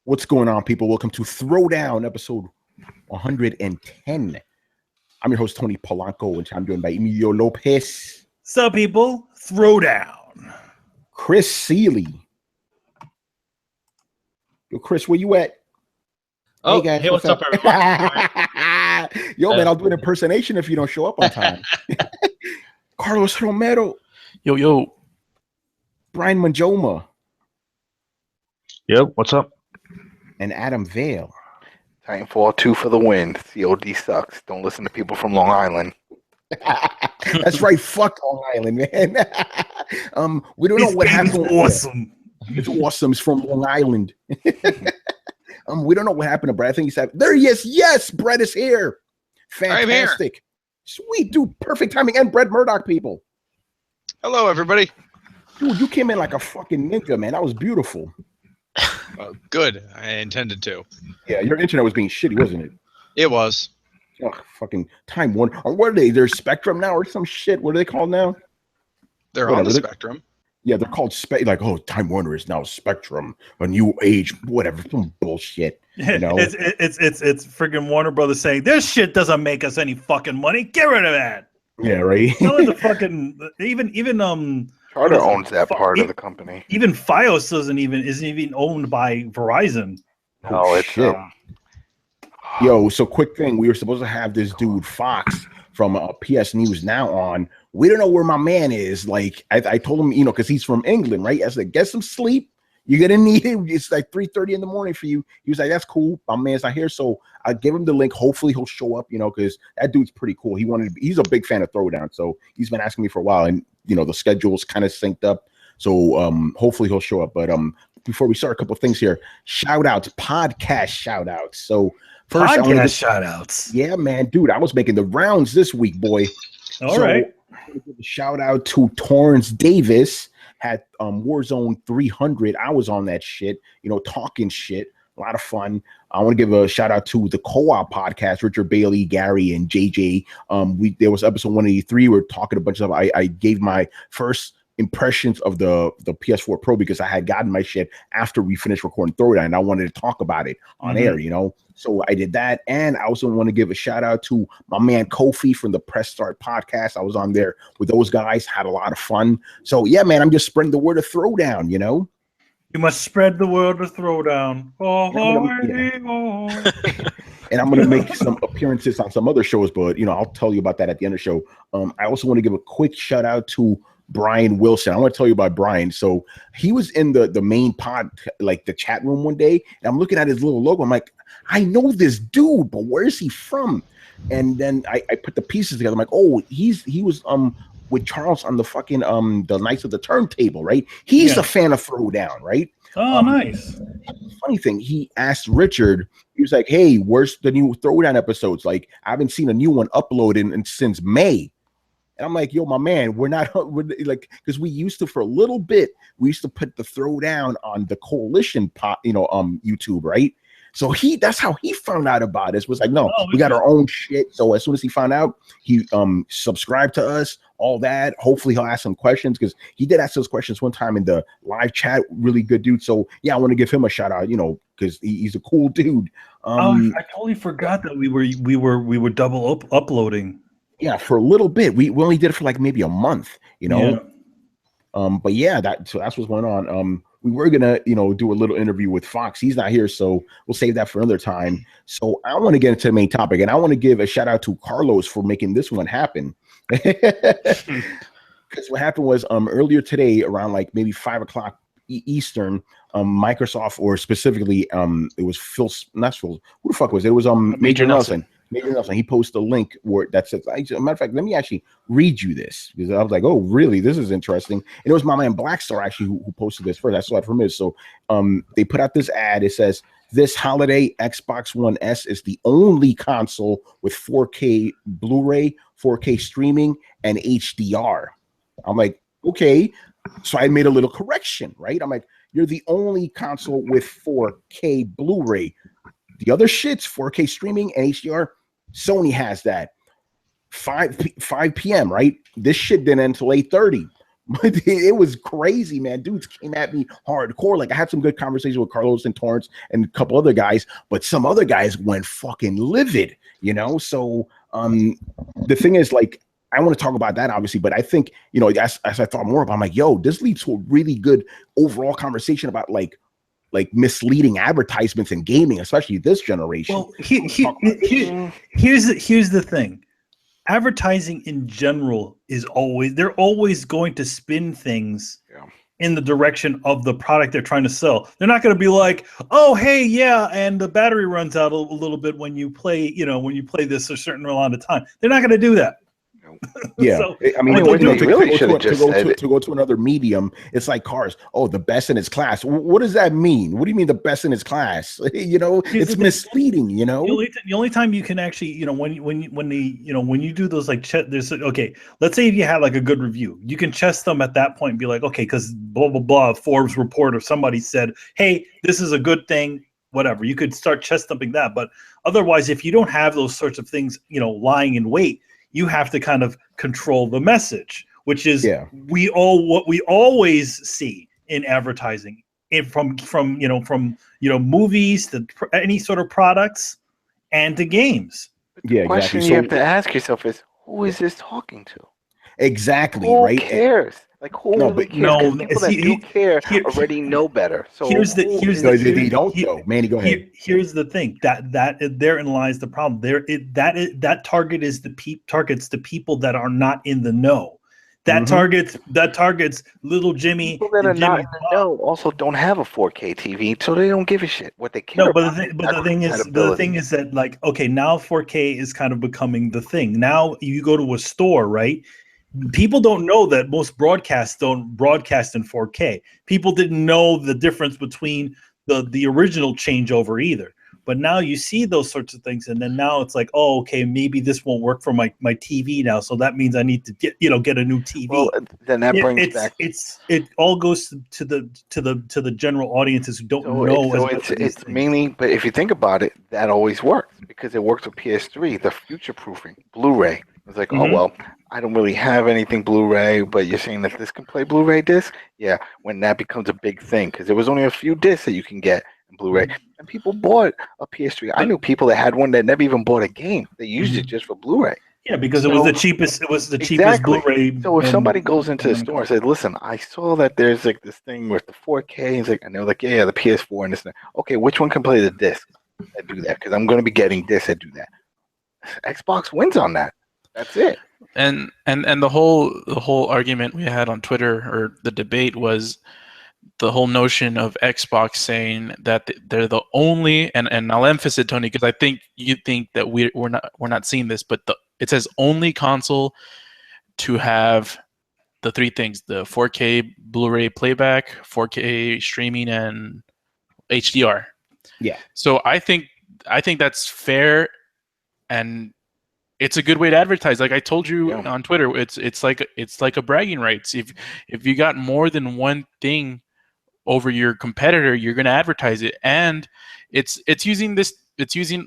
What's going on, people? Welcome to Throwdown, episode 110. I'm your host, Tony Polanco, and I'm joined by Emilio Lopez. Sup, people? Throwdown. Chris Seeley. Yo, Chris, where you at? Oh, hey, what's up, everybody? Yo, man, I'll do an impersonation if you don't show up on time. Carlos Romero. Yo. Brian Manjoma. Yep, what's up? And Adam Vale. Titanfall 2 for the win. COD sucks. Don't listen to people from Long Island. That's right. Fuck Long Island, man. We don't know what happened. Awesome. It's awesome. It's from Long Island. We don't know what happened to Brad. I think he said, there he is. Yes, Brad is here. Fantastic. Here. Sweet, dude. Perfect timing. And Brad Murdock, people. Hello, everybody. Dude, you came in like a fucking ninja, man. That was beautiful. Good. I intended to. Yeah, your internet was being shitty, wasn't it? It was. Oh, fucking Time Warner. Or what are they? They're Spectrum now or some shit. What are they called now? They're on the Spectrum. Yeah, they're called like, oh, Time Warner is now Spectrum, a new age, whatever, some bullshit. You know? It's freaking Warner Brothers saying this shit doesn't make us any fucking money. Get rid of that. Yeah, right. The fucking even Charter owns that part of the company. Even FiOS isn't even owned by Verizon. No, it's shit. Yo, so quick thing. We were supposed to have this dude Fox from PS News Now on. We don't know where my man is. Like I told him, because he's from England, right? I said, get some sleep. You're gonna need it. It's like 3:30 in the morning for you. He was like, that's cool. My man's not here. So I give him the link. Hopefully he'll show up, because that dude's pretty cool. He's a big fan of Throwdown. So he's been asking me for a while, and the schedule's kind of synced up. So hopefully he'll show up. But before we start, a couple of things here. Shout outs, podcast shout outs. So first, podcast shout outs. Yeah, man, dude, I was making the rounds this week, boy. All right. Shout out to Torrance Davis. Had Warzone 300. I was on that shit, talking shit. A lot of fun. I want to give a shout out to the Co-op podcast, Richard Bailey, Gary, and JJ. There was episode 183. We're talking a bunch of stuff. I gave my first impressions of the PS4 Pro because I had gotten my shit after we finished recording Throwdown, and I wanted to talk about it on air, So I did that, and I also want to give a shout out to my man Kofi from the Press Start podcast. I was on there with those guys, had a lot of fun. So yeah, man, I'm just spreading the word of Throwdown, You must spread the word of Throwdown. And I'm going to make some appearances on some other shows, but I'll tell you about that at the end of the show. I also want to give a quick shout out to Brian Wilson. I want to tell you about Brian. So he was in the main pod, like the chat room one day, and I'm looking at his little logo. I'm like, I know this dude, but where is he from? And then I put the pieces together. I'm like, oh, he was with Charles on the fucking the Knights of the Turntable, right? He's a fan of Throwdown, right? Oh, nice. Funny thing, he asked Richard, he was like, hey, where's the new Throwdown episodes? Like, I haven't seen a new one uploaded since May. And I'm like, yo, my man, we're because we used to, for a little bit, we used to put the Throwdown on the Coalition YouTube, right? So that's how he found out about us. Was like, no, we got our own shit. So as soon as he found out, he subscribed to us, all that. Hopefully he'll ask some questions, because he did ask those questions one time in the live chat. Really good dude. So yeah, I want to give him a shout out, because he's a cool dude. I totally forgot that we were double uploading. Yeah, for a little bit. We only did it for like maybe a month, Yeah. But yeah, that's what's going on. We were gonna, do a little interview with Fox. He's not here, so we'll save that for another time. So I want to get into the main topic, and I want to give a shout out to Carlos for making this one happen. Because what happened was earlier today, around like maybe 5 o'clock Eastern, Microsoft, or specifically it was not Phil. Who the fuck was it? It was Major Nelson. Major Nelson, he posted a link where that says, as a matter of fact, let me actually read you this, because I was like, oh, really? This is interesting. And it was my man Blackstar actually who posted this first. I saw it from his. So they put out this ad. It says, this holiday, Xbox One S is the only console with 4K Blu-ray, 4K streaming, and HDR. I'm like, okay. So I made a little correction, right? I'm like, you're the only console with 4K Blu-ray. The other shit's 4K streaming and HDR. Sony has that. 5 p.m., right? This shit didn't end until 8:30. But it was crazy, man. Dudes came at me hardcore. Like I had some good conversations with Carlos and Torrance and a couple other guys, but some other guys went fucking livid, you know? So the thing is, like, I want to talk about that obviously, but I think, you know, as I thought more about it, I'm like, yo, this leads to a really good overall conversation about like misleading advertisements in gaming, especially this generation. Well, here's the thing. Advertising in general they're always going to spin things in the direction of the product they're trying to sell. They're not going to be like, oh, hey, yeah, and the battery runs out a little bit when you play, when you play this a certain amount of time. They're not going to do that. Yeah, So, I mean, to go to another medium, it's like cars. Oh, the best in its class. What does that mean? What do you mean the best in its class? It's misleading. The only time you can actually, when you do those like there's okay. Let's say if you had like a good review, you can test them at that point and be like, okay, because blah blah blah, Forbes report or somebody said, hey, this is a good thing. Whatever, you could start chest thumping that. But otherwise, if you don't have those sorts of things, lying in wait, you have to kind of control the message, which is what we always see in advertising, from movies to any sort of products and to games. The question you have to ask yourself is, who is this talking to? Exactly. Who right? cares? Like who really cares? No, people that do care already know better. So they don't know. Manny, go ahead. Here's the thing that therein lies the problem. That targets the people that are not in the know. That targets little Jimmy. People that are not in the know also don't have a 4K TV, so they don't give a shit what they care about. The thing is that, like, okay, now 4K is kind of becoming the thing. Now you go to a store, right? People don't know that most broadcasts don't broadcast in 4K. People didn't know the difference between the original changeover either. But now you see those sorts of things, and then now it's like, oh, okay, maybe this won't work for my TV now, so that means I need to get a new TV. Well, then that brings back. It all goes to the general audiences who don't know. So it's mainly, but if you think about it, that always works because it works with PS3, the future proofing, Blu-ray. It's like, oh well, I don't really have anything Blu-ray, but you're saying that this can play Blu-ray disc? Yeah, when that becomes a big thing, because there was only a few discs that you can get in Blu-ray, and people bought a PS3. I knew people that had one that never even bought a game. They used it just for Blu-ray. Yeah, because it was the cheapest. It was the cheapest Blu-ray. So if somebody goes into the store and says, "Listen, I saw that there's like this thing with the 4K," and they're like, "Yeah, the PS4 and this." And that. Okay, which one can play the disc that do that? Because I'm going to be getting discs that do that. Xbox wins on that. That's it. And the whole argument we had on Twitter, or the debate, was the whole notion of Xbox saying that they're the only, and I'll emphasize it, Tony, because I think you think that we're not seeing this, but it says only console to have the three things: the 4K Blu-ray playback, 4K streaming, and HDR. Yeah. So I think that's fair, and it's a good way to advertise. Like I told you on Twitter, it's like a bragging rights. If you got more than one thing over your competitor, you're going to advertise it, and it's using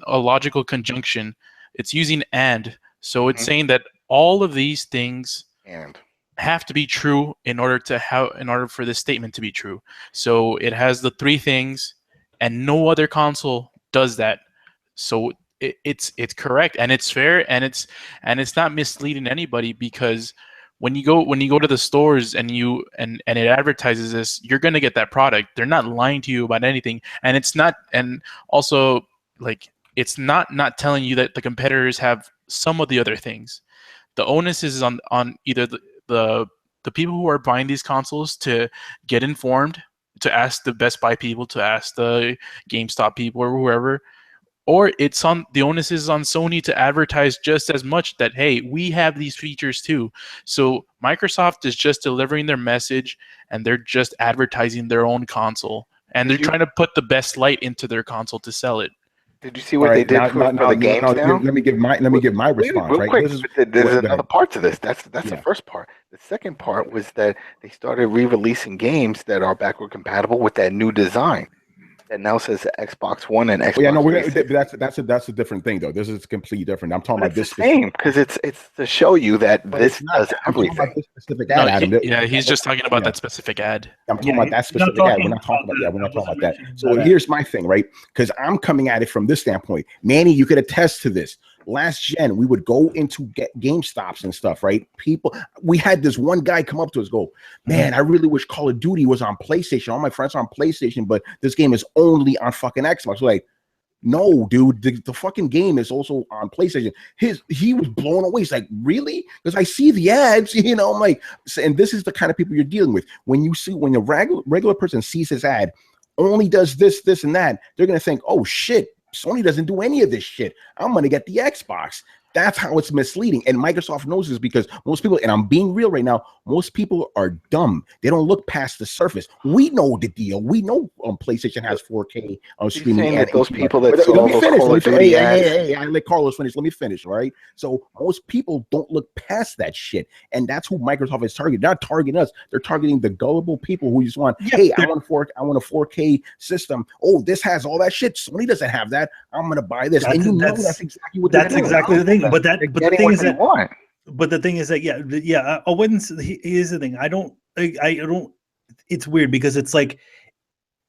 a logical conjunction. It's using and, so it's saying that all of these things have to be true in order for this statement to be true. So it has the three things, and no other console does that. So it's correct, and it's fair, and it's not misleading anybody, because when you go to the stores and it advertises this, you're going to get that product. They're not lying to you about anything, and it's not, and also, like, it's not telling you that the competitors have some of the other things. The onus is on either the people who are buying these consoles to get informed, to ask the Best Buy people, to ask the GameStop people, or whoever, or the onus is on Sony to advertise just as much that, hey, we have these features too. So Microsoft is just delivering their message, and they're just advertising their own console, and they're trying to put the best light into their console to sell it. Did you see what they did for the games now? Let me give my response. Real quick, there's another part to this. That's the first part. The second part was that they started re-releasing games that are backward compatible with that new design. that now says Xbox One and Xbox. Well, yeah, no, 360. that's a different thing though. This is completely different. I'm talking But about this it's the same because it's to show you that but this it's not. does I'm talking about everything. this specific ad, Adam. Yeah, he's just talking about Yeah. that specific ad. I'm talking Yeah, about that he's not specific ad. We're talking not talking about about that. we're not I talking about wasn't that. mentioning So that. here's my thing, right? Because I'm coming at it from this standpoint. Manny, you could attest to this. Last gen, we would go into GameStops and stuff, right? We had this one guy come up to us, go, man, I really wish Call of Duty was on PlayStation. All my friends are on PlayStation, but this game is only on fucking Xbox. We're like, no, dude, the fucking game is also on PlayStation. He was blown away. He's like, really? Because I see the ads, I'm like, and this is the kind of people you're dealing with. When a regular person sees his ad, only does this, and that, they're gonna think, oh shit, Sony doesn't do any of this shit. I'm gonna get the Xbox. That's how it's misleading. And Microsoft knows this because most people, and I'm being real right now, most people are dumb. They don't look past the surface. We know the deal. We know PlayStation has 4K streaming. Saying that those people but that saw let me those finish. Call of Duty ads. Hey, I let Carlos finish. Let me finish, all right? So most people don't look past that shit. And that's who Microsoft is targeting. They're not targeting us. They're targeting the gullible people who just want, hey, I want a 4K system. Oh, this has all that shit. Sony doesn't have that. I'm going to buy this. And that's exactly what that's exactly the thing. But the thing is that I wouldn't. Here's the thing. I don't. It's weird because it's like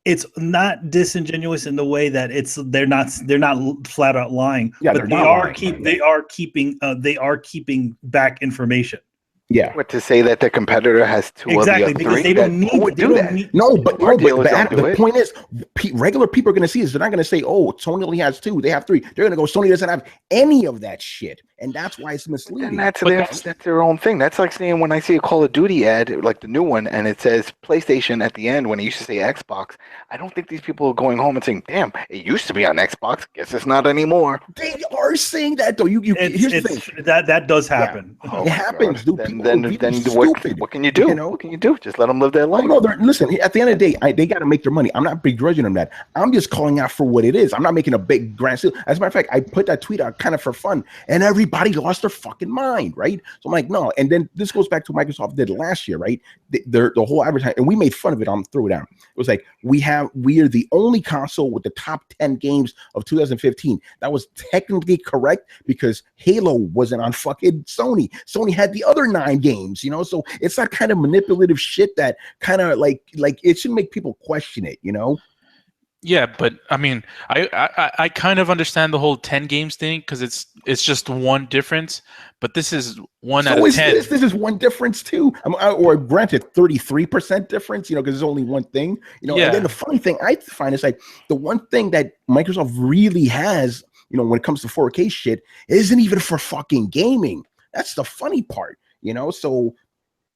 it's not disingenuous in the way that they're not flat out lying. Yeah, but they are keeping back information. Yeah. What to say that the competitor has two exactly of the because three? they don't need. Who would do that? No, but the point is, regular people are going to see this. They're not going to say, "Oh, Sony only has 2; they have 3." They're going to go, "Sony doesn't have any of that shit," and that's why it's misleading. And that's their own thing. That's like saying when I see a Call of Duty ad, like the new one, and it says PlayStation at the end when it used to say Xbox. I don't think these people are going home and saying, "Damn, it used to be on Xbox. Guess it's not anymore." They are saying that though. Here's the thing. That does happen. Yeah. It happens, dude. Then what can you do? What can you do? Just let them live their life. No, listen. At the end of the day, they got to make their money. I'm not begrudging them that. I'm just calling out for what it is. I'm not making a big grand deal. As a matter of fact, I put that tweet out kind of for fun, and everybody lost their fucking mind, right? So I'm like, no. And then this goes back to what Microsoft did last year, right? The whole advertising, and we made fun of it on Throwdown. It was like we are the only console with the top 10 games of 2015. That was technically correct because Halo wasn't on fucking Sony. Sony had the other 9 games, So it's that kind of manipulative shit that kind of like it should make people question it, Yeah, but I mean, I kind of understand the whole 10 games thing because it's just one difference, but this is one out of 10. This is one difference too, or granted 33% difference, because it's only one thing, Yeah. And then the funny thing I find is like the one thing that Microsoft really has, when it comes to 4K shit, isn't even for fucking gaming. That's the funny part, So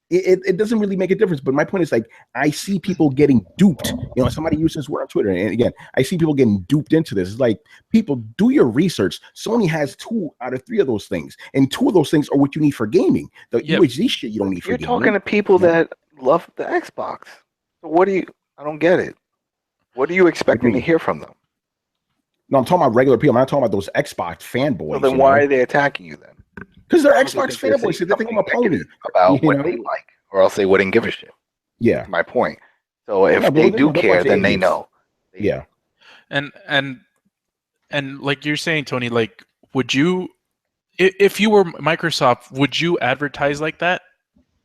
it doesn't really make a difference. But my point is, like, I see people getting duped. Somebody used this word on Twitter, and again, I see people getting duped into this. It's like, people, do your research. Sony has 2 out of 3 of those things, and 2 of those things are what you need for gaming. The UHD shit you don't need for gaming. You're talking to people that love the Xbox. So I don't get it. What are you expecting to hear from them? No, I'm talking about regular people. I'm not talking about those Xbox fanboys. So then why are they attacking you then? Because they're Xbox fanboys. So they think I'm a pony. About what they like, or else they wouldn't give a shit. Yeah. That's my point. So if they do care, then they know. Yeah. And like you're saying, Tony, like, would you, if you were Microsoft, would you advertise like that?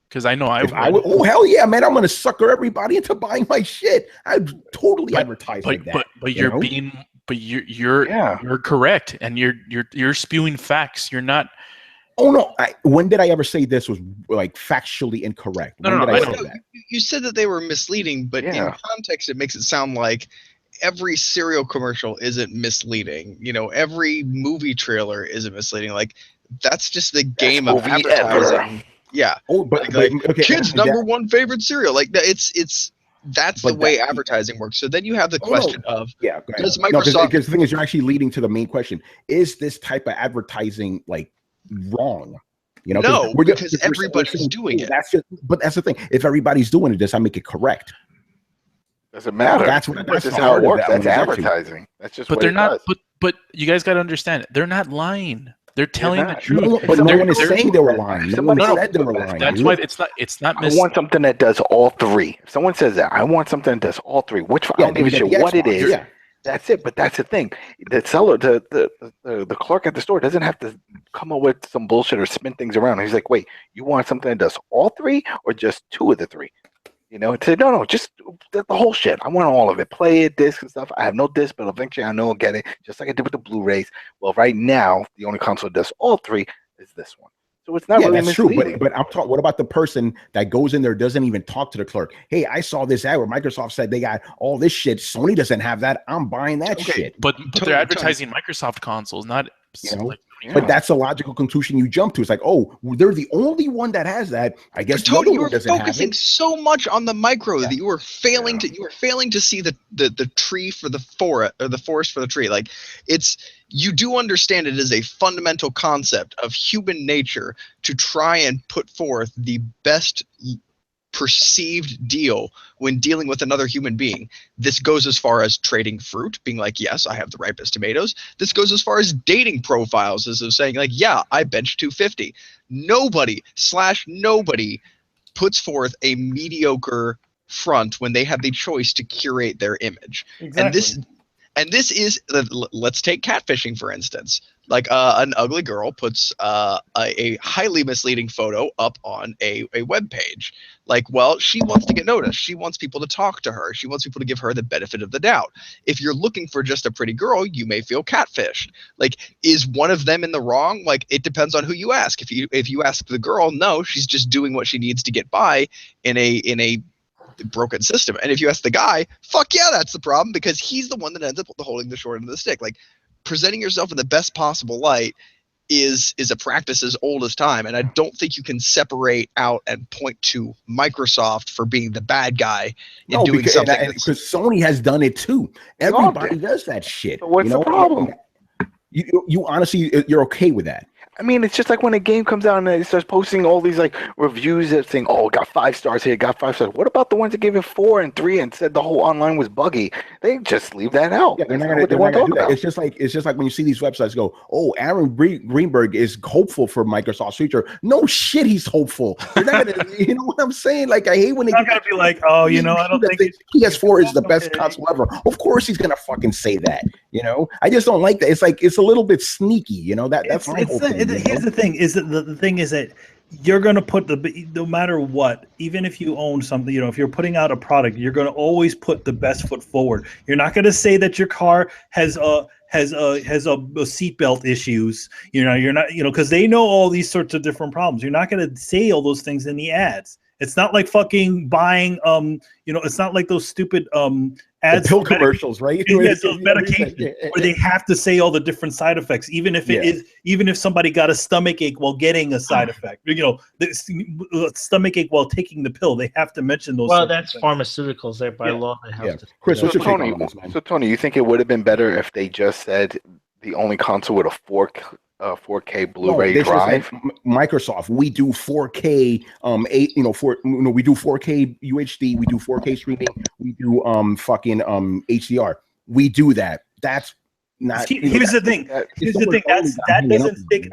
Because I know I would. Oh, hell yeah, man. I'm going to sucker everybody into buying my shit. I'd totally advertise like that. But you're correct, and you're spewing facts. You're not. Oh no! When did I ever say this was like factually incorrect? No, I say that? You said that they were misleading, but in context, it makes it sound like every cereal commercial isn't misleading. Every movie trailer isn't misleading. Like that's just the game of advertising. Yeah. Oh, but okay, kids' number one favorite cereal. Like that's the way advertising works. So then you have the question of does Microsoft? Because the thing is, you're actually leading to the main question: is this type of advertising like wrong? No, because everybody's doing it. But that's the thing. If everybody's doing it, does that make it correct? Doesn't matter. That's just how it works. That's advertising. That's just. But they're not. But you guys got to understand, they're not lying. They're telling the not. truth. No, but no one is saying they were lying. No one Somebody- said they were lying. That's dude. why it's not. I want something that does all three. If someone says that, I want something that does all three. Which I don't give a shit what it is. Yeah. That's it. But that's the thing. The seller, the clerk at the store doesn't have to come up with some bullshit or spin things around. He's like, wait, you want something that does all three or just two of the three? You know, it said, no, just the whole shit. I want all of it. Play it, disc and stuff. I have no disc, but eventually I know I'll get it, just like I did with the Blu-rays. Well, right now, the only console that does all three is this one. So it's not really misleading. True, but I'm talking. What about the person that goes in there, doesn't even talk to the clerk? Hey, I saw this ad where Microsoft said they got all this shit. Sony doesn't have that. I'm buying that shit. But they're advertising Microsoft consoles, not But that's a logical conclusion you jump to. It's like, oh, they're the only one that has that. I guess Tony, you one were doesn't have focusing it. so much on the micro that you were failing to see the tree for the forest, or the forest for the tree. Like, you do understand it is a fundamental concept of human nature to try and put forth the best perceived deal when dealing with another human being. This goes as far as trading fruit, being like, yes, I have the ripest tomatoes. This goes as far as dating profiles, as of saying, like, yeah, I bench 250. Nobody puts forth a mediocre front when they have the choice to curate their image. Exactly. And this is, let's take catfishing, for instance. Like an ugly girl puts a highly misleading photo up on a web page. Like, well, she wants to get noticed. She wants people to talk to her. She wants people to give her the benefit of the doubt. If you're looking for just a pretty girl, you may feel catfished. Like, is one of them in the wrong? Like, it depends on who you ask. If you ask the girl, no, she's just doing what she needs to get by in a broken system. And if you ask the guy, fuck yeah, that's the problem, because he's the one that ends up holding the short end of the stick. Like, presenting yourself in the best possible light is a practice as old as time, and I don't think you can separate out and point to Microsoft for being the bad guy in doing something. Because Sony has done it too. Everybody does that shit. So what's the problem? You honestly, you're okay with that? I mean, it's just like when a game comes out and it starts posting all these like reviews that saying, "Oh, it got 5 stars here, got 5 stars." What about the ones that gave it 4 and 3 and said the whole online was buggy? They just leave that out. Yeah, they're not gonna do that. It's just like when you see these websites go, "Oh, Aaron Greenberg is hopeful for Microsoft's future." No shit, he's hopeful. They're not gonna, you know what I'm saying? Like, I hate when they gotta be like, oh, I don't think PS4 is the best console ever. Of course, he's gonna fucking say that. I just don't like that. It's like, it's a little bit sneaky. That's my whole thing. Here's the thing: is that the thing is that you're going to put no matter what, even if you own something, if you're putting out a product, you're going to always put the best foot forward. You're not going to say that your car has a seatbelt issues. You're not, because they know all these sorts of different problems. You're not going to say all those things in the ads. It's not like fucking buying, it's not like those stupid ads, the pill commercials, right? Yes, those medications where they have to say all the different side effects, even if even if somebody got a stomach ache while getting a side effect, the stomach ache while taking the pill, they have to mention those. Well, that's pharmaceuticals. There by law, they have to. Chris, what's your take on this, man? So Tony, you think it would have been better if they just said the only console with a 4K Blu-ray drive? Microsoft, we do 4K, we do 4K UHD, we do 4K streaming, we do fucking HDR. We do that. That's not. Here's the thing. That doesn't stick.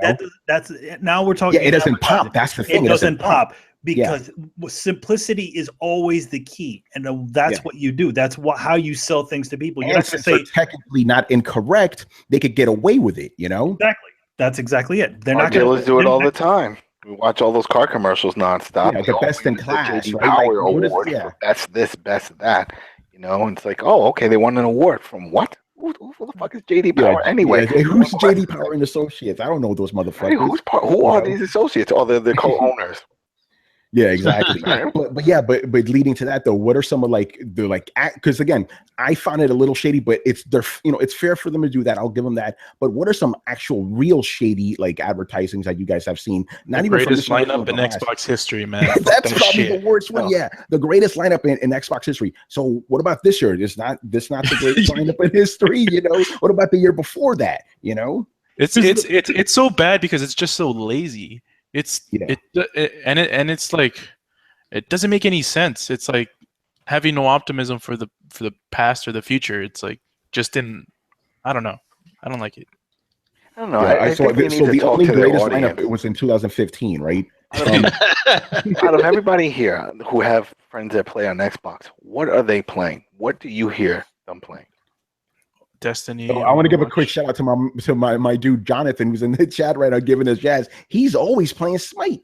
That's now we're talking. Yeah, it doesn't pop. That's the thing. It doesn't pop. Because simplicity is always the key, and that's what you do. That's how you sell things to people. You're not going to say technically not incorrect. They could get away with it, Exactly. That's exactly it. They're not going to do it all the time. We watch all those car commercials nonstop. Yeah, the best in class, JD Power Award for best this, best that. And it's like, oh, okay, they won an award from what? Who the fuck is JD Power anyway? Who's JD Power and Associates? I don't know those motherfuckers. Who are these associates? Oh, they're the co-owners. Yeah, exactly. but leading to that though, what are some of because again, I found it a little shady, but it's fair for them to do that. I'll give them that. But what are some actual real shady advertisings that you guys have seen? Not the even greatest lineup in Xbox history, man. That's probably the worst one. Yeah, the greatest lineup in Xbox history. So what about this year? It's not the greatest lineup in history. What about the year before that? It's so bad because it's just so lazy. It's like it doesn't make any sense. It's like having no optimism for the past or the future. It's like I don't know. I don't like it. I don't know. Yeah, I saw think we it. need So to the talk only to their greatest audience. lineup it was in 2015, right? Out of everybody here who have friends that play on Xbox, what are they playing? What do you hear them playing? Destiny. So I want to give a quick Overwatch. shout out to my dude Jonathan, who's in the chat right now giving us jazz. He's always playing Smite.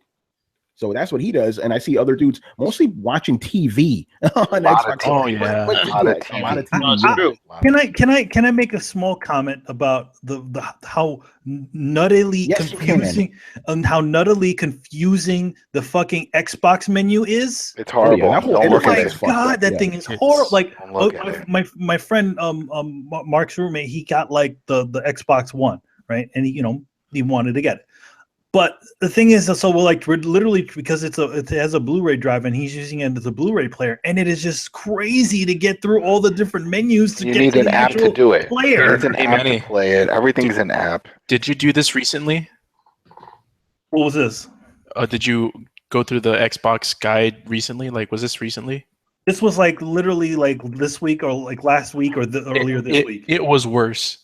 So that's what he does. And I see other dudes mostly watching TV on Xbox. Oh, yeah. But A lot of a lot of TV. TV. No, it's yeah. true. Can I make a small comment about the how nuttily Yes, you confusing and how nuttily confusing the fucking Xbox menu is? It's horrible. that whole Don't look Oh at my interface it. is fucked god, up, that yeah. thing is It's- horrible. Like Don't look at it. my friend Mark's roommate, he got like the Xbox One, right? And he wanted to get it. But the thing is, so we're literally, because it has a Blu-ray drive and he's using it as a Blu-ray player, and it is just crazy to get through all the different menus to You get need to an the app to actual do it. player. There's an Hey, app Manny. to play it. Everything's an app. Did you do this recently? What was this? Did you go through the Xbox guide recently? Like, was this recently? This was like literally like this week or like last week or earlier this week. It was worse.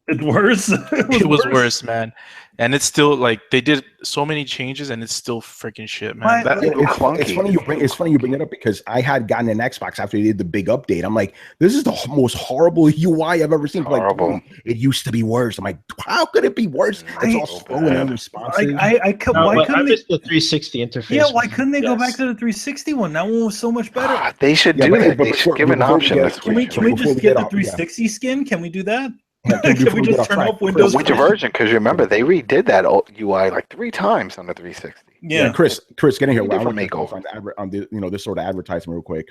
It's worse. It was worse, man. And it's still like they did so many changes, and it's still freaking shit, man. Why- That- Yeah, it's clunky. funny you bring it up because I had gotten an Xbox after they did the big update. I'm like, this is the most horrible UI I've ever seen. Horrible. Like, it used to be worse. I'm like, how could it be worse? It's all I- slow and unresponsive. No, I why couldn't they? missed the 360 interface. Yeah, why couldn't they go Yes. back to the 360 one? That one was so much better. They should Yeah, do but- that. but They before- should give an before we option get- this Can we week. can we Before just we get get the off, 360 skin? Can we do that? Yeah, Can before we get just off turn track, off Chris, Windows? Which version? Because remember, they redid that UI like 3 times on the 360. Yeah, Chris, get in here. Different I want to makeover. on the this sort of advertisement real quick.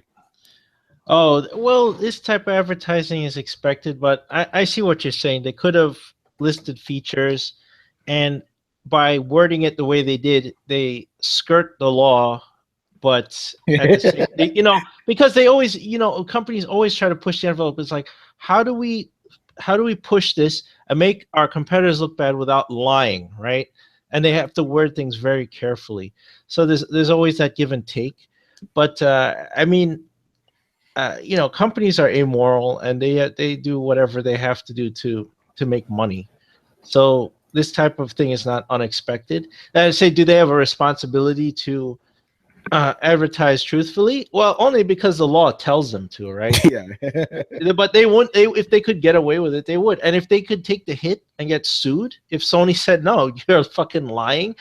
Oh, well, this type of advertising is expected, but I see what you're saying. They could have listed features, and by wording it the way they did, they skirt the law, but at the same, because they always, companies always try to push the envelope. It's like, how do we push this and make our competitors look bad without lying, right? And they have to word things very carefully. So there's always that give and take. But companies are immoral, and they do whatever they have to do to make money. So this type of thing is not unexpected. And I say, do they have a responsibility to advertise truthfully? Well, only because the law tells them to, right? Yeah. But they won't. If they could get away with it, they would. And if they could take the hit and get sued, if Sony said no, you're fucking lying,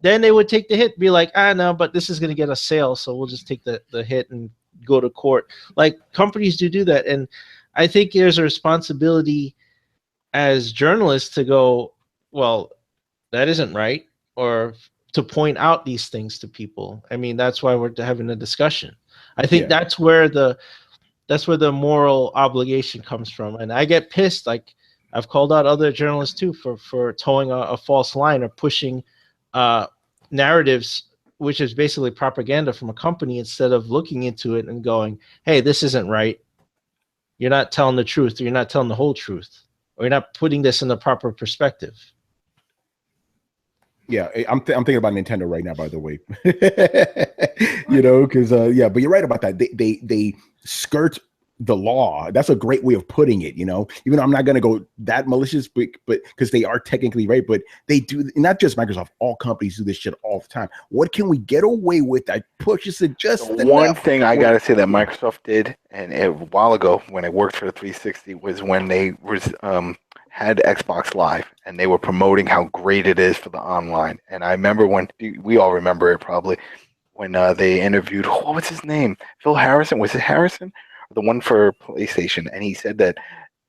then they would take the hit, be like, no, but this is going to get a sale, so we'll just take the hit and go to court. Like, companies do that, and I think there's a responsibility as journalists to go, well, that isn't right, or to point out these things to people. I mean, that's why we're having a discussion. I think that's where the moral obligation comes from. And I get pissed. Like, I've called out other journalists too for towing a false line or pushing narratives, which is basically propaganda from a company, instead of looking into it and going, hey, this isn't right. You're not telling the truth, or you're not telling the whole truth, or you're not putting this in the proper perspective. Yeah, I'm thinking about Nintendo right now, by the way. Because but you're right about that. They skirt the law. That's a great way of putting it. Even though I'm not going to go that malicious, but because they are technically right, but they do. Not just Microsoft, all companies do this shit all the time. What can we get away with that pushes it just One enough? thing I gotta say that Microsoft did, and a while ago when I worked for the 360, was when they had Xbox Live, and they were promoting how great it is for the online. And I remember when we all remember it probably when they interviewed, what was his name? Phil Harrison. Was it Harrison? The one for PlayStation, and he said that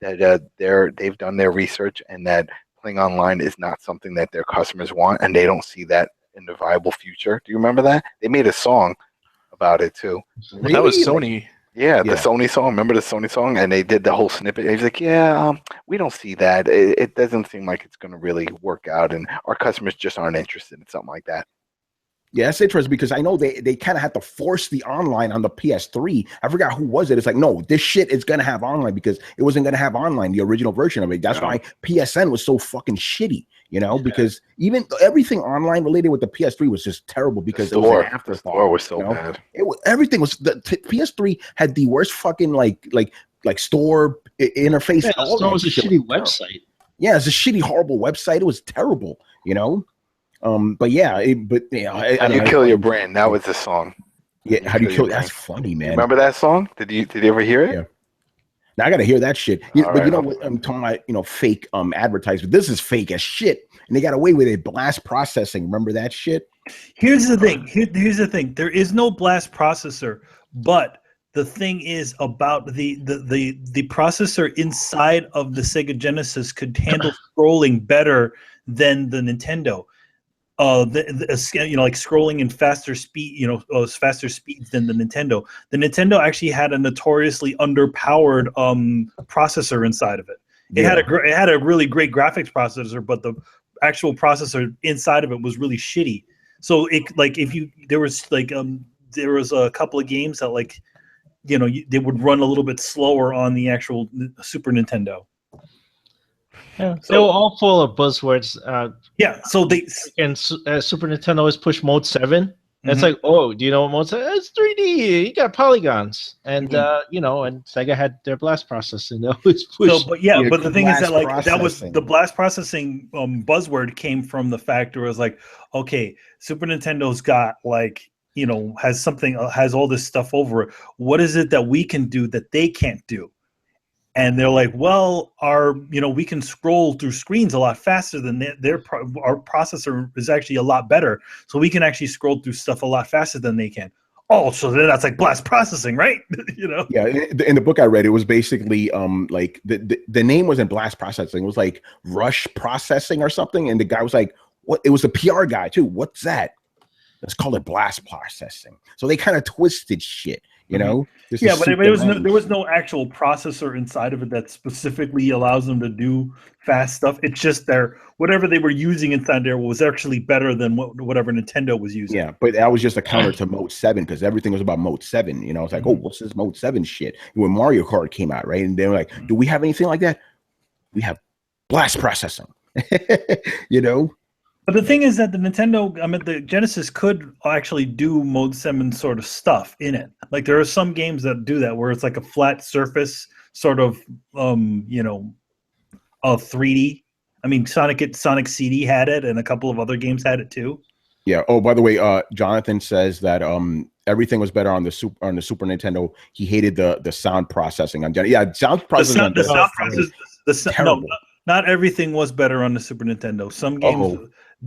they've done their research, and that playing online is not something that their customers want, and they don't see that in the viable future. Do you remember that? They made a song about it too. Really? That was Sony. Yeah, the Sony song. Remember the Sony song? And they did the whole snippet. He's like, we don't see that. It doesn't seem like it's going to really work out, and our customers just aren't interested in something like that. Yeah, that's interesting because I know they kind of had to force the online on the PS3. I forgot who was it. It's like, no, this shit is going to have online because it wasn't going to have online, the original version of it. That's why PSN was so fucking shitty, because even everything online related with the PS3 was just terrible because it was an afterthought. The store was so bad. Everything was, the PS3 had the worst fucking like store interface. Yeah, the store was a shitty website. Yeah, it's a shitty, horrible website. It was terrible, you know. But yeah, I How do you kill your brain? That was the song. Yeah, how do you kill? That's funny, man. You remember that song? Did you ever hear it? Yeah. Now I gotta hear that shit. But you know what? I'm talking about, fake advertisement. This is fake as shit, and they got away with it. Blast processing. Remember that shit? Here's the thing. Here's the thing. There is no blast processor, but the thing is about the processor inside of the Sega Genesis could handle scrolling better than the Nintendo. Like scrolling in faster speed, faster speeds than the Nintendo. The Nintendo actually had a notoriously underpowered processor inside of it. It had a really great graphics processor, but the actual processor inside of it was really shitty. So there was a couple of games that they would run a little bit slower on the actual Super Nintendo. Yeah, so, they were all full of buzzwords. So they Super Nintendo always pushed Mode 7. It's like, oh, do you know what Mode 7? It's 3D. You got polygons, and and Sega had their blast processing. They always pushed. But the thing is that that was the blast processing buzzword came from the fact where it was like, okay, Super Nintendo's got has all this stuff over it. What is it that we can do that they can't do? And they're like, well, we can scroll through screens a lot faster than our processor is actually a lot better. So we can actually scroll through stuff a lot faster than they can. Oh, so then that's like blast processing, right? Yeah, in the book I read, it was basically like the name wasn't blast processing. It was like rush processing or something. And the guy was like, what? It was a PR guy too. What's that? Let's call it blast processing. So they kind of twisted shit. But there was no actual processor inside of it that specifically allows them to do fast stuff. It's just whatever they were using inside there was actually better than whatever Nintendo was using. Yeah, but that was just a counter to Mode 7 because everything was about Mode 7. It's like, oh, what's this Mode 7 shit? When Mario Kart came out, right? And they were like, do we have anything like that? We have blast processing. But the thing is that the Genesis could actually do Mode 7 sort of stuff in it. Like there are some games that do that where it's like a flat surface sort of, 3D. I mean, Sonic CD had it, and a couple of other games had it too. Yeah. Oh, by the way, Jonathan says that everything was better on the Super Nintendo. He hated the sound processing on sound processing. Not everything was better on the Super Nintendo.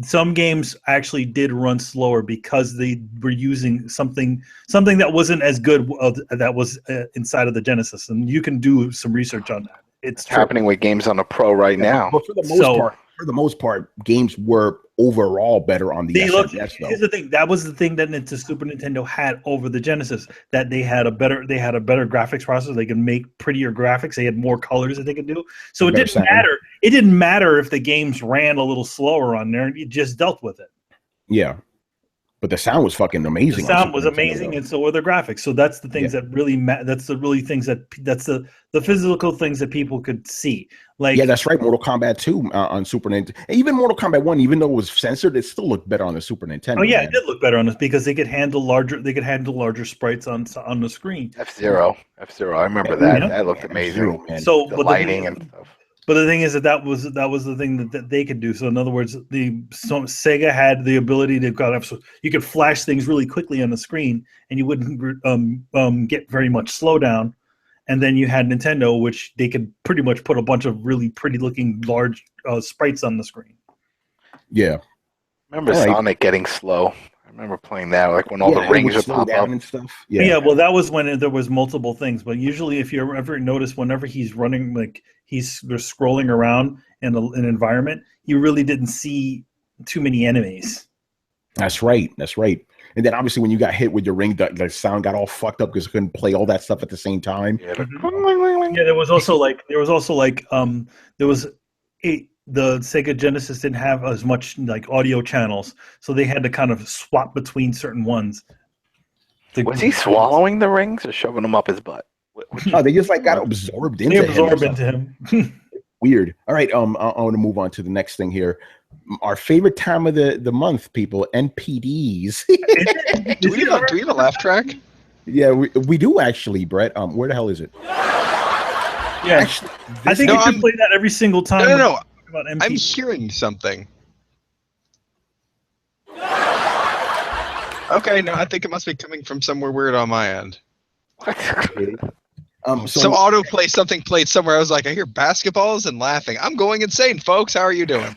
Some games actually did run slower because they were using something that wasn't as good that was inside of the Genesis, and you can do some research on that. It's happening with games on the Pro right now. But for the most part, games were overall better on the SNES. Here's the thing: that was the thing that the Super Nintendo had over the Genesis. That they had a better graphics processor. They could make prettier graphics. They had more colors that they could do. So it didn't matter. It didn't matter if the games ran a little slower on there. You just dealt with it. Yeah. But the sound was fucking amazing. The sound was amazing, and so were the graphics. So that's the things that really that's the physical things that people could see. That's right. Mortal Kombat 2 on Super Nintendo, even Mortal Kombat 1, even though it was censored, it still looked better on the Super Nintendo. Oh yeah, it did look better on this because they could handle larger sprites on the screen. F-Zero, I remember that. That looked amazing. So the lighting and stuff. But the thing is that was the thing that they could do. So in other words, Sega had the ability to you could flash things really quickly on the screen, and you wouldn't get very much slowdown. And then you had Nintendo, which they could pretty much put a bunch of really pretty looking large sprites on the screen. Yeah, remember Sonic getting slow. I remember playing that, like when all the rings would pop up and stuff. Yeah, well, that was when there was multiple things. But usually, if you ever notice, whenever he's running, they're scrolling around in an environment, you really didn't see too many enemies. That's right. And then obviously, when you got hit with your ring, the sound got all fucked up because you couldn't play all that stuff at the same time. Yeah, the Sega Genesis didn't have as much audio channels, so they had to kind of swap between certain ones. Was he swallowing the rings or shoving them up his butt? No, they just got absorbed into him. Weird. All right, I want to move on to the next thing here. Our favorite time of the month, people, NPDs. do we have a laugh track? Yeah, we do actually, Brett. Where the hell is it? Yeah, actually, I think you should play that every single time. No. about I'm MP. hearing something. Okay, no, I think it must be coming from somewhere weird on my end. So autoplay something played somewhere. I was like, I hear basketballs and laughing. I'm going insane, folks. How are you doing?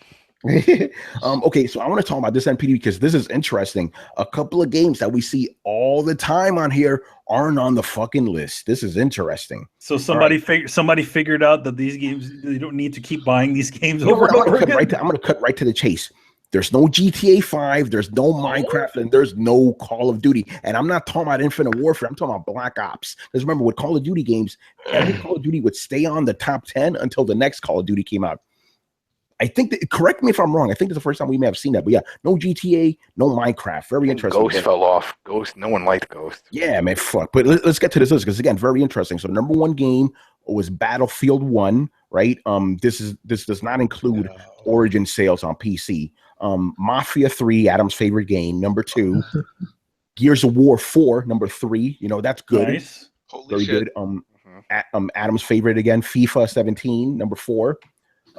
Okay, so I want to talk about this NPD because this is interesting. A couple of games that we see all the time on here aren't on the fucking list. This is interesting. So somebody figured out that these games, they don't need to keep buying these games You know over what? and over again. I'm going to cut right to the chase. There's no GTA 5, there's no Minecraft, and there's no Call of Duty. And I'm not talking about Infinite Warfare, I'm talking about Black Ops. Because remember, with Call of Duty games, every Call of Duty would stay on the top 10 until the next Call of Duty came out. I think that, correct me if I'm wrong, I think it's the first time we may have seen that. But yeah, no GTA, no Minecraft. Very interesting. Ghost fell off. Ghost, no one liked Ghost. Yeah, man, fuck. But let's get to this list because again, very interesting. So number one game was Battlefield 1, right? This does not include Origin sales on PC. Mafia 3, Adam's favorite game. Number 2, Gears of War 4, number 3. You know, that's good. Nice. Holy very shit. good. Adam's favorite again, FIFA 17, number 4.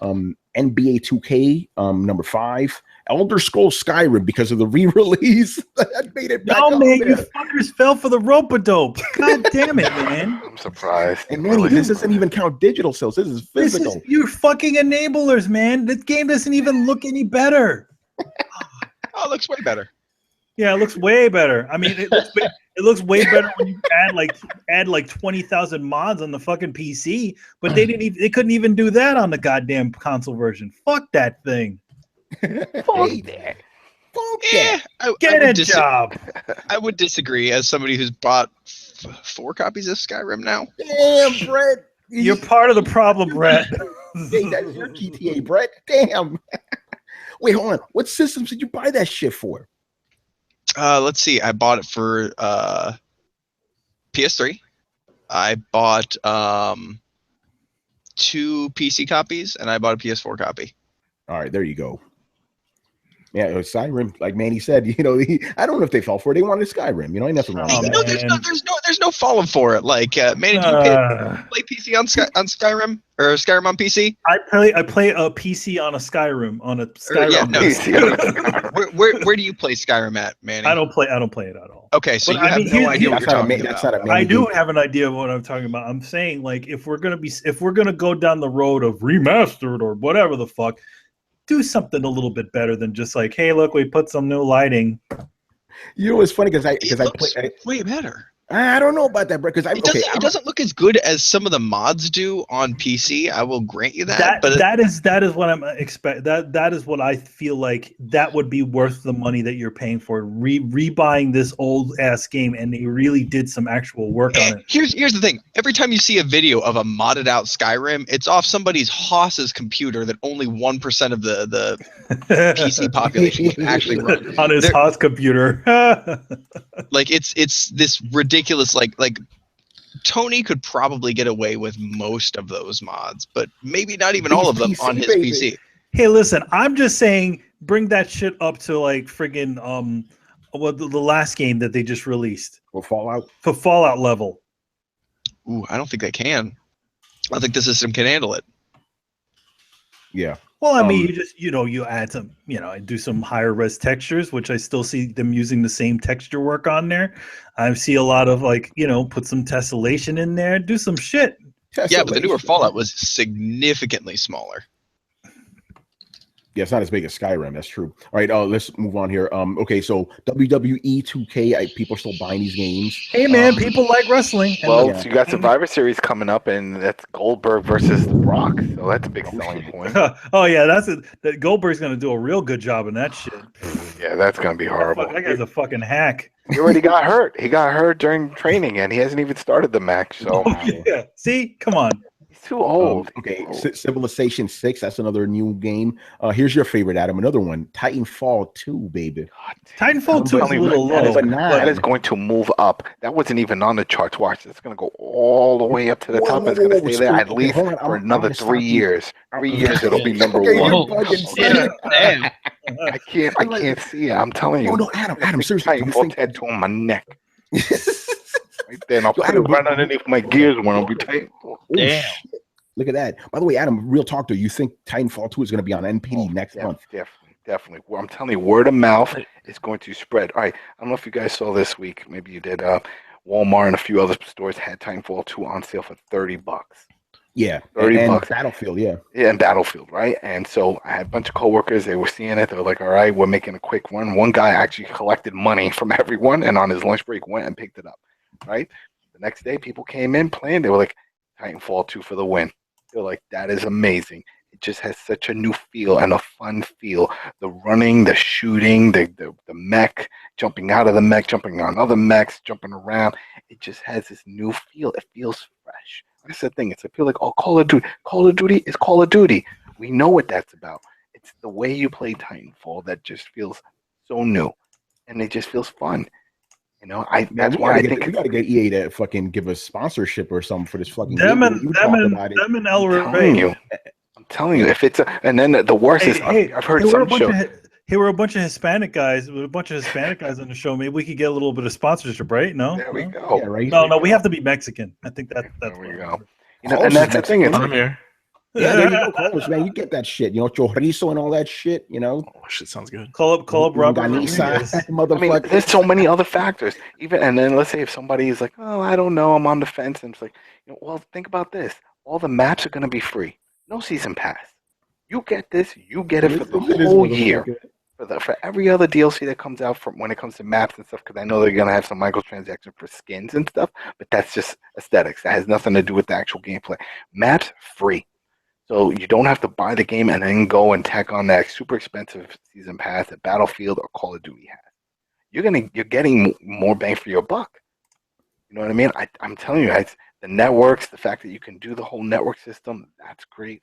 NBA 2K, number 5. Elder Scrolls Skyrim because of the re-release. That made it back No, man, there. you fuckers fell for the rope-a-dope. God damn it, man. I'm surprised. And Manny, this doesn't even count digital sales. This is physical. You're fucking enablers, man. This game doesn't even look any better. Oh, it looks way better. Yeah, it looks way better. I mean, it looks way better when you add like 20,000 mods on the fucking PC. But they couldn't even do that on the goddamn console version. Fuck that thing. Fuck that. Get a job. I would disagree as somebody who's bought 4 copies of Skyrim now. Damn, Brett. You're part of the problem, Brett. Hey, that's your GTA, Brett. Damn. Wait, hold on. What systems did you buy that shit for? Let's see. I bought it for PS3. I bought 2 PC copies, and I bought a PS4 copy. All right, there you go. Yeah, Skyrim, like Manny said, you know, I don't know if they fell for it. They wanted Skyrim, you know, ain't nothing wrong with that. There's no falling for it. Like, Manny, do you play PC on Skyrim or Skyrim on PC? I play a PC on a Skyrim Where do you play Skyrim at, Manny? I don't play it at all. Okay, so you have no idea what you're talking about. I do have an idea of what I'm talking about. I'm saying, like, if we're gonna go down the road of remastered or whatever the fuck, do something a little bit better than just like, hey, look, we put some new lighting. You know, it's funny because I way better. I don't know about that, bro. Because it doesn't look as good as some of the mods do on PC. I will grant you that. But that is what I'm expect. That is what I feel like that would be worth the money that you're paying for rebuying this old ass game, and they really did some actual work on it. Here's the thing: every time you see a video of a modded out Skyrim, it's off somebody's Haas's computer that only 1% of the PC population can actually run on his Haas computer. Like it's this ridiculous like Tony could probably get away with most of those mods, but maybe not even all of them on his PC. Hey, listen, I'm just saying, bring that shit up to like friggin' the last game that they just released for Fallout level. Ooh, I don't think they can. I don't think the system can handle it. Yeah. Well, I mean, you add some, do some higher res textures, which I still see them using the same texture work on there. I see a lot of put some tessellation in there, do some shit. Yeah, but the newer Fallout was significantly smaller. Yeah, it's not as big as Skyrim. That's true. All right, let's move on here. Okay, so WWE 2K, people are still buying these games. Hey, man, people like wrestling. Well, so you got Survivor Series coming up, and that's Goldberg versus The Rock. So that's a big selling point. Oh, yeah, that Goldberg's going to do a real good job in that shit. Yeah, that's going to be horrible. That guy's a fucking hack. He already got hurt. He got hurt during training, and he hasn't even started the match. So yeah, see? Come on. Too old. Okay, Civilization 6, that's another new game. Here's your favorite, Adam, another one. Titanfall 2, baby. Titanfall 2 is a little low. That is going to move up. That wasn't even on the charts. Watch, it's going to go all the way up to the top. It's going to stay there at least for another 3 years. 3 years, it'll be number one. I can't see it. I'm telling you. Oh, no, Adam, seriously. Titanfall tattoo on my neck. Right there, and I'll put it right underneath my gears when I'll be tight. Damn. Look at that. By the way, Adam, real talk, do you think Titanfall 2 is going to be on NPD next month? Definitely. Well, I'm telling you, word of mouth is going to spread. All right. I don't know if you guys saw this week. Maybe you did. Walmart and a few other stores had Titanfall 2 on sale for $30. Yeah, $30. Battlefield, yeah, and Battlefield, right? And so I had a bunch of coworkers. They were seeing it. They were like, "All right, we're making a quick run." One guy actually collected money from everyone, and on his lunch break went and picked it up. Right. The next day, people came in playing. They were like, "Titanfall 2 for the win." They're like, "That is amazing." It just has such a new feel and a fun feel. The running, the shooting, the mech, jumping out of the mech, jumping on other mechs, jumping around. It just has this new feel. It feels fresh. That's the thing. It's a feel like, oh, Call of Duty. Call of Duty is Call of Duty. We know what that's about. It's the way you play Titanfall that just feels so new, and it just feels fun. You know, that's why I think we got to get EA to fucking give us sponsorship or something for this fucking them game. and El Rey. I'm telling you, if it's and then the worst is I've heard some show. Hey, we're a bunch of Hispanic guys. We're a bunch of Hispanic guys on the show. Maybe we could get a little bit of sponsorship, right? No, there we go. Yeah, right. No, we have to be Mexican. I think that's there we go. You know, and that's the thing. I'm here. Yeah, there you go, Carlos, man. You get that shit, you know, chorizo and all that shit, you know. Oh, shit sounds good. Call up Robert. I mean, there's so many other factors. Even and then let's say if somebody is like, oh, I don't know, I'm on the fence, and it's like, you know, well, think about this. All the maps are going to be free. No season pass. You get this. You get it for the whole year. For every other DLC that comes out from when it comes to maps and stuff, because I know they're gonna have some microtransactions for skins and stuff, but that's just aesthetics. That has nothing to do with the actual gameplay. Maps free, so you don't have to buy the game and then go and tack on that super expensive season pass that Battlefield or Call of Duty has. You're getting more bang for your buck. You know what I mean? I'm telling you, it's the networks, the fact that you can do the whole network system, that's great.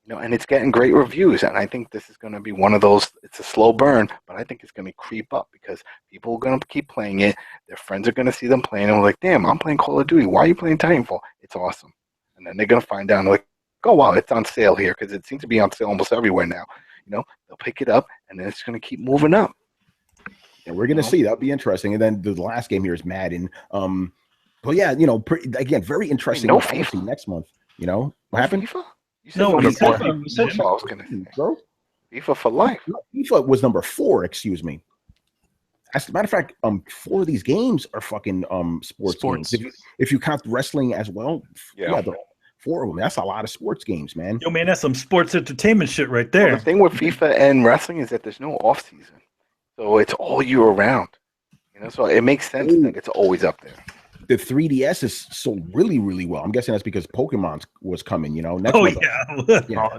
You know, and it's getting great reviews, and I think this is going to be one of those. It's a slow burn, but I think it's going to creep up because people are going to keep playing it. Their friends are going to see them playing, and we're like, "Damn, I'm playing Call of Duty. Why are you playing Titanfall? It's awesome." And then they're going to find out, and they're like, "Oh wow, it's on sale here," because it seems to be on sale almost everywhere now. You know, they'll pick it up, and then it's going to keep moving up. And we're going to see. That'll be interesting. And then the last game here is Madden. But yeah, you know, again, very interesting. No FIFA next month. You know what happened? FIFA? No, you said FIFA. I was going to say, bro. FIFA for life. No, FIFA was number 4. Excuse me. As a matter of fact, 4 of these games are fucking sports games. If you count wrestling as well, yeah, 4 of them. That's a lot of sports games, man. Yo, man, that's some sports entertainment shit right there. Well, the thing with FIFA and wrestling is that there's no off season, so it's all year round. You know, so it makes sense that it's always up there. The 3DS is sold really, really well. I'm guessing that's because Pokemon was coming, you know. Next month,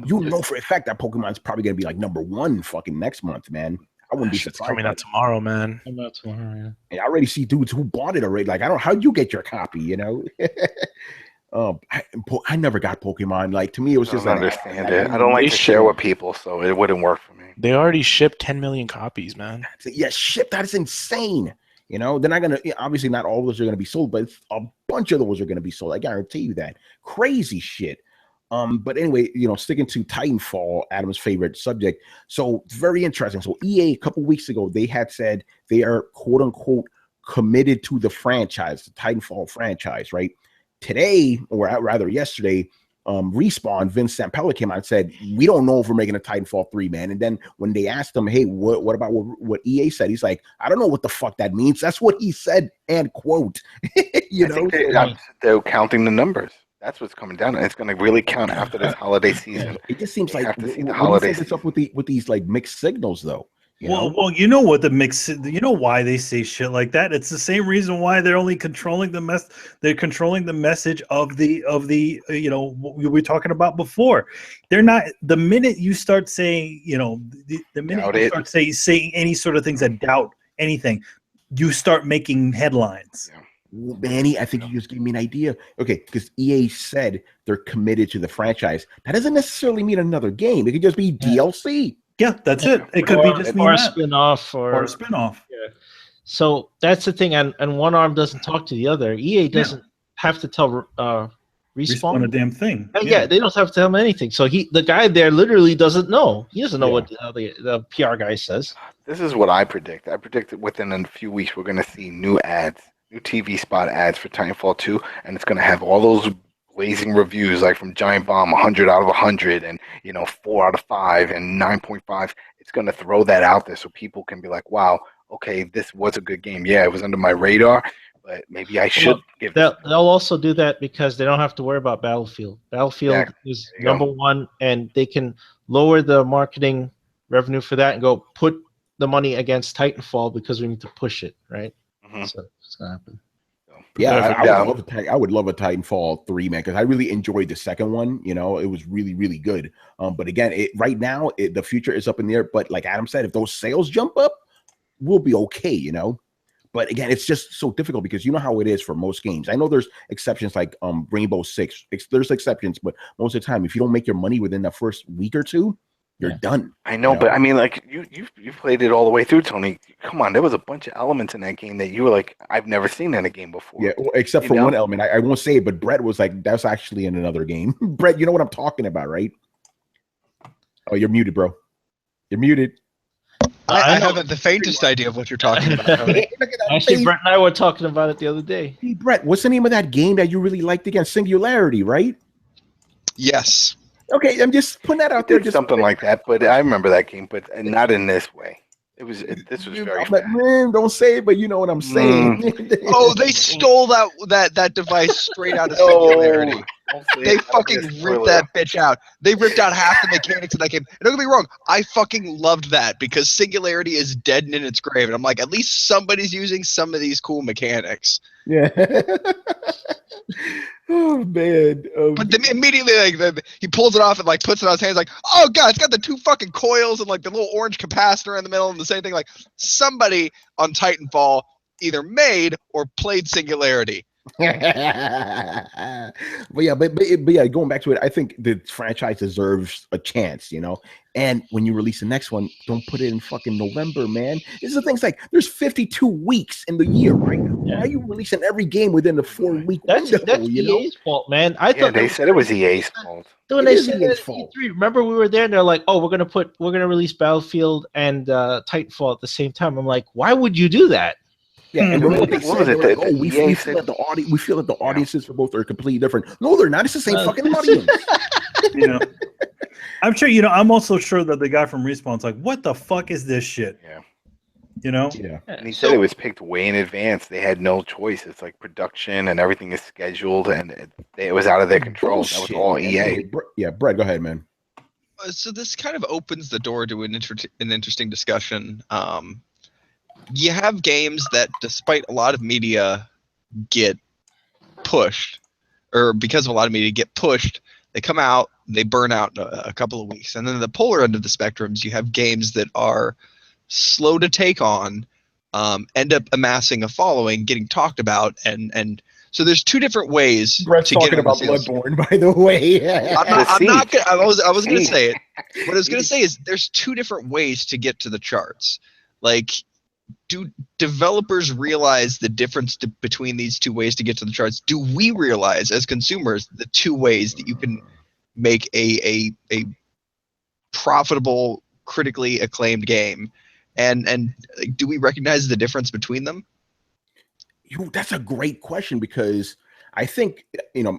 you know for a fact that Pokemon's probably gonna be like number 1 fucking next month, man. I wouldn't be surprised. It's coming out tomorrow, man. Coming out tomorrow, yeah. I already see dudes who bought it already. Like, I don't know how'd you get your copy, you know. I never got Pokemon. Like, to me, it was just I don't understand it. I don't like to share with people, so it wouldn't work for me. They already shipped 10 million copies, man. Yeah, ship. That is insane. You know, they're not going to, obviously not all of those are going to be sold, but a bunch of those are going to be sold. I guarantee you that. Crazy shit. But anyway, you know, sticking to Titanfall, Adam's favorite subject. So it's very interesting. So EA, a couple weeks ago, they had said they are quote unquote committed to the franchise, the Titanfall franchise, right? Today, or rather yesterday, Respawn, Vince Zampella came out and said, we don't know if we're making a Titanfall 3, man. And then when they asked him, hey, what about what EA said? He's like, I don't know what the fuck that means. That's what he said, and quote. They're counting the numbers. That's what's coming down. And it's going to really count after this holiday season. It just seems like have to see the holiday season. Up with these like mixed signals, though. Well, you know what you know why they say shit like that? It's the same reason why they're only controlling they're controlling the message of the you know, what we were talking about before. They're not, the minute you start saying, you know, the minute you start saying any sort of things that doubt anything, you start making headlines. Yeah. Well, Manny, I think you just gave me an idea. Okay, because EA said they're committed to the franchise. That doesn't necessarily mean another game. It could just be DLC. Yeah, that's it. It could be just a spin-off or a spin-off. Yeah. So that's the thing, and one arm doesn't talk to the other. EA doesn't have to tell Respawn a damn thing. Yeah, they don't have to tell him anything. So the guy there literally doesn't know. He doesn't know what the PR guy says. This is what I predict. I predict that within a few weeks we're going to see new ads, new TV spot ads for Titanfall 2, and it's going to have all those blazing reviews, like from Giant Bomb, 100 out of 100, and 4 out of 5, and 9.5. It's going to throw that out there so people can be like, wow, okay, this was a good game. Yeah, it was under my radar, but maybe I should give this. They'll also do that because they don't have to worry about Battlefield. Battlefield is number one, and they can lower the marketing revenue for that and go put the money against Titanfall because we need to push it, right? Mm-hmm. So it's going to happen. Yeah, I would love a Titanfall 3, man, because I really enjoyed the second one. It was really, really good. But again, right now, the future is up in the air. But like Adam said, if those sales jump up, we'll be okay, But again, it's just so difficult because you know how it is for most games. I know there's exceptions like Rainbow Six. There's exceptions, but most of the time, if you don't make your money within the first week or two, you're done. I know, but I mean, like you played it all the way through, Tony. Come on, there was a bunch of elements in that game that you were like, I've never seen in a game before. Yeah, except for one element. I won't say it, but Brett was like, that's actually in another game. Brett, you know what I'm talking about, right? Oh, you're muted, bro. You're muted. I haven't the faintest idea of what you're talking about. Actually, Brett and I were talking about it the other day. Hey, Brett, what's the name of that game that you really liked again? Singularity, right? Yes. Okay, I'm just putting that out there. Just something like that, but I remember that game, but not in this way. This was very bad. Man, don't say it, but you know what I'm saying. Oh, they stole that device straight out of Singularity. They fucking ripped that bitch out. They ripped out half the mechanics of that game. And don't get me wrong, I fucking loved that because Singularity is dead and in its grave. And I'm like, at least somebody's using some of these cool mechanics. Yeah. Oh man! But then immediately, he pulls it off and like puts it on his hands, like, oh god, it's got the 2 fucking coils and like the little orange capacitor in the middle, and the same thing. Like somebody on Titanfall either made or played Singularity. but yeah, going back to it, I think the franchise deserves a chance, And when you release the next one, don't put it in fucking November, man. This is the thing. It's like there's 52 weeks in the year, right? Why are you releasing every game within the 4-week window? That's EA's fault, man. I thought they said it was EA's fault. When they said EA's fault. Remember, we were there, and they're like, "Oh, we're gonna release Battlefield and Titanfall at the same time." I'm like, "Why would you do that?" Yeah, and what they said, like, we feel that the audiences for both are completely different. No, they're not. It's the same fucking audience. I'm sure. I'm also sure that the guy from Respawn's like, "What the fuck is this shit?" Yeah. Yeah. And he said it was picked way in advance. They had no choice. It's like production and everything is scheduled, and it was out of their control. That was all EA. Yeah, Brett, go ahead, man. So this kind of opens the door to an interesting discussion. You have games that, despite a lot of media, get pushed, or because of a lot of media get pushed, they come out, they burn out in a couple of weeks. And then the polar end of the spectrums, you have games that are slow to take on, end up amassing a following, getting talked about, and so there's 2 different ways. Brett's talking about Bloodborne, by the way. I'm not gonna, I was going to say it. What I was going to say is there's 2 different ways to get to the charts. Like, do developers realize the difference between these 2 ways to get to the charts? Do we realize as consumers the 2 ways that you can make a profitable, critically acclaimed game? And do we recognize the difference between them? That's a great question because I think,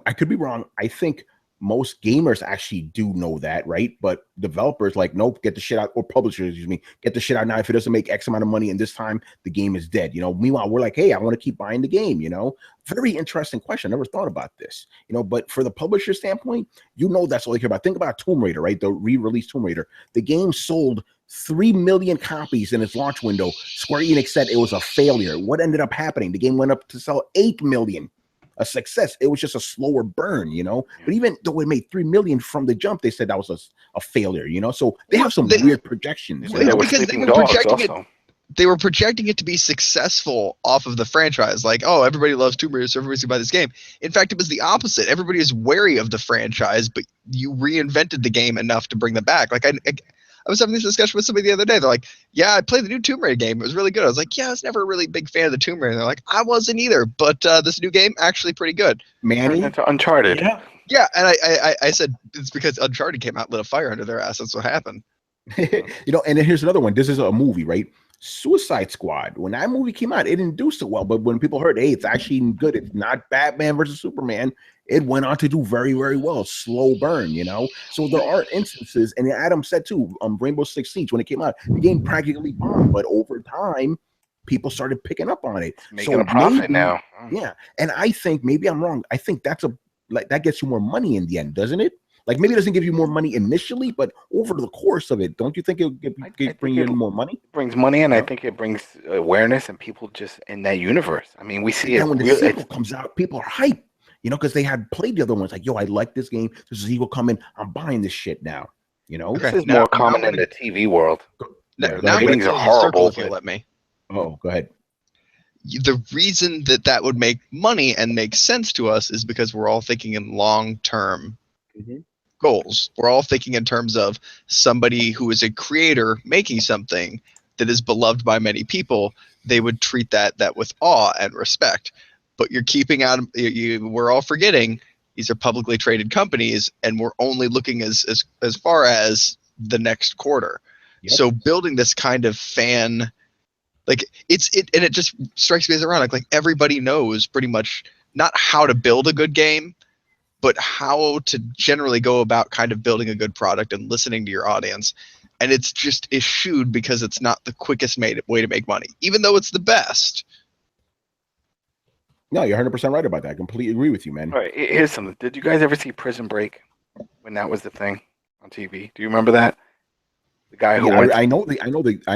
I could be wrong. I think most gamers actually do know that, right? But developers like, nope, get the shit out, or publishers, get the shit out now. If it doesn't make X amount of money in this time, the game is dead. Meanwhile, we're like, hey, I want to keep buying the game, Very interesting question. I never thought about this, but for the publisher standpoint, that's all they care about. Think about Tomb Raider, right? The re-release Tomb Raider. The game sold 3 million copies in its launch window. Square Enix said it was a failure. What ended up happening? The game went up to sell 8 million. A success. It was just a slower burn, But even though it made 3 million from the jump, they said that was a failure, So they have some weird projections. Because they were projecting it to be successful off of the franchise. Like, oh, everybody loves Tomb Raider, so everybody's gonna buy this game. In fact, it was the opposite. Everybody is wary of the franchise, but you reinvented the game enough to bring them back. Like, I was having this discussion with somebody the other day. They're like, yeah, I played the new Tomb Raider game. It was really good. I was like, yeah, I was never a really big fan of the Tomb Raider. And they're like, I wasn't either. But this new game, actually pretty good. Manny? That's Uncharted. Yeah. Yeah, and I said it's because Uncharted came out, lit a fire under their ass. That's what happened. And then here's another one. This is a movie, right? Suicide Squad. When that movie came out, it didn't do so well. But when people heard, hey, it's actually good, it's not Batman versus Superman, it went on to do very, very well. Slow burn, you know? So there are instances, and Adam said too, Rainbow Six Siege, when it came out, the game practically bombed. But over time, people started picking up on it. Making a profit maybe, now. Yeah. And I think, maybe I'm wrong, I think that's that gets you more money in the end, doesn't it? Like maybe it doesn't give you more money initially, but over the course of it, don't you think it'll bring you in more money? It brings money, and I think it brings awareness and people just in that universe. I mean, we see it. And when the sequel comes out, people are hyped, you know, because they had played the other ones. Like, yo, I like this game. This is evil coming. I'm buying this shit now. You know, this is more common in the TV world. Now I'm going to are horrible. If you let me. Oh, go ahead. The reason that would make money and make sense to us is because we're all thinking in long-term goals. We're all thinking in terms of somebody who is a creator making something that is beloved by many people. They would treat that with awe and respect. But you're keeping out. We're all forgetting these are publicly traded companies, and we're only looking as far as the next quarter. Yep. So building this kind of fan. Like it just strikes me as ironic. Like everybody knows pretty much not how to build a good game, but how to generally go about kind of building a good product and listening to your audience. And it's just eschewed because it's not the quickest way to make money, even though it's the best. No, you're 100% right about that. I completely agree with you, man. All right, here's something. Did you guys ever see Prison Break when that was the thing on TV? Do you remember that? The guy who I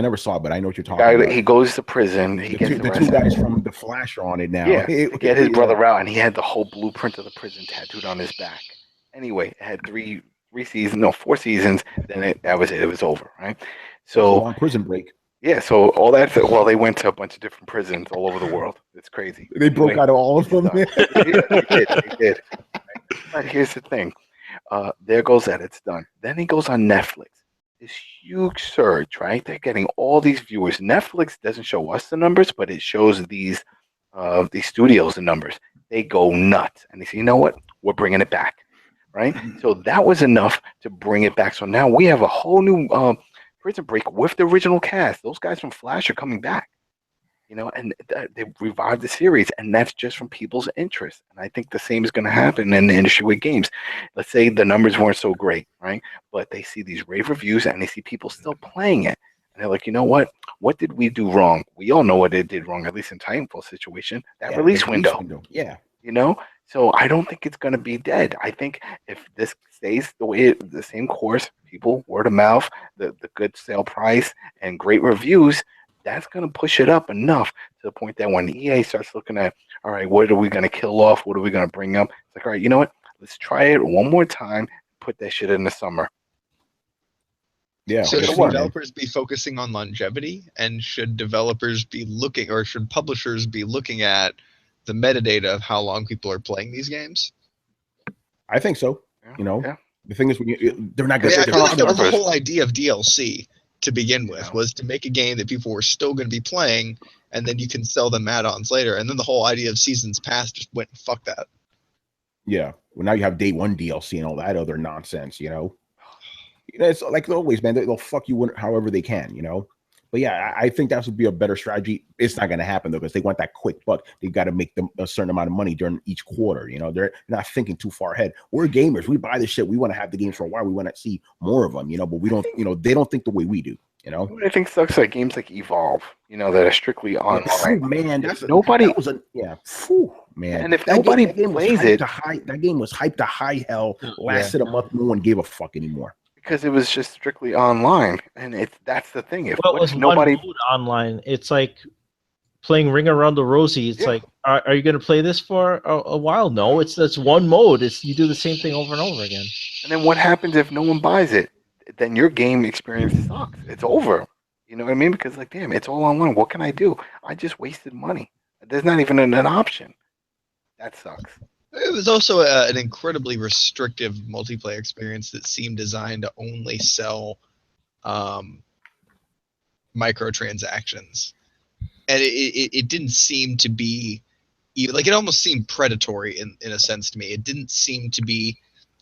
never saw it, but I know what you're talking about. He goes to prison. He gets the two guys from The Flash are on it now. Yeah, to get his brother out, and he had the whole blueprint of the prison tattooed on his back. Anyway, it had 4 seasons. Then that was it. It was over, right? So on Prison Break. Yeah, so all that. Well, they went to a bunch of different prisons all over the world. It's crazy. They broke out of all of them. They did. But here's the thing. There goes that. It's done. Then he goes on Netflix. This huge surge, right? They're getting all these viewers. Netflix doesn't show us the numbers, but it shows these studios the numbers. They go nuts, and they say, you know what? We're bringing it back, right? So that was enough to bring it back. So now we have a whole new Prison Break with the original cast. Those guys from Flash are coming back, you know, and they revived the series, and that's just from people's interest. And I think the same is going to happen in the industry with games. Let's say the numbers weren't so great, right? But they see these rave reviews, and they see people still playing it, and they're like, you know what? What did we do wrong? We all know what they did wrong, at least in Titanfall situation. That release window. Yeah. You know? So I don't think it's going to be dead. I think if this stays the same course, people, word of mouth, the good sale price, and great reviews, that's going to push it up enough to the point that when EA starts looking at, all right, what are we going to kill off? What are we going to bring up? It's like, all right, you know what? Let's try it one more time. Put that shit in the summer. Yeah. So should developers be focusing on longevity, and should developers be looking, or should publishers be looking at the metadata of how long people are playing these games? I think so. Yeah, you know, yeah. The thing is, they're not going to. The whole idea of DLC to begin with was to make a game that people were still going to be playing, and then you can sell them add-ons later. And then the whole idea of seasons pass just went, fuck that. Yeah. Well, now you have day one DLC and all that other nonsense, you know. It's like always, man. They'll fuck you however they can, you know. But yeah, I think that would be a better strategy. It's not going to happen though, because they want that quick buck. They got to make them a certain amount of money during each quarter. You know, they're not thinking too far ahead. We're gamers. We buy this shit. We want to have the games for a while. We want to see more of them. You know, but we don't. You know, they don't think the way we do. You know, what I think sucks like games like Evolve. You know, that are strictly online. Oh, man, man. And if nobody plays it, that game was hyped to high hell. Lasted a month. No one gave a fuck anymore. Because it was just strictly online, and that's the thing. If it was nobody one mode online, it's like playing Ring Around the Rosie. It's like, are you going to play this for a while? No, that's one mode. You do the same thing over and over again. And then what happens if no one buys it? Then your game experience sucks. It's over. You know what I mean? Because like, damn, it's all online. What can I do? I just wasted money. There's not even an option. That sucks. It was also an incredibly restrictive multiplayer experience that seemed designed to only sell microtransactions. And it didn't seem to be, like, it almost seemed predatory in a sense to me. It didn't seem to be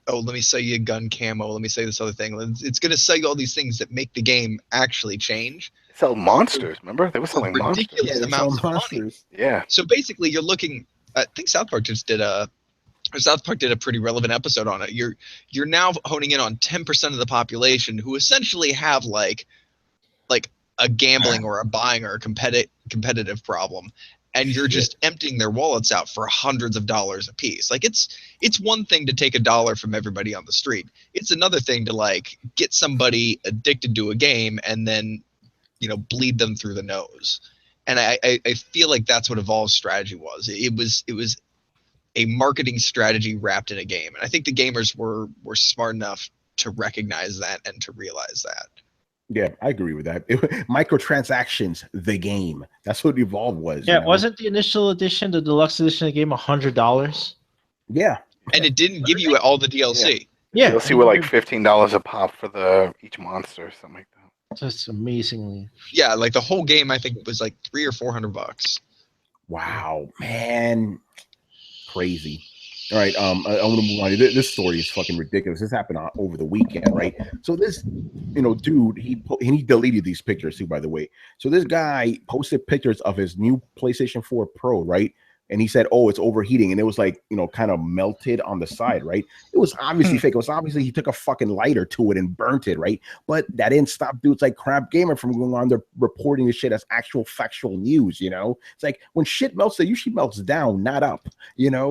oh, let me sell you a gun camo. Let me say this other thing. It's going to sell you all these things that make the game actually change. Sell monsters, remember? They were selling monsters. Ridiculous Yeah, amounts of money. Yeah. So basically, you're looking. I think South Park did a pretty relevant episode on it. You're now honing in on 10% of the population who essentially have like a gambling or a buying or a competitive problem, and you're just emptying their wallets out for hundreds of dollars a piece. Like it's one thing to take $1 from everybody on the street. It's another thing to like get somebody addicted to a game and then, you know, bleed them through the nose. And I feel like that's what Evolve's strategy was. It was a marketing strategy wrapped in a game. And I think the gamers were smart enough to recognize that and to realize that. Yeah, I agree with that. Microtransactions, the game. That's what Evolve was. Yeah, you know? wasn't the initial edition, the deluxe edition of the game, $100? Yeah. And it didn't give you all the DLC. Yeah. DLC were like $15 a pop for each monster or something like that. Just amazingly. Yeah, like the whole game I think was like $300 or $400. Wow, man. Crazy. All right, I want to move on. This story is fucking ridiculous. This happened over the weekend, right? So this, dude, he deleted these pictures too, by the way. So this guy posted pictures of his new PlayStation 4 Pro, right? And he said, "Oh, it's overheating," and it was like, kind of melted on the side, right? It was obviously fake. It was obviously he took a fucking lighter to it and burnt it, right? But that didn't stop dudes like Crap Gamer from going on there reporting this shit as actual factual news. It's like when shit melts, it usually melts down, not up.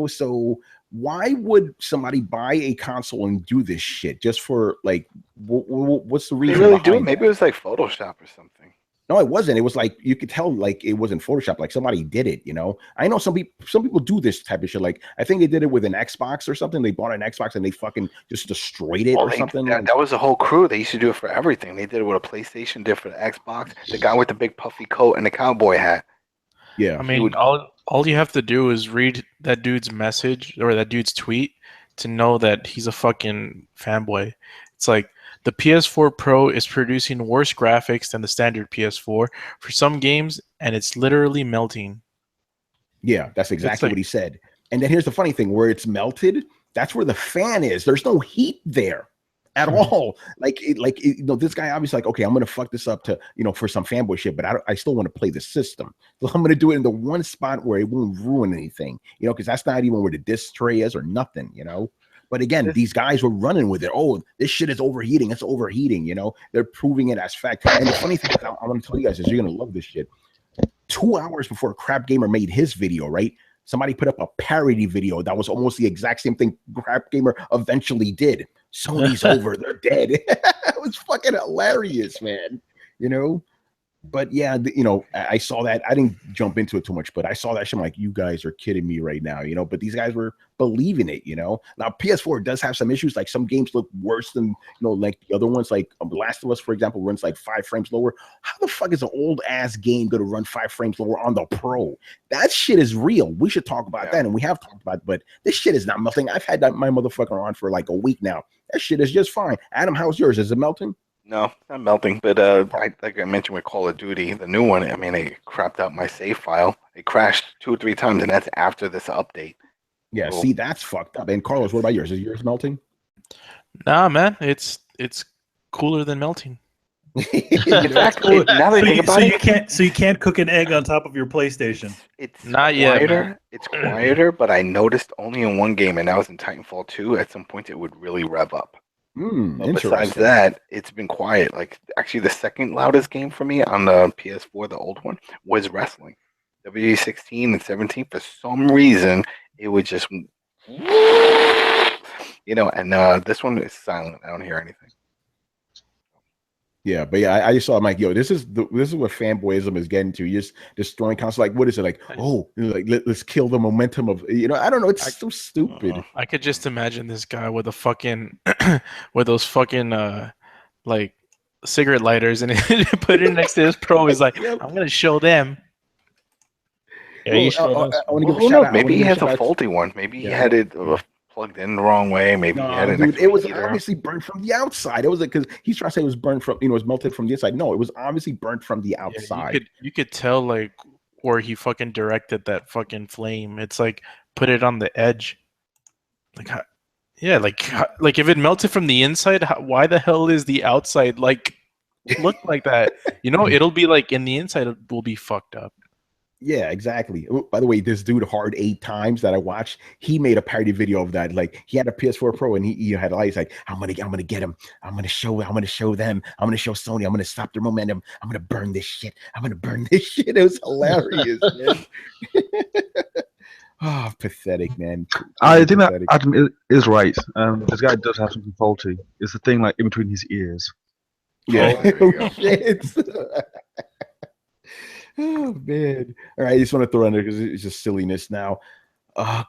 So why would somebody buy a console and do this shit just for like? What's the reason? They really do it. Maybe it was like Photoshop or something. No, it wasn't. It was like you could tell, like it wasn't Photoshop. Like somebody did it. I know some people do this type of shit. Like I think they did it with an Xbox or something. They bought an Xbox and they fucking just destroyed it or something. That was a whole crew. They used to do it for everything. They did it with a PlayStation, did it for the Xbox. The guy with the big puffy coat and the cowboy hat. Yeah, I mean, all you have to do is read that dude's message or that dude's tweet to know that he's a fucking fanboy. It's like the PS4 Pro is producing worse graphics than the standard PS4 for some games, and it's literally melting. Yeah, that's exactly what he said. And then here's the funny thing: where it's melted, that's where the fan is. There's no heat there at all. This guy obviously like, okay, I'm gonna fuck this up to for some fanboy shit, but I still want to play the system, so I'm gonna do it in the one spot where it won't ruin anything, because that's not even where the disc tray is or nothing, But again, these guys were running with it. Oh, this shit is overheating. It's overheating. They're proving it as fact. And the funny thing is, I want to tell you guys is you're gonna love this shit. 2 hours before Crap Gamer made his video, right? Somebody put up a parody video that was almost the exact same thing Crap Gamer eventually did. Sony's over. They're dead. It was fucking hilarious, man. But yeah, I saw that. I didn't jump into it too much, but I saw that shit. I'm like, you guys are kidding me right now, But these guys were believing it, Now PS4 does have some issues. Like some games look worse than like the other ones. Like Last of Us, for example, runs like 5 frames lower. How the fuck is an old ass game going to run 5 frames lower on the Pro? That shit is real. We should talk about that, and we have talked about it. But this shit is not melting. I've had my motherfucker on for like a week now. That shit is just fine. Adam, how's yours? Is it melting? No, it's not melting, but like I mentioned with Call of Duty, the new one, I mean, they crapped out my save file. It crashed 2 or 3 times, and that's after this update. Yeah, see, that's fucked up. And Carlos, what about yours? Is yours melting? Nah, man, it's cooler than melting. In fact, now that I think about it, you can't cook an egg on top of your PlayStation. It's not quieter, yet. Man. It's quieter, but I noticed only in one game, and that was in Titanfall 2. At some point, it would really rev up. Besides that, it's been quiet. Like actually, the second loudest game for me on the PS4, the old one, was wrestling. WWE16 and 17. For some reason, it would just, And this one is silent. I don't hear anything. Yeah, but yeah, I just saw. I'm like, yo, this is what fanboyism is getting to. You're just destroying consoles. Like, what is it like? Oh, let's kill the momentum of. I don't know. It's so stupid. I could just imagine this guy with a fucking, with those fucking like cigarette lighters, and put it next to his Pro. He's like, I'm gonna show them. Yeah, you show us. I want to give a shout out. Maybe he has a faulty one. Maybe he had it plugged in the wrong way. Maybe he had it was obviously burnt from the outside. It was because he's trying to say it was burnt from, it was melted from the inside. No, it was obviously burnt from the outside. Yeah, you could tell like where he fucking directed that fucking flame. It's like put it on the edge. Like Yeah, like if it melted from the inside, why the hell is the outside like look like that? It'll be like in the inside it will be fucked up. Yeah, exactly. Oh, by the way, this dude Hard 8 Times that I watched, he made a parody video of that. Like he had a PS4 Pro and he had lights like, I'm gonna get him. I'm gonna show them. I'm gonna show Sony. I'm gonna stop their momentum. I'm gonna burn this shit. It was hilarious, man. Oh, pathetic, man. I think that Adam is right. This guy does have something faulty. It's the thing like in between his ears. Yeah. Oh man. All right, I just want to throw in there because it's just silliness now.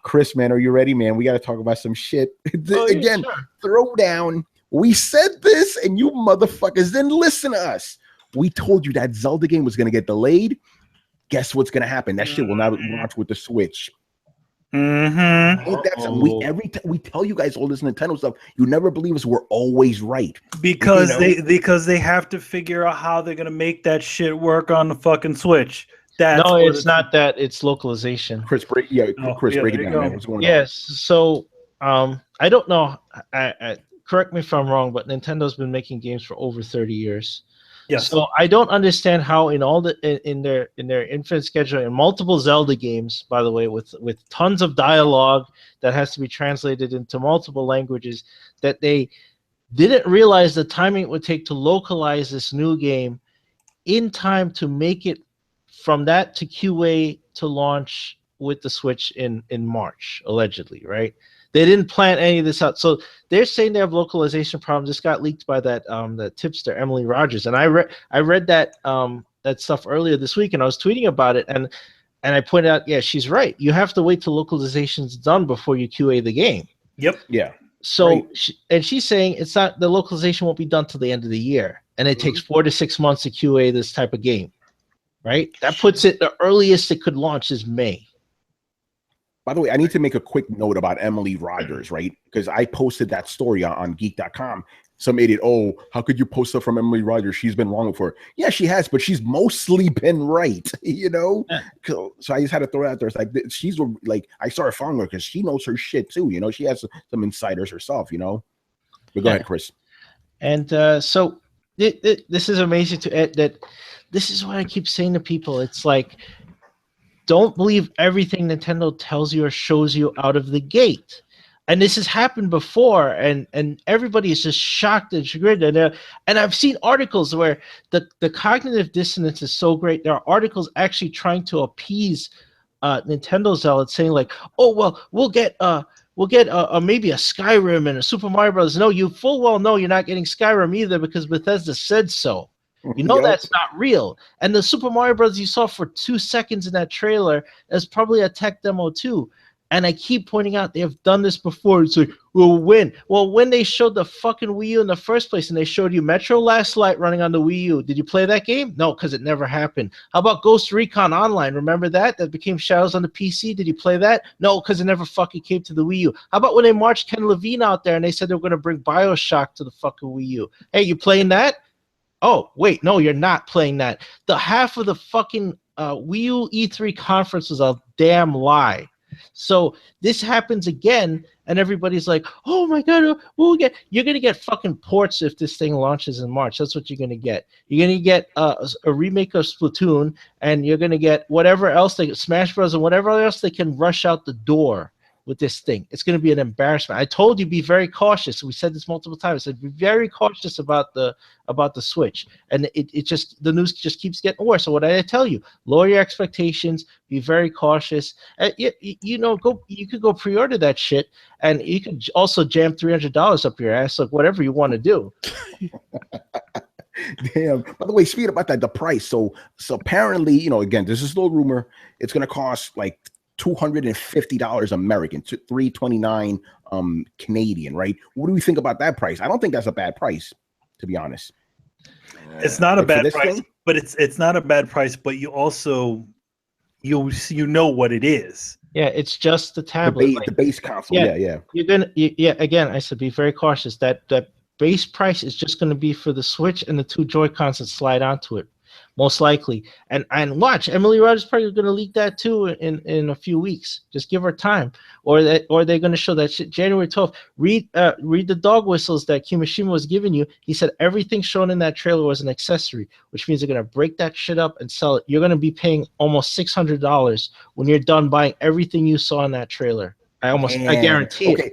Chris, man, are you ready, man? We got to talk about some shit. Again, sure. Throwdown. We said this and you motherfuckers didn't listen to us. We told you that Zelda game was going to get delayed. Guess what's going to happen? That shit will now launch with the Switch. Mm-hmm. We tell you guys all this Nintendo stuff. You never believe us. We're always right because they have to figure out how they're gonna make that shit work on the fucking Switch. It's not that. It's localization. Chris, break it down, man. What's going on? Yes. So I don't know. I correct me if I'm wrong, but Nintendo's been making games for over 30 years. Yes. So I don't understand how in their infinite schedule in multiple Zelda games, by the way, with tons of dialogue that has to be translated into multiple languages, that they didn't realize the timing it would take to localize this new game in time to make it from that to QA to launch with the Switch in March, allegedly, right? They didn't plan any of this out. So they're saying they have localization problems. This got leaked by that tipster, Emily Rogers. And I read that that stuff earlier this week, and I was tweeting about it. And I pointed out, yeah, she's right. You have to wait till localization's done before you QA the game. Yep. Yeah. So, right. She's saying it's not, the localization won't be done till the end of the year. And it takes 4 to 6 months to QA this type of game, right? That puts it, the earliest it could launch is May. By the way, I need to make a quick note about Emily Rogers, right? Because I posted that story on geek.com. Some idiot, how could you post stuff from Emily Rogers? She's been wrong before. Yeah, she has, but she's mostly been right, So I just had to throw it out there. It's like, she's like, I started following her because she knows her shit too, She has some insiders herself, But go ahead, Chris. And so this is amazing to add that this is what I keep saying to people. It's like, don't believe everything Nintendo tells you or shows you out of the gate. And this has happened before, and everybody is just shocked and chagrined. And I've seen articles where the cognitive dissonance is so great. There are articles actually trying to appease Nintendo zealots, saying like, "Oh well, we'll get maybe a Skyrim and a Super Mario Bros." No, you full well know you're not getting Skyrim either because Bethesda said so. That's not real. And the Super Mario Bros. You saw for 2 seconds in that trailer is probably a tech demo too. And I keep pointing out they have done this before. It's like, well, when? Well, when they showed the fucking Wii U in the first place and they showed you Metro Last Light running on the Wii U, did you play that game? No, because it never happened. How about Ghost Recon Online? Remember that? That became Shadows on the PC. Did you play that? No, because it never fucking came to the Wii U. How about when they marched Ken Levine out there and they said they were going to bring BioShock to the fucking Wii U? Hey, you playing that? Oh, wait, no, you're not playing that. The half of the fucking Wii U E3 conference was a damn lie. So this happens again, and everybody's like, oh my God, you're going to get fucking ports if this thing launches in March. That's what you're going to get. You're going to get a remake of Splatoon, and you're going to get whatever else, Smash Bros. And whatever else they can rush out the door with this thing. It's going to be an embarrassment. I told you, be very cautious. We said this multiple times. I said, be very cautious about the Switch. And the news just keeps getting worse. So what did I tell you? Lower your expectations. Be very cautious. You could go pre-order that shit, and you could also jam $300 up your ass, like whatever you want to do. Damn. By the way, speaking about that, the price. So apparently, again, this is a little rumor. It's going to cost like $250 American, $329 Canadian, right? What do we think about that price? I don't think that's a bad price, to be honest. It's not a bad price, but it's not a bad price. But you also you know what it is. Yeah, it's just the tablet, the base console. Yeah. You're gonna again. I said be very cautious. That base price is just going to be for the Switch and the 2 Joy-Cons that slide onto it. most likely. And watch, Emily Rogers probably going to leak that too in a few weeks. Just give her time, or they're going to show that shit January 12th. Read the dog whistles that Kimishima was giving you. He said everything shown in that trailer was an accessory, which means they're going to break that shit up and sell it. You're going to be paying almost $600 when you're done buying everything you saw in that trailer. I guarantee it. Okay,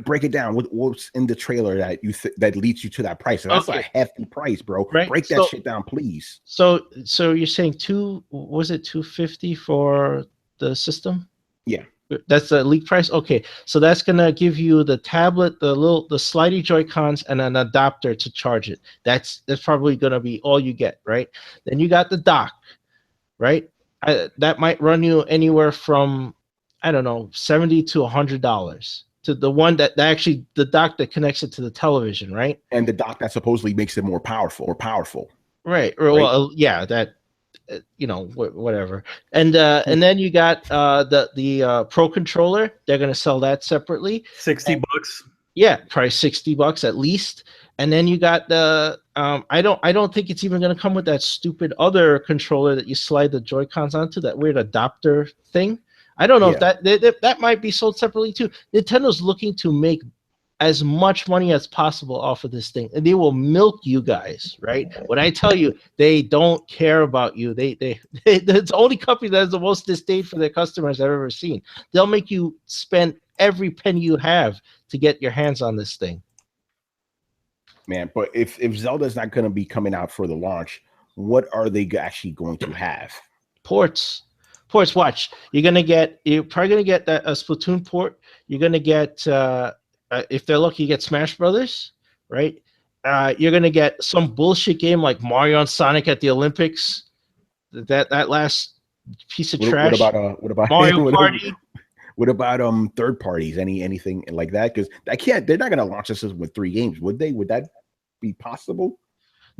break it down. What's in the trailer that that leads you to that price? And that's a hefty price, bro. Right? Break that shit down, please. So you're saying $250 for the system? Yeah. That's the leak price. Okay, so that's gonna give you the tablet, the slidey Joy-Cons, and an adapter to charge it. That's probably gonna be all you get, right? Then you got the dock, right? That might run you anywhere from, I don't know, $70 to $100 to the one that actually the dock that connects it to the television, right? And the dock that supposedly makes it more powerful. Right. Well, yeah, that whatever. And then you got the Pro controller. They're gonna sell that separately. $60. Yeah, probably $60 at least. And then you got the I don't think it's even gonna come with that stupid other controller that you slide the Joy-Cons onto, that weird adapter thing. I don't know if that might be sold separately too. Nintendo's looking to make as much money as possible off of this thing, and they will milk you guys, right? When I tell you they don't care about you, it's the only company that has the most disdain for their customers I've ever seen. They'll make you spend every penny you have to get your hands on this thing. Man, but if Zelda's not going to be coming out for the launch, what are they actually going to have? Ports. Watch. You're probably gonna get a Splatoon port. You're gonna get if they're lucky, you get Smash Brothers, right? You're gonna get some bullshit game like Mario and Sonic at the Olympics. That last piece of trash. What about Mario Party? What about third parties? Anything like that? Because they're not gonna launch this with 3 games, would they? Would that be possible?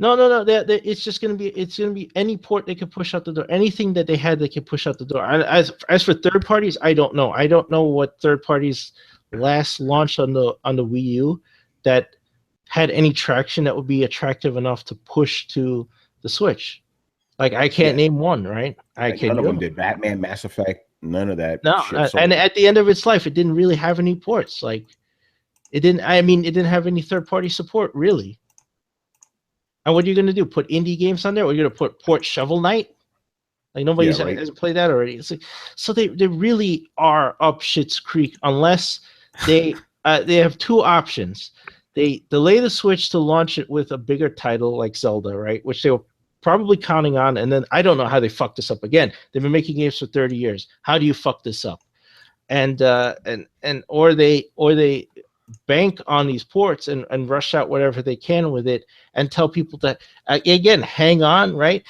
No. It's just gonna be any port they could push out the door. Anything that they had, they can push out the door. As for third parties, I don't know. I don't know what third parties last launched on the Wii U that had any traction that would be attractive enough to push to the Switch. Like I can't name one, right? None of them did. Batman, Mass Effect, none of that. No, and at the end of its life, it didn't really have any ports. Like it didn't have any third party support really. And what are you going to do? Put indie games on there? Or are you going to port Shovel Knight? Like nobody has played that already. It's like, so they really are up shit's creek unless they have 2 options. They delay the Switch to launch it with a bigger title like Zelda, right? Which they were probably counting on. And then I don't know how they fucked this up again. They've been making games for 30 years. How do you fuck this up? Or they bank on these ports and rush out whatever they can with it and tell people that again, hang on, right?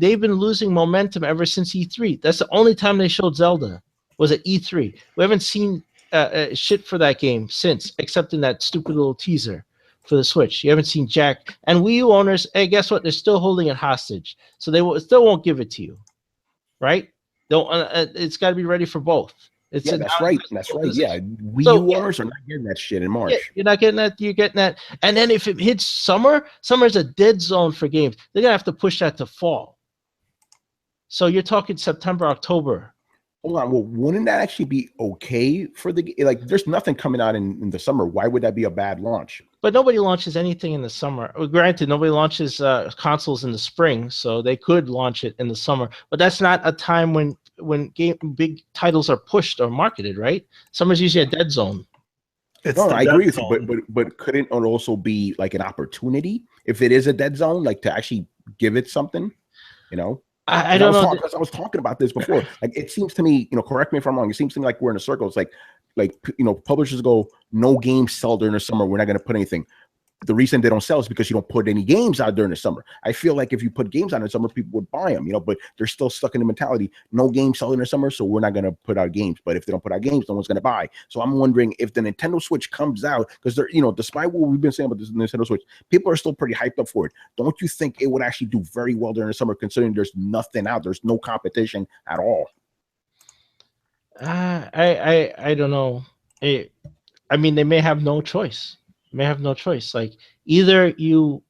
They've been losing momentum ever since E3. That's the only time they showed Zelda was at E3. We haven't seen shit for that game since, except in that stupid little teaser for the Switch. You haven't seen Jack. And Wii U owners, hey, guess what? They're still holding it hostage, so they still won't give it to you, right? It's got to be ready for both. That's right. Yeah, Wii U owners are not getting that shit in March. Yeah, you're not getting that. You're getting that. And then if it hits summer's a dead zone for games. They're gonna have to push that to fall. So you're talking September, October. Hold on. Well, wouldn't that actually be okay for there's nothing coming out in the summer. Why would that be a bad launch? But nobody launches anything in the summer. Well, granted, nobody launches consoles in the spring, so they could launch it in the summer. But that's not a time when big titles are pushed or marketed, right? Summer's usually a dead zone. I agree with you, but couldn't it also be like an opportunity if it is a dead zone, like to actually give it something, I don't know. Because I was talking about this before. Like it seems to me, correct me if I'm wrong. It seems to me like we're in a circle. It's like publishers go, no games sell during the summer. We're not going to put anything. The reason they don't sell is because you don't put any games out during the summer. I feel like if you put games out in the summer, people would buy them, but they're still stuck in the mentality, no games sell in the summer, so we're not going to put out games. But if they don't put out games, no one's going to buy. So I'm wondering if the Nintendo Switch comes out, because they're, despite what we've been saying about this Nintendo Switch, people are still pretty hyped up for it. Don't you think it would actually do very well during the summer, considering there's nothing out, there's no competition at all? I don't know. They may have no choice. Like either you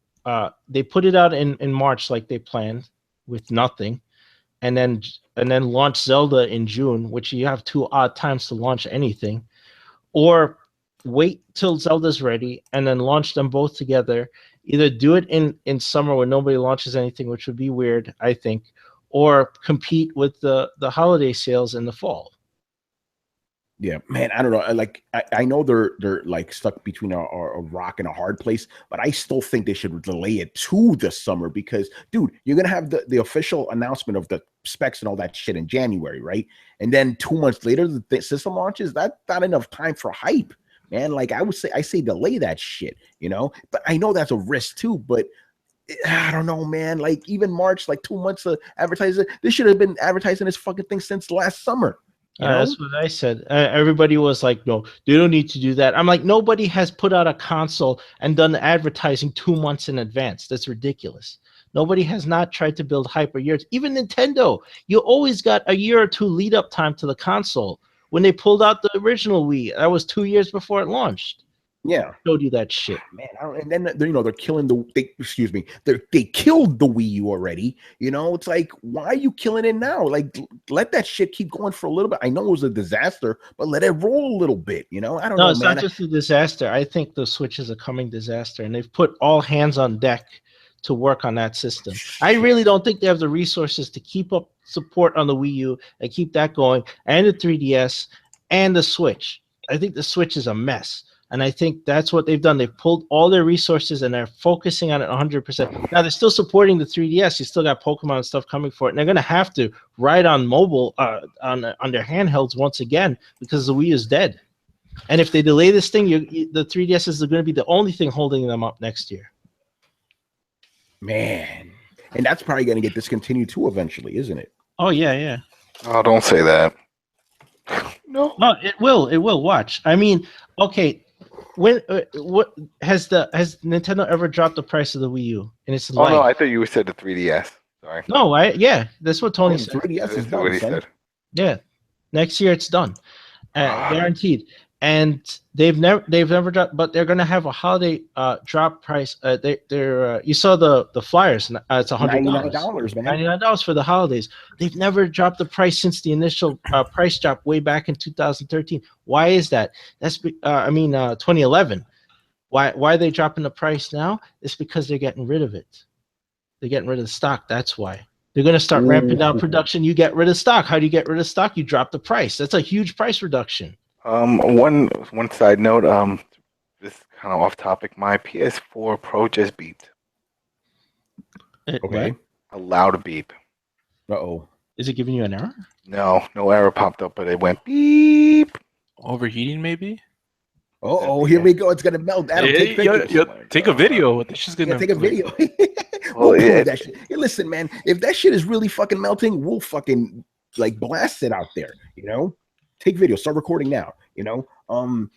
they put it out in March like they planned, with nothing, and then launch Zelda in June, which you have 2 odd times to launch anything, or wait till Zelda's ready and then launch them both together. Either do it in summer when nobody launches anything, which would be weird, I think, or compete with the holiday sales in the fall. Yeah, man, I don't know. Like, I know they're like stuck between a rock and a hard place, but I still think they should delay it to the summer because, dude, you're gonna have the official announcement of the specs and all that shit in January, right? And then 2 months later, the system launches. That's not enough time for hype, man. Like, I say delay that shit, you know. But I know that's a risk too. But I don't know, man. Like, even March, like 2 months of advertising, this should have been advertising this fucking thing since last summer. That's what I said. Everybody was like, no, they don't need to do that. I'm like, nobody has put out a console and done advertising 2 months in advance. That's ridiculous. Nobody has not tried to build hype for years. Even Nintendo, you always got a year or two lead up time to the console. When they pulled out the original Wii, that was 2 years before it launched. Yeah, showed you that shit, man. And then they're killing they killed the Wii U already. You know, it's like, why are you killing it now? Like, let that shit keep going for a little bit. I know it was a disaster, but let it roll a little bit. You know, I don't know. No, it's not just a disaster. I think the Switch is a coming disaster, and they've put all hands on deck to work on that system. I really don't think they have the resources to keep up support on the Wii U and keep that going, and the 3DS and the Switch. I think the Switch is a mess. And I think that's what they've done. They've pulled all their resources and they're focusing on it 100%. Now, they're still supporting the 3DS. You still got Pokemon and stuff coming for it. And they're going to have to ride on mobile, on their handhelds once again because the Wii is dead. And if they delay this thing, the 3DS is going to be the only thing holding them up next year. Man. And that's probably going to get discontinued too eventually, isn't it? Oh, yeah. Oh, don't say that. No, it will. It will. Watch. I mean, okay. When what has Nintendo ever dropped the price of the Wii U in its life? Oh no, I thought you said the 3DS. Sorry. No, that's what Tony said. 3DS is done, what he said. Yeah, next year it's done, guaranteed. And they've never dropped, but they're gonna have a holiday drop price. They're you saw the flyers. It's $100, man. $99 for the holidays. They've never dropped the price since the initial price drop way back in 2013. Why is that? That's 2011. Why are they dropping the price now? It's because they're getting rid of it. They're getting rid of the stock. That's why. They're going to start ramping down production. You get rid of stock. How do you get rid of stock? You drop the price. That's a huge price reduction. One side note, this is kind of off topic. My PS4 Pro just beeped. Okay. A loud beep. Uh-oh. Is it giving you an error? No error popped up, but it went beep. Overheating, maybe? Oh, here we go. It's gonna melt. Adam, take pictures. Take a video. This is gonna take a video. Well, that shit. Hey, listen, man. If that shit is really fucking melting, we'll fucking like blast it out there. You know, take video. Start recording now. You know.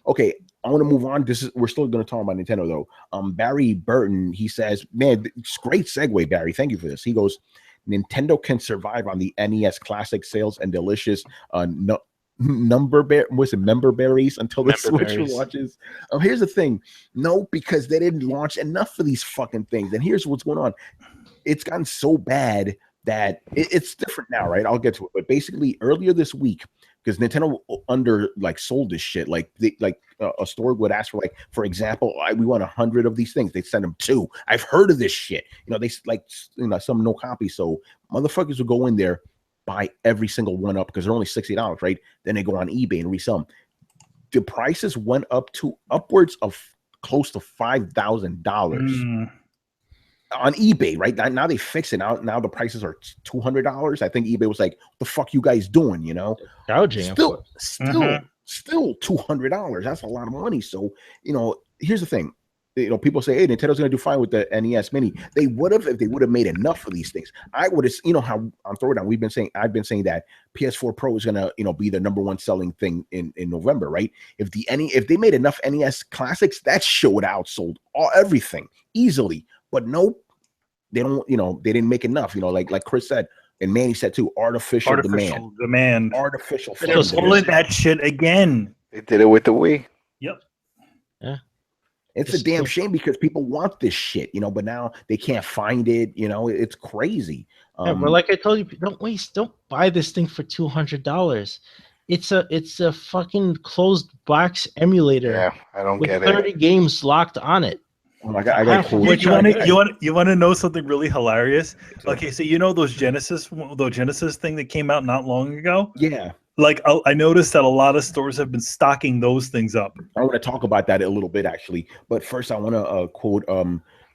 Okay. I want to move on. We're still going to talk about Nintendo though. Barry Burton, he says, man, it's great segue, Barry. Thank you for this. He goes, Nintendo can survive on the NES Classic sales and delicious member berries until the Switch launches. Here's the thing. No, because they didn't launch enough of these fucking things. And here's what's going on. It's gotten so bad that it's different now, right? I'll get to it. But basically, earlier this week, because Nintendo sold this shit, a store would ask for, like, for example, we want 100 of these things. They send them 2. I've heard of this shit. You know, they some no copy. So motherfuckers would go in there, buy every single one up because they're only $60, right? Then they go on eBay and resell them. The prices went up to upwards of close to $5,000 on eBay, right? Now they fix it. Now the prices are $200. I think eBay was like, "The fuck you guys doing?" You know, gouging. Still $200. That's a lot of money. So, you know, here's the thing. You know, people say, hey, Nintendo's going to do fine with the NES Mini. They would have if they would have made enough of these things. I would have, you know, how on Throwdown I've been saying that PS4 Pro is going to, you know, be the #1 selling thing in November, right? If they made enough NES Classics, that shit would outsold everything easily. But nope, they don't. You know, they didn't make enough. You know, like Chris said, and Manny said too, artificial demand. Artificial. They're pulling that shit again. They did it with the Wii. Yep. Yeah. It's a damn shame because people want this shit, you know, but now they can't find it. You know, it's crazy. Yeah, but like I told you, don't buy this thing for $200. It's a fucking closed box emulator. Yeah, I don't with get 30 games locked on it. Oh my god, I got cool. You want to know something really hilarious? Okay, so you know the Genesis thing that came out not long ago? Yeah. Like I noticed that a lot of stores have been stocking those things up. I want to talk about that a little bit actually, but first I want to quote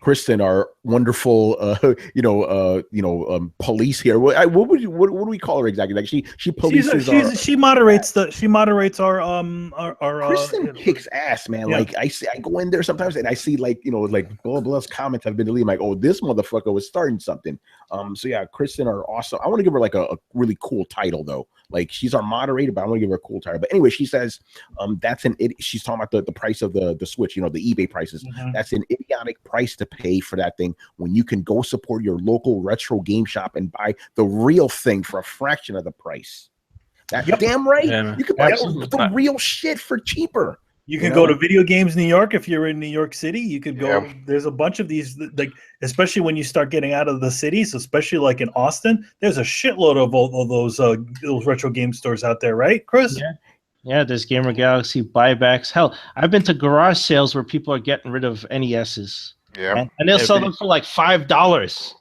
Kristen, our wonderful police here. What do we call her exactly? Like she polices. She moderates our Kristen kicks ass, man. Yeah. Like I go in there sometimes and I see like blah blah's comments have been deleted. I'm like, oh, this motherfucker was starting something. So yeah, Kristen are awesome. I want to give her like a really cool title though. Like she's our moderator, but I want to give her a cool title. But anyway, she says she's talking about the price of the Switch, the eBay prices. Mm-hmm. That's an idiotic price to pay for that thing when you can go support your local retro game shop and buy the real thing for a fraction of the price. That's damn right. Yeah, you can buy the real shit for cheaper. You can go to Video Games New York if you're in New York City. You could go. Yeah. There's a bunch of these, like especially when you start getting out of the cities, especially like in Austin. There's a shitload of all those retro game stores out there, right, Chris? Yeah. There's Gamer Galaxy buybacks. Hell, I've been to garage sales where people are getting rid of NESs. Yeah, and they'll sell them for like $5.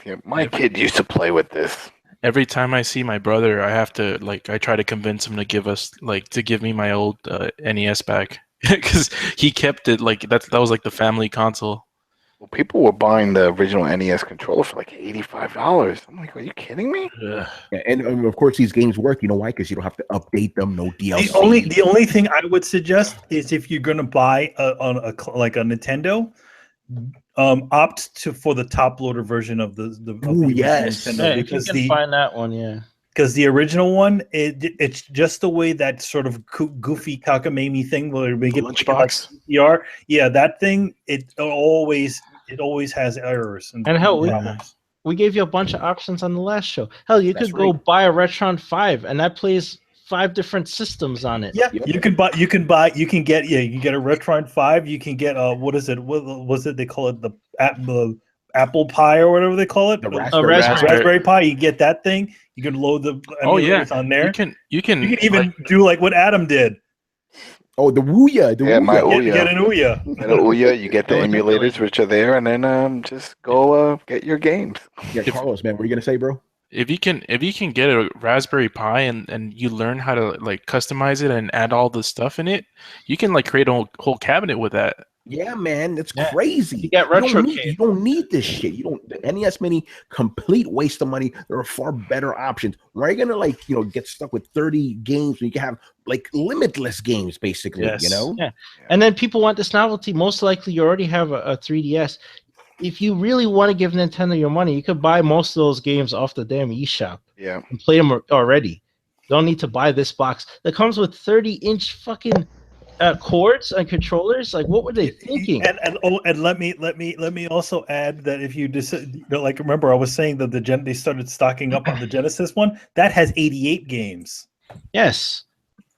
Yeah, my kid used to play with this. Every time I see my brother, I have to I try to convince him to give me my old NES back because he kept it that was like the family console. Well, people were buying the original NES controller for like $85. I'm like, are you kidding me? Yeah, and of course these games work. You know why? Because you don't have to update them. No DLC. The only thing I would suggest is if you're gonna buy a Nintendo. Opt for the top loader version of the yes, Nintendo, because you can find that one, because the original one it's just the way that sort of goofy cockamamie thing where they get lunchbox. That thing it always has errors and hell we gave you a bunch of options on the last show. Hell, you could go buy a Retron 5 and that plays 5 different systems on it. Yeah, you can get a Retron 5. You can get what is it? What was it? They call it the Apple Pie or whatever they call it. Raspberry Pi. You get that thing. You can load the emulators on there. You can even do like what Adam did. Oh, the Ouya. My Ouya. Get an Ouya. Get an Ouya. You get the emulators which are there, and then just go get your games. Yeah, Carlos, man, what are you gonna say, bro? If you can get a Raspberry Pi and you learn how to customize it and add all the stuff in it, you can create a whole cabinet with that. Yeah, man, it's crazy. You get retro. You don't need this shit. The NES Mini, complete waste of money. There are far better options. Why are you gonna get stuck with 30 games when you can have limitless games, basically? Yes. Yeah. And then people want this novelty. Most likely, you already have a 3DS. If you really want to give Nintendo your money, you could buy most of those games off the damn eShop. Yeah. And play them already. Don't need to buy this box that comes with 30-inch fucking cords and controllers. Like, what were they thinking? And let me also add that if you just remember I was saying that they started stocking up on the Genesis one that has 88 games. Yes,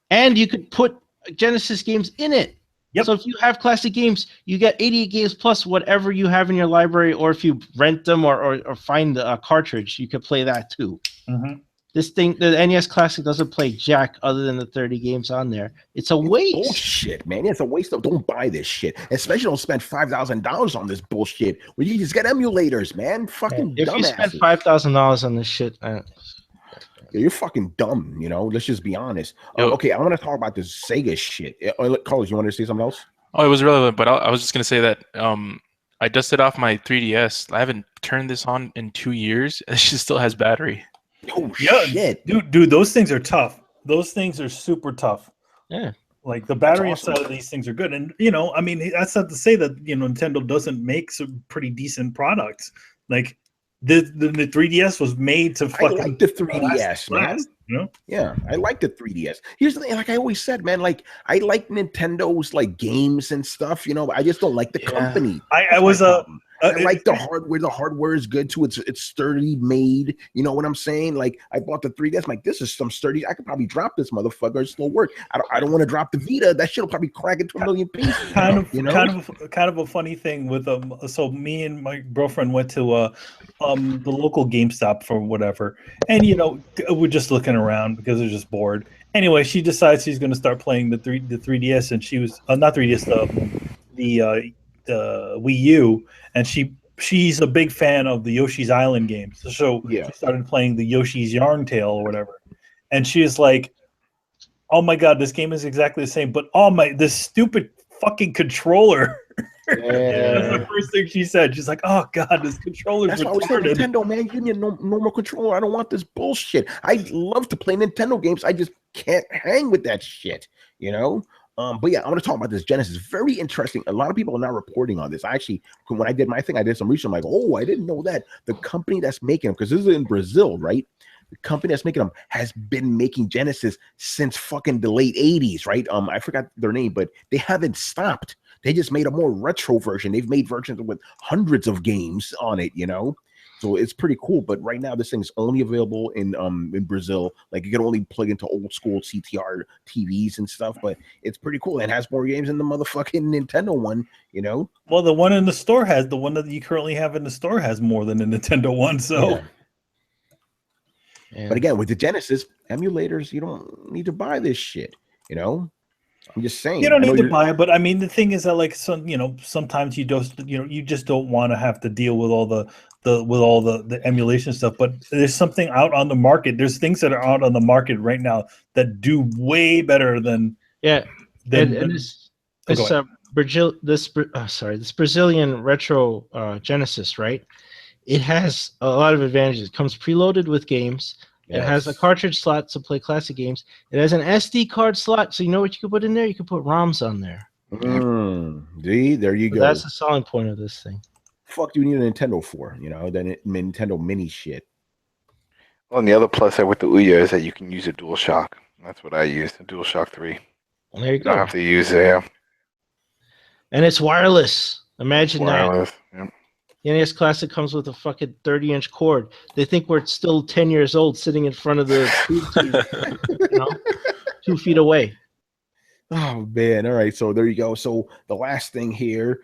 and you could put Genesis games in it. Yep. So if you have classic games, you get 88 games plus whatever you have in your library, or if you rent them or find a cartridge, you could play that too. Mm-hmm. This thing, the NES Classic, doesn't play jack other than the 30 games on there. It's a waste. Bullshit, man. It's a waste of. Don't buy this shit. Especially don't spend $5,000 on this bullshit. When you just get emulators, man. Fucking if dumbasses. you spend $5,000 on this shit, you're fucking dumb. Let's just be honest. Okay, I want to talk about this Sega shit. Carlos, you want to say something else? Oh, it was relevant, but I was just gonna say that I dusted off my 3DS. I haven't turned this on in 2 years. It still has battery. Oh shit, dude, those things are tough. Those things are super tough. Yeah, like the battery inside of these things are good, and that's not to say that Nintendo doesn't make some pretty decent products. Like the 3DS was made to fucking. I like the 3DS, man. Yeah, I like the 3DS. Here's the thing, like I always said, man, like I like Nintendo's games and stuff, I just don't like the company. I was I like the hardware. The hardware is good too. It's sturdy made. You know what I'm saying? Like I bought the 3DS. I'm like, this is some sturdy. I could probably drop this motherfucker. It still work. I don't want to drop the Vita. That shit'll probably crack into a million pieces. Kind of a funny thing with so me and my girlfriend went to the local GameStop for whatever, and we're just looking around because we're just bored. Anyway, she decides she's going to start playing the 3DS, and she was not 3DS, the Wii U, and she's a big fan of the Yoshi's Island games. So she started playing the Yoshi's Yarn Tale or whatever, and she is like, "Oh my god, this game is exactly the same, but this stupid fucking controller." Yeah. That's the first thing she said. She's like, "Oh god, this controller's That's why I was saying, Nintendo, man, give me a normal controller. I don't want this bullshit. I love to play Nintendo games. I just can't hang with that shit, But yeah, I want to talk about this Genesis. Very interesting. A lot of people are not reporting on this. I actually, when I did my thing, I did some research. I'm like, oh, I didn't know that the company that's making them, because this is in Brazil, right? The company that's making them has been making Genesis since fucking the late 80s, right? I forgot their name, but they haven't stopped. They just made a more retro version. They've made versions with hundreds of games on it, So it's pretty cool. But right now, this thing's only available in Brazil. Like you can only plug into old school CTR TVs and stuff. But it's pretty cool. It has more games than the motherfucking Nintendo one, Well, the one in the store the one that you currently have in the store has more than the Nintendo one. So. Yeah. But again, with the Genesis emulators, you don't need to buy this shit, I'm just saying. You don't need to buy it, but I mean, the thing is that like sometimes you just don't want to have to deal with all the emulation stuff. But there's something out on the market. There's things that are out on the market right now that do way better than this Brazilian retro Genesis, right? It has a lot of advantages. It comes preloaded with games. Yes. It has a cartridge slot to play classic games. It has an SD card slot, so you know what you can put in there? You can put ROMs on there. There you go. That's the selling point of this thing. Fuck do you need a Nintendo for? Nintendo Mini shit. Well, and the other plus with the Ouya is that you can use a DualShock. That's what I use, the DualShock 3. Well, there you go. Don't have to use it, yeah. And it's wireless. Imagine wireless. that. Yep. The NES Classic comes with a fucking 30-inch cord. They think we're still 10 years old sitting in front of the TV, 2 feet away. Oh, man. All right. So there you go. So the last thing here,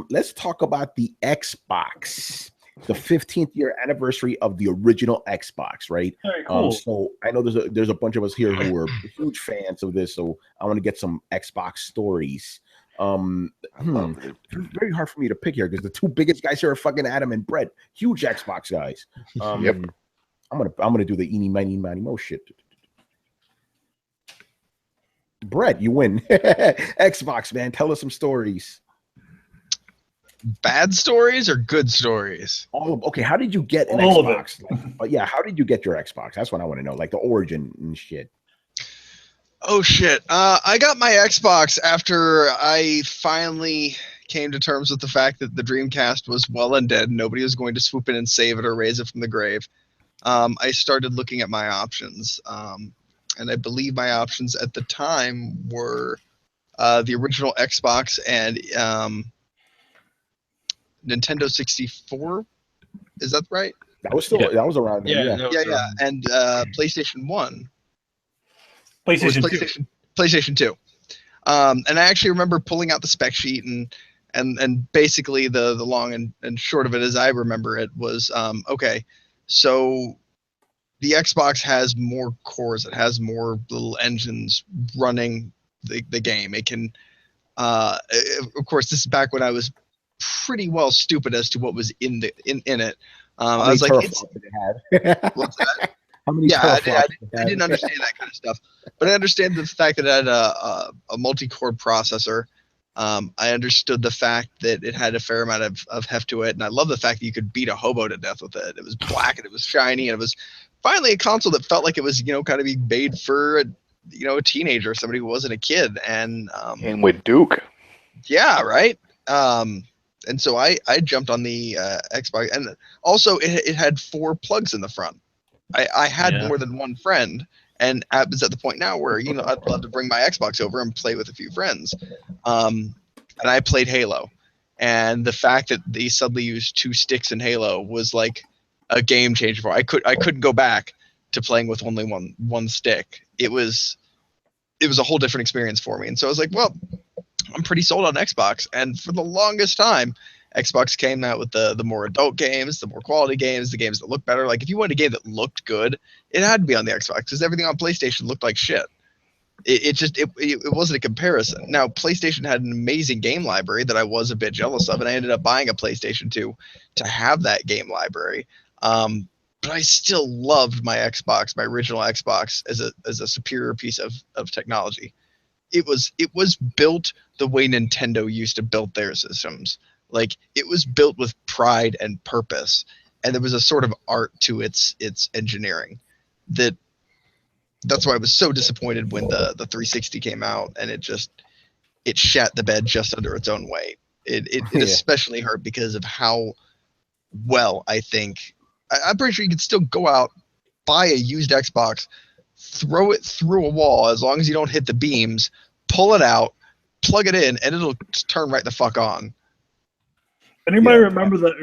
let's talk about the Xbox. The 15th year anniversary of the original Xbox, right? Very cool. So I know there's a bunch of us here who are huge fans of this. So I want to get some Xbox stories. Very hard for me to pick here because the two biggest guys here are fucking Adam and Brett, huge Xbox guys. Yep. I'm gonna do the eeny miny mo shit. Brett, you win. Xbox, man, tell us some stories. Bad stories or good stories? Okay. How did you get an Xbox? How did you get your Xbox? That's what I want to know, like the origin and shit. Oh shit! I got my Xbox after I finally came to terms with the fact that the Dreamcast was well and dead. Nobody was going to swoop in and save it or raise it from the grave. I started looking at my options, and I believe my options at the time were the original Xbox and Nintendo 64. Is that right? That was still that was around then. Yeah, and PlayStation 1. PlayStation 2. And I actually remember pulling out the spec sheet and basically the long and short of it as I remember it was okay, so the Xbox has more cores, it has more little engines running the game. It can of course this is back when I was pretty well stupid as to what was in it. I was like, what's that? I didn't understand that kind of stuff, but I understand the fact that it had a multi-core processor. I understood the fact that it had a fair amount of heft to it, and I love the fact that you could beat a hobo to death with it. It was black and it was shiny, and it was finally a console that felt like it was kind of being made for a teenager, somebody who wasn't a kid, and with Duke. Yeah, right. And so I jumped on the Xbox, and also it had 4 plugs in the front. I had more than one friend, and I was at the point now where I'd love to bring my Xbox over and play with a few friends. And I played Halo, and the fact that they suddenly used 2 sticks in Halo was like a game changer for. I couldn't go back to playing with only one stick. It was a whole different experience for me, and so I was like, well, I'm pretty sold on Xbox. And for the longest time, Xbox came out with the more adult games, the more quality games, the games that look better. Like if you wanted a game that looked good, it had to be on the Xbox because everything on PlayStation looked like shit. It wasn't a comparison. Now PlayStation had an amazing game library that I was a bit jealous of, and I ended up buying a PlayStation 2 to have that game library. But I still loved my Xbox, my original Xbox, as a superior piece of technology. It was built the way Nintendo used to build their systems. Like it was built with pride and purpose, and there was a sort of art to its engineering. That's why I was so disappointed when the 360 came out, and it shat the bed just under its own weight. It especially hurt because of how well I think. I'm pretty sure you can still go out, buy a used Xbox, throw it through a wall as long as you don't hit the beams, pull it out, plug it in, and it'll turn right the fuck on. Anybody remember the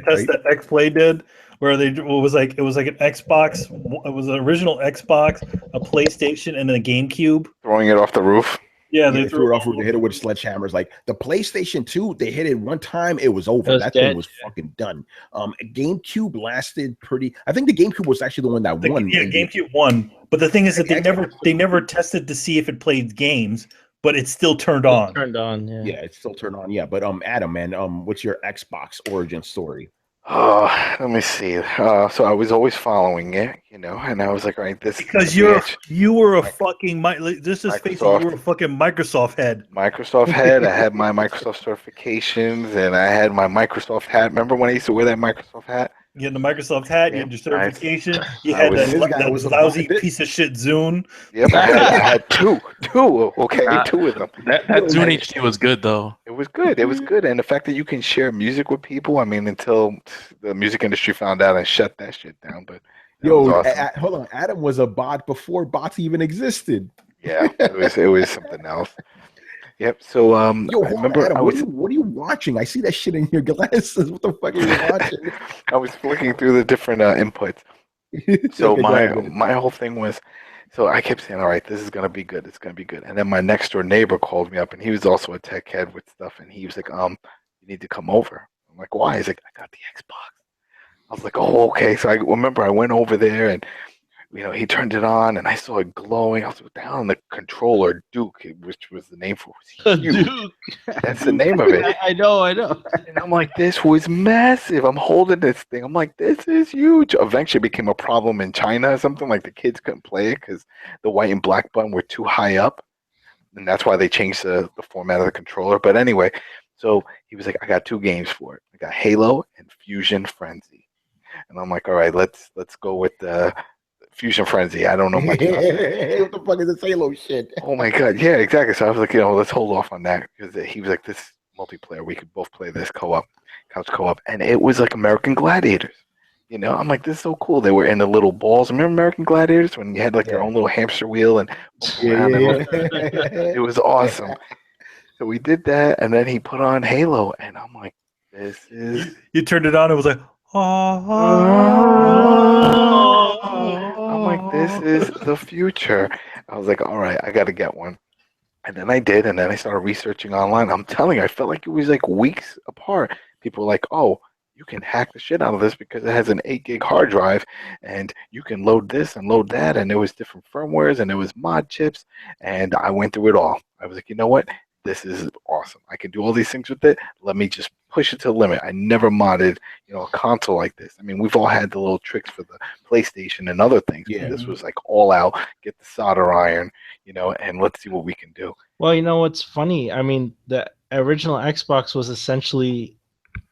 test that X-Play did, where it was like an Xbox, it was an original Xbox, a PlayStation, and then a GameCube. Throwing it off the roof. Yeah, they threw it off. They hit it with sledgehammers. Like the PlayStation 2, they hit it one time, it was over. That thing was fucking done. GameCube lasted pretty. I think the GameCube was actually the one that won. Yeah, GameCube won. But the thing is that they never tested to see if it played games, but it still turned on. Turned on, yeah. Yeah, it still turned on. Yeah, but Adam, man, what's your Xbox origin story? Let me see. So I was always following it, and I was like, all right, this because you were a fucking this is facing you were a fucking Microsoft head. Microsoft head. I had my Microsoft certifications, and I had my Microsoft hat. Remember when I used to wear that Microsoft hat? You had the Microsoft hat, you had your certification, you had that lousy piece of shit Zune. Yep, I had two, okay, 2 of them. That Zune HD was good, though. It was good, and the fact that you can share music with people, I mean, until the music industry found out and shut that shit down, but awesome. Hold on, Adam was a bot before bots even existed. Yeah, it was something else. Yep. So I remember. Adam, what are you watching? I see that shit in your glasses. What the fuck are you watching? I was flicking through the different inputs. So my whole thing was, so I kept saying, all right, this is gonna be good. It's gonna be good. And then my next door neighbor called me up, and he was also a tech head with stuff, and he was like, you need to come over. I'm like, why? He's like, I got the Xbox. I was like, oh, okay. So I remember I went over there, and he turned it on, and I saw it glowing. I was down on the controller, Duke, which was the name for it. Duke. That's the name of it. I know. And I'm like, this was massive. I'm holding this thing. I'm like, this is huge. Eventually, it became a problem in China or something. Like the kids couldn't play it because the white and black button were too high up, and that's why they changed the format of the controller. But anyway, so he was like, I got 2 games for it. I got Halo and Fusion Frenzy. And I'm like, all right, let's go with the Fusion Frenzy. I don't know much about it. What the fuck is this Halo shit? Oh my god, yeah, exactly. So I was like, let's hold off on that because he was like, this multiplayer, we could both play this couch co-op, and it was like American Gladiators. I'm like, this is so cool. They were in the little balls. Remember American Gladiators when you had like your own little hamster wheel and it was awesome. So we did that, and then he put on Halo, and I'm like, this is. You turned it on. It was like, I'm like, this is the future. I was like, all right, I got to get one. And then I did, and then I started researching online. I'm telling you, I felt like it was like weeks apart. People were like, oh, you can hack the shit out of this because it has an 8 gig hard drive, and you can load this and load that, and there was different firmwares, and there was mod chips, and I went through it all. I was like, you know what? This is awesome. I can do all these things with it. Let me just push it to the limit. I never modded, a console like this. I mean, we've all had the little tricks for the PlayStation and other things. Yeah. This was like all out, get the solder iron, and let's see what we can do. Well, what's funny? I mean, the original Xbox was essentially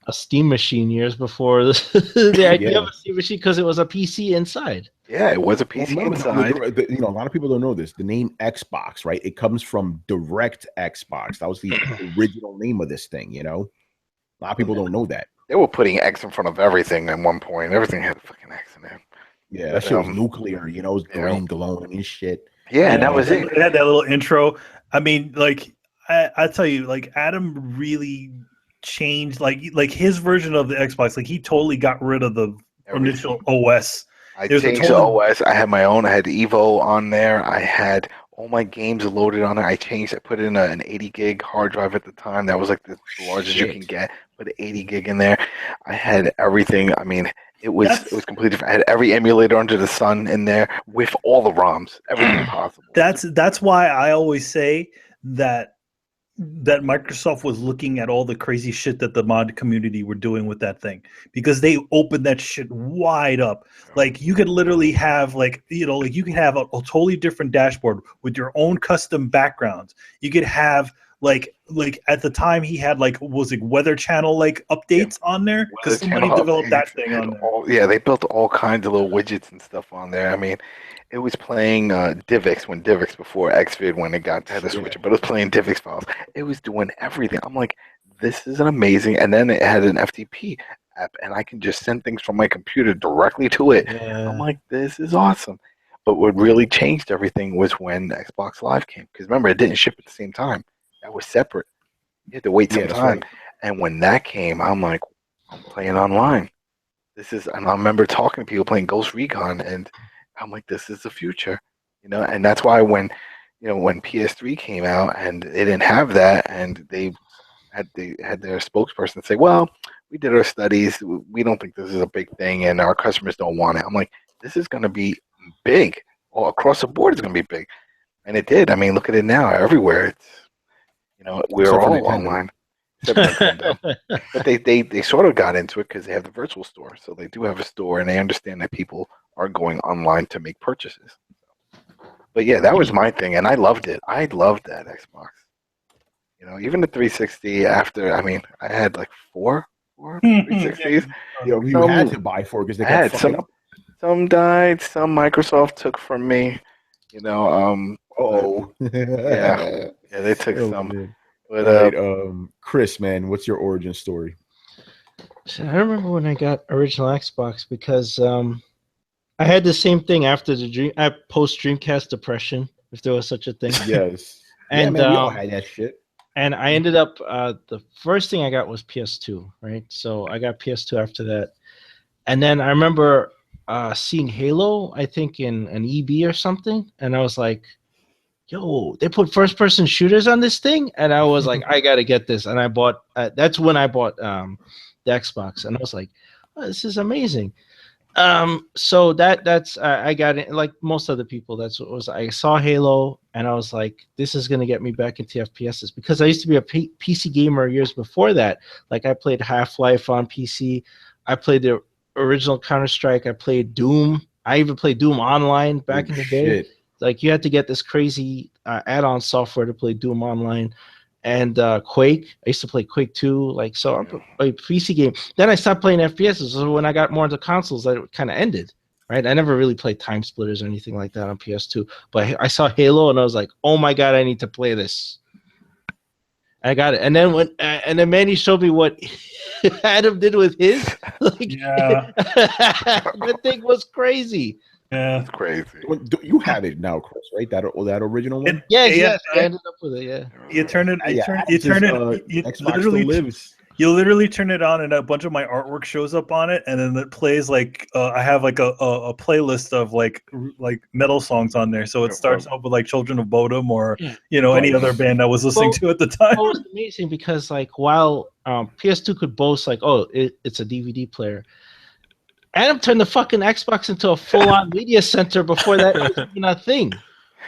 a Steam machine years before the idea of a Steam machine because it was a PC inside. Yeah, it was a PC inside. A lot of people don't know this. The name Xbox, right? It comes from Direct Xbox. That was the original name of this thing, A lot of people don't know that. They were putting X in front of everything at one point. Everything had a fucking X in it. Yeah, that shit was nuclear, it was green glowing and shit. Yeah, and that was it. It had that little intro. I mean, like, I tell you, like Adam really changed, like his version of the Xbox. Like he totally got rid of the initial OS. I There's a changed the total- OS. I had my own. I had Evo on there. I had all my games loaded on it. I put in an 80 gig hard drive at the time. That was like the largest you can get. Put 80 gig in there. I had everything. I mean, it was completely different. I had every emulator under the sun in there with all the ROMs, everything possible. That's why I always say that Microsoft was looking at all the crazy shit that the mod community were doing with that thing, because they opened that shit wide up. Like you could literally have you can have a totally different dashboard with your own custom backgrounds. You could have like at the time he had Weather Channel updates on there because somebody developed that thing on there. They built all kinds of little widgets and stuff on there. I mean, it was playing DivX before Xvid when it had the switcher, but it was playing DivX files. It was doing everything. I'm like, this is an amazing. And then it had an FTP app, and I can just send things from my computer directly to it. Yeah. I'm like, this is awesome. But what really changed everything was when Xbox Live came, because remember, it didn't ship at the same time. That was separate. You had to wait some time. Right. And when that came, I'm like, I'm playing online. And I remember talking to people playing Ghost Recon, and I'm like, this is the future, and that's why when PS3 came out and they didn't have that, and they had their spokesperson say, well, we did our studies, we don't think this is a big thing, and our customers don't want it. I'm like, this is going to be big, all across the board. It's going to be big, and it did. I mean, look at it now, everywhere. It's we're all online. But they sort of got into it because they have the virtual store, so they do have a store, and they understand that people are going online to make purchases. But yeah, that was my thing, and I loved it. I loved that Xbox. Even the 360. After, I mean, I had like four 360s. You had to buy 4 because they got fucking up. Some died. Some Microsoft took from me. Yeah, they took some. Man. But Chris, man, what's your origin story? So I remember when I got original Xbox because I had the same thing after post Dreamcast depression, if there was such a thing. Yes. And we all had that shit. And I ended up the first thing I got was PS2, right? So I got PS2 after that, and then I remember seeing Halo, I think in an EB or something, and I was like, yo, they put first-person shooters on this thing, and I was like, I gotta get this, and I bought. That's when I bought the Xbox, and I was like, oh, this is amazing. So that's I got it like most other people. That's what was. I saw Halo, and I was like, this is gonna get me back into FPSs because I used to be a PC gamer years before that. Like I played Half-Life on PC, I played the original Counter-Strike, I played Doom. I even played Doom online back in the day. Like you had to get this crazy add-on software to play Doom online, and Quake. I used to play Quake 2. Like so, I'm a PC game. Then I stopped playing FPS. So when I got more into consoles, that kind of ended. Right? I never really played Time Splitters or anything like that on PS2. But I saw Halo, and I was like, oh my god, I need to play this. I got it. And then Manny showed me what Adam did with his. That thing was crazy. Yeah, it's crazy. You have it now, Chris, right? That original one. Yes. I ended up with it. Yeah. You turn it. You literally turn it on, and a bunch of my artwork shows up on it, and then it plays like I have like a playlist of like metal songs on there. So it starts off with like Children of Bodom or any other band I was listening to at the time. It was amazing because like while PS2 could boast like it's a DVD player, Adam turned the fucking Xbox into a full-on media center before that was even a thing.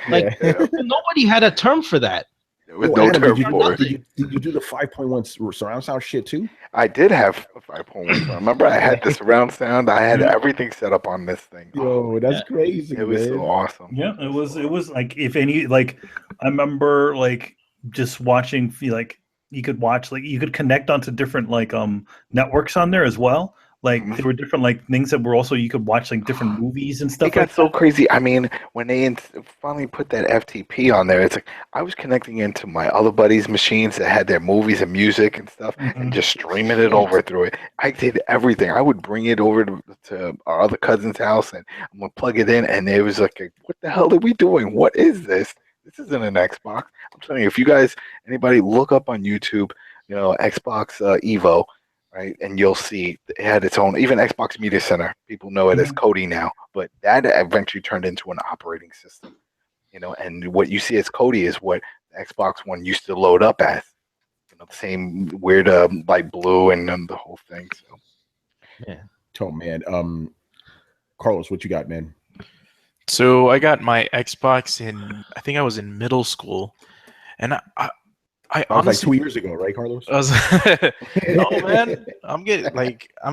Like nobody had a term for that. There was no term for it. Did you do the 5.1 surround sound shit too? I did have a 5.1. Remember, I had the surround sound. I had everything set up on this thing. Yo, that's crazy. It was so awesome. Yeah, it was like if any like I remember like just watching like you could connect onto different like networks on there as well. Like there were different like things that were also you could watch like different movies and stuff. It got so crazy. I mean, when they finally put that FTP on there, it's like I was connecting into my other buddies' machines that had their movies and music and stuff, and just streaming it over through it. I did everything. I would bring it over to our other cousin's house, and I'm gonna plug it in, and it was like, what the hell are we doing? What is this? This isn't an Xbox. I'm telling you, if you guys, anybody, look up on YouTube, Xbox Evo, right, and you'll see it had its own. Even Xbox Media Center, people know it as Kodi now, but that eventually turned into an operating system. And what you see as Kodi is what the Xbox One used to load up as. The same weird light blue and the whole thing. So. Yeah. Oh man. Carlos, what you got, man? So I got my Xbox I think I was in middle school, and I was honestly, like 2 years ago, right, Carlos? No, man. I'm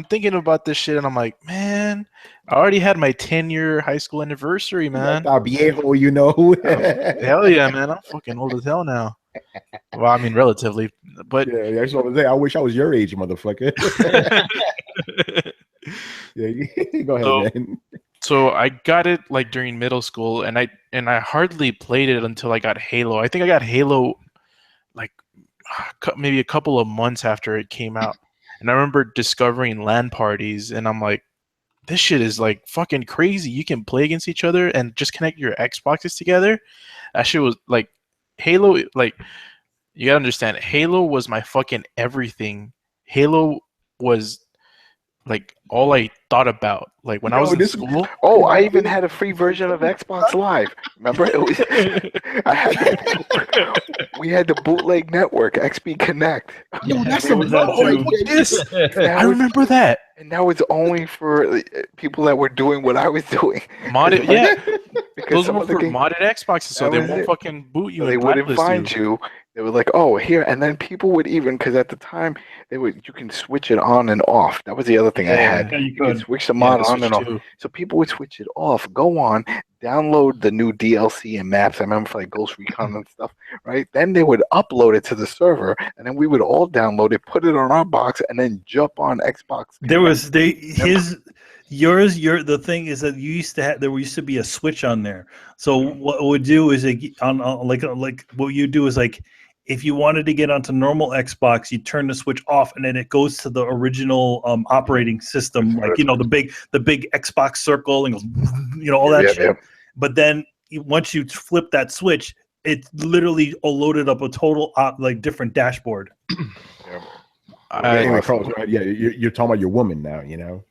thinking about this shit, and I'm like, man, I already had my 10-year high school anniversary, man. Viejo, Hell yeah, man. I'm fucking old as hell now. Well, I mean, relatively, but yeah, that's what I was saying. I wish I was your age, motherfucker. Yeah, go ahead, man. So I got it like during middle school, and I hardly played it until I got Halo. I think I got Halo like maybe a couple of months after it came out, and I remember discovering LAN parties, and I'm like, this shit is like fucking crazy. You can play against each other and just connect your Xboxes together. That shit was like Halo. Like, you gotta understand, Halo was my fucking everything. Halo was like all I thought about. Like when I was in school. Oh, I even had a free version of Xbox Live. Remember, it was. We had the bootleg network, XP Connect. Yo, that's I remember that. And that was only for people that were doing what I was doing. Modded, yeah. Those were for modded Xboxes, so they won't fucking boot you. They wouldn't find you. They were like, oh, here, and then people would even, because at the time you can switch it on and off. That was the other thing I had. Yeah, you could switch the mod on and off. So people would switch it off, go on, download the new DLC and maps. I remember for like Ghost Recon and stuff, right? Then they would upload it to the server, and then we would all download it, put it on our box, and then jump on Xbox. The thing is that there used to be a switch on there. So what it would do is like what you do is like, if you wanted to get onto normal Xbox, you turn the switch off, and then it goes to the original operating system, like the big Xbox circle, and goes, all that shit. Yeah. But then once you flip that switch, it literally loaded up a total different dashboard. Anyway, Carlos, you're talking about your woman now, Halo.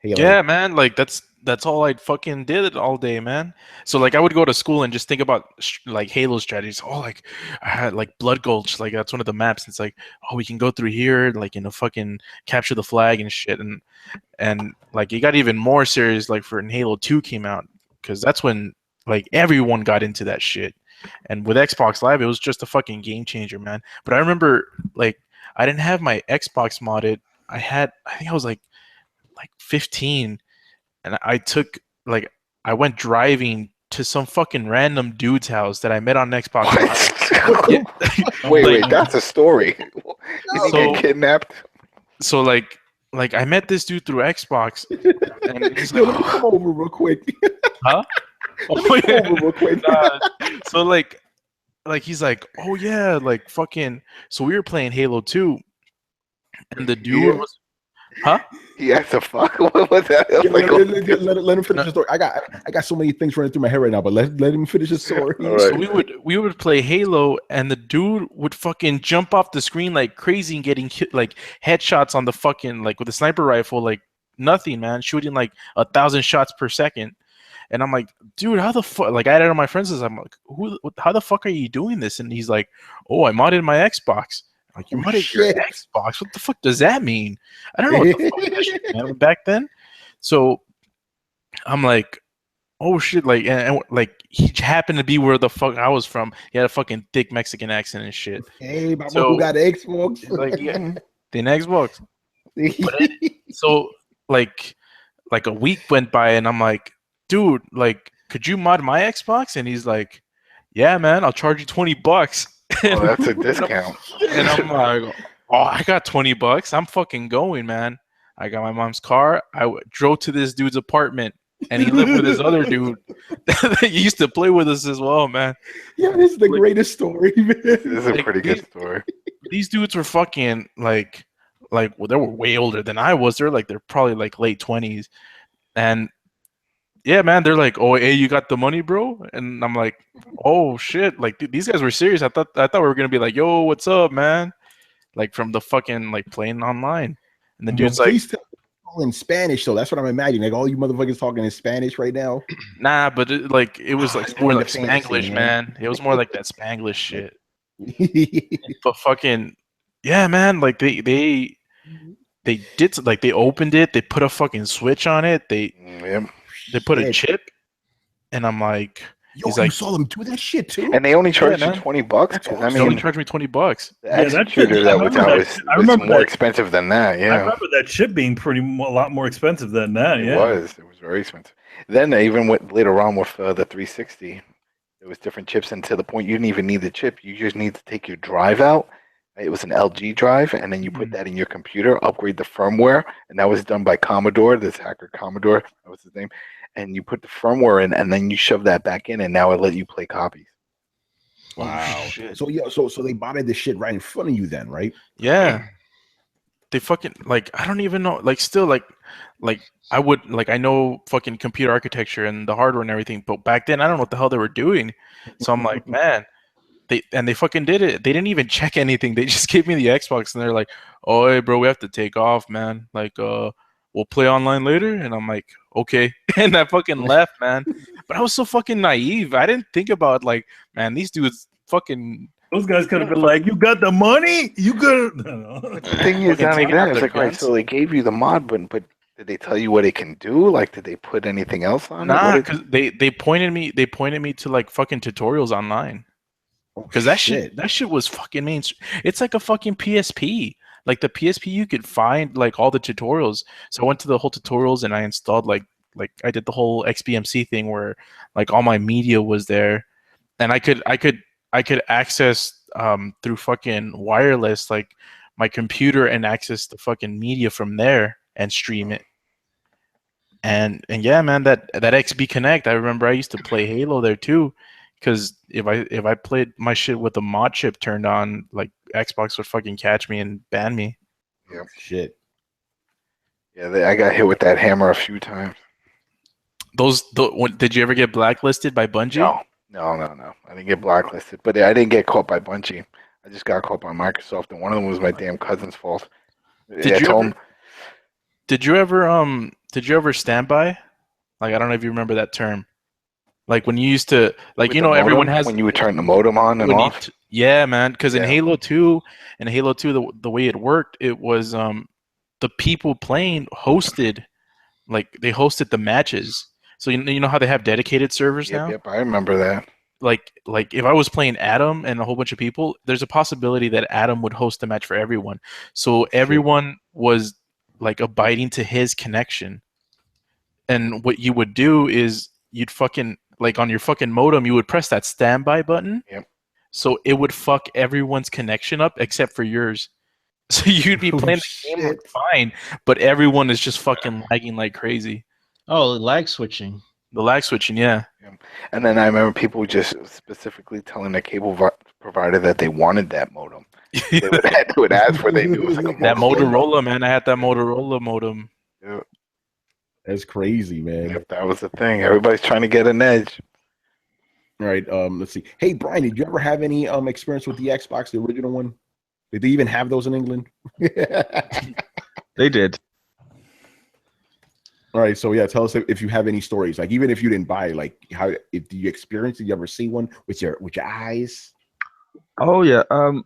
Yeah, man, like that's all I fucking did all day, man. So like I would go to school and just think about like Halo strategies. Oh, like I had like Blood Gulch, like that's one of the maps. It's like, oh, we can go through here, like fucking capture the flag and shit. And like it got even more serious like for when Halo 2 came out, because that's when like everyone got into that shit. And with Xbox Live, it was just a fucking game changer, man. But I remember like I didn't have my Xbox modded. I think I was like 15, and I went driving to some fucking random dude's house that I met on Xbox Live. Wait, that's a story. Did he get kidnapped? So like I met this dude through Xbox, and he's like, come over real quick. Huh? Oh, yeah. Come over real quick. So like he's like, oh yeah, like fucking. So we were playing Halo 2, and the dude was. Huh? He asked the fuck. What was that? Let him finish the story. I got so many things running through my head right now, but let him finish his story. Right. So we would play Halo, and the dude would fucking jump off the screen like crazy and getting hit like headshots on the fucking like with a sniper rifle like nothing, man, shooting like 1,000 shots per second. And I'm like, dude, how the fuck? Like I had it on my friends. I'm like, how the fuck are you doing this? And he's like, oh, I modded my Xbox. Like, you modded your Xbox? What the fuck does that mean? I don't know what the fuck that shit meant back then. So I'm like, oh shit, like, and like he happened to be where the fuck I was from. He had a fucking thick Mexican accent and shit. Hey, Mama, who got an Xbox? Like, yeah, the Xbox. So like a week went by, and I'm like, dude, like, could you mod my Xbox? And he's like, yeah, man, I'll charge you $20. Oh, that's a discount. And I'm like, oh, I got $20. I'm fucking going, man. I got my mom's car. I drove to this dude's apartment, and he lived with his other dude that used to play with us as well, man. Yeah, this is the greatest story, man. This is a pretty good story. These dudes were fucking like well, they were way older than I was. They're probably like late 20s, and yeah, man, they're like, oh, hey, you got the money, bro? And I'm like, oh shit, like these guys were serious. I thought we were gonna be like, yo, what's up, man? Like from the fucking like playing online. And the dude's like, please tell me in Spanish, so that's what I'm imagining. Like all you motherfuckers talking in Spanish right now. nah, but it was like more in like the fantasy, Spanglish, man. It was more like that Spanglish shit. man. But fucking yeah, man, like they did like they opened it, they put a fucking switch on it, they put a Shit. chip, and I'm like, Yo, he's you like, saw them do that shit too? And they only charged Yeah, you man. $20. That's Because awesome. they only charged me $20. the Yeah, that executor shit- that I was remember out that- was, I was remember more that. expensive than that. I Yeah, remember that chip being a lot more expensive than that. it Yeah. was. It was very expensive. Then they even went later on with the 360. There was different chips, and to the point you didn't even need the chip. You just need to take your drive out. It was an LG drive, and then you put that in your computer, upgrade the firmware, and that was done by Commodore, this hacker Commodore, that was his name. And you put the firmware in, and then you shove that back in, and now it let you play copies. Wow. shit. So yeah, so they bought this shit right in front of you then, right? Yeah. They fucking like I don't even know like still like I would like I know fucking computer architecture and the hardware and everything, but back then I don't know what the hell they were doing. So I'm like, man, they fucking did it. They didn't even check anything. They just gave me the Xbox and they're like, "Oh, hey bro, we have to take off, man. Like we'll play online later." And I'm like, "Okay." And I fucking left, man. But I was so fucking naive. I didn't think about like, man, these dudes fucking Those guys could have been like, "You got the money? You good?" But the thing is, Fucking not taking even out that. It's their like, right, guns. so they gave you the mod, but did they tell you what it can do? Like, did they put anything else on it? nah, What because they pointed me to like fucking tutorials online. Because that shit was fucking mainstream. It's like a fucking PSP. Like the PSP, you could find like all the tutorials. So I went to the whole tutorials and I installed like I did the whole XBMC thing where like all my media was there, and I could access through fucking wireless like my computer and access the fucking media from there and stream it. And yeah, man, that XB Connect, I remember I used to play Halo there too. Because if I played my shit with the mod chip turned on, like Xbox would fucking catch me and ban me. Yeah. Shit. Yeah, I got hit with that hammer a few times. Did you ever get blacklisted by Bungie? No. I didn't get blacklisted, but I didn't get caught by Bungie. I just got caught by Microsoft, and one of them was my damn cousin's fault. Did you ever stand by? Like I don't know if you remember that term. Like when you used to, like With you the know, everyone modem, has when you would turn the modem on and off. Yeah, man. Because in Yeah. Halo 2, the way it worked, it was the people playing hosted, like they hosted the matches. So you know how they have dedicated servers now. Yep, I remember that. Like if I was playing Adam and a whole bunch of people, there's a possibility that Adam would host the match for everyone. So everyone was like abiding to his connection. And what you would do is you'd fucking like on your fucking modem, you would press that standby button. Yep. So it would fuck everyone's connection up except for yours. So you'd be playing the game fine, but everyone is just fucking lagging like crazy. Oh, lag switching. The lag switching, yeah. And then I remember people just specifically telling the cable provider that they wanted that modem. They would ask for they knew it was like a That Motorola, man. I had that Motorola modem. Yeah. That's crazy, man. Yep, that was the thing. Everybody's trying to get an edge. All right. Let's see. Hey, Brian, did you ever have any experience with the Xbox, the original one? Did they even have those in England? They did. All right. So yeah, tell us if you have any stories. Like even if you didn't buy, like if you experience, did you ever see one with your eyes? Oh yeah.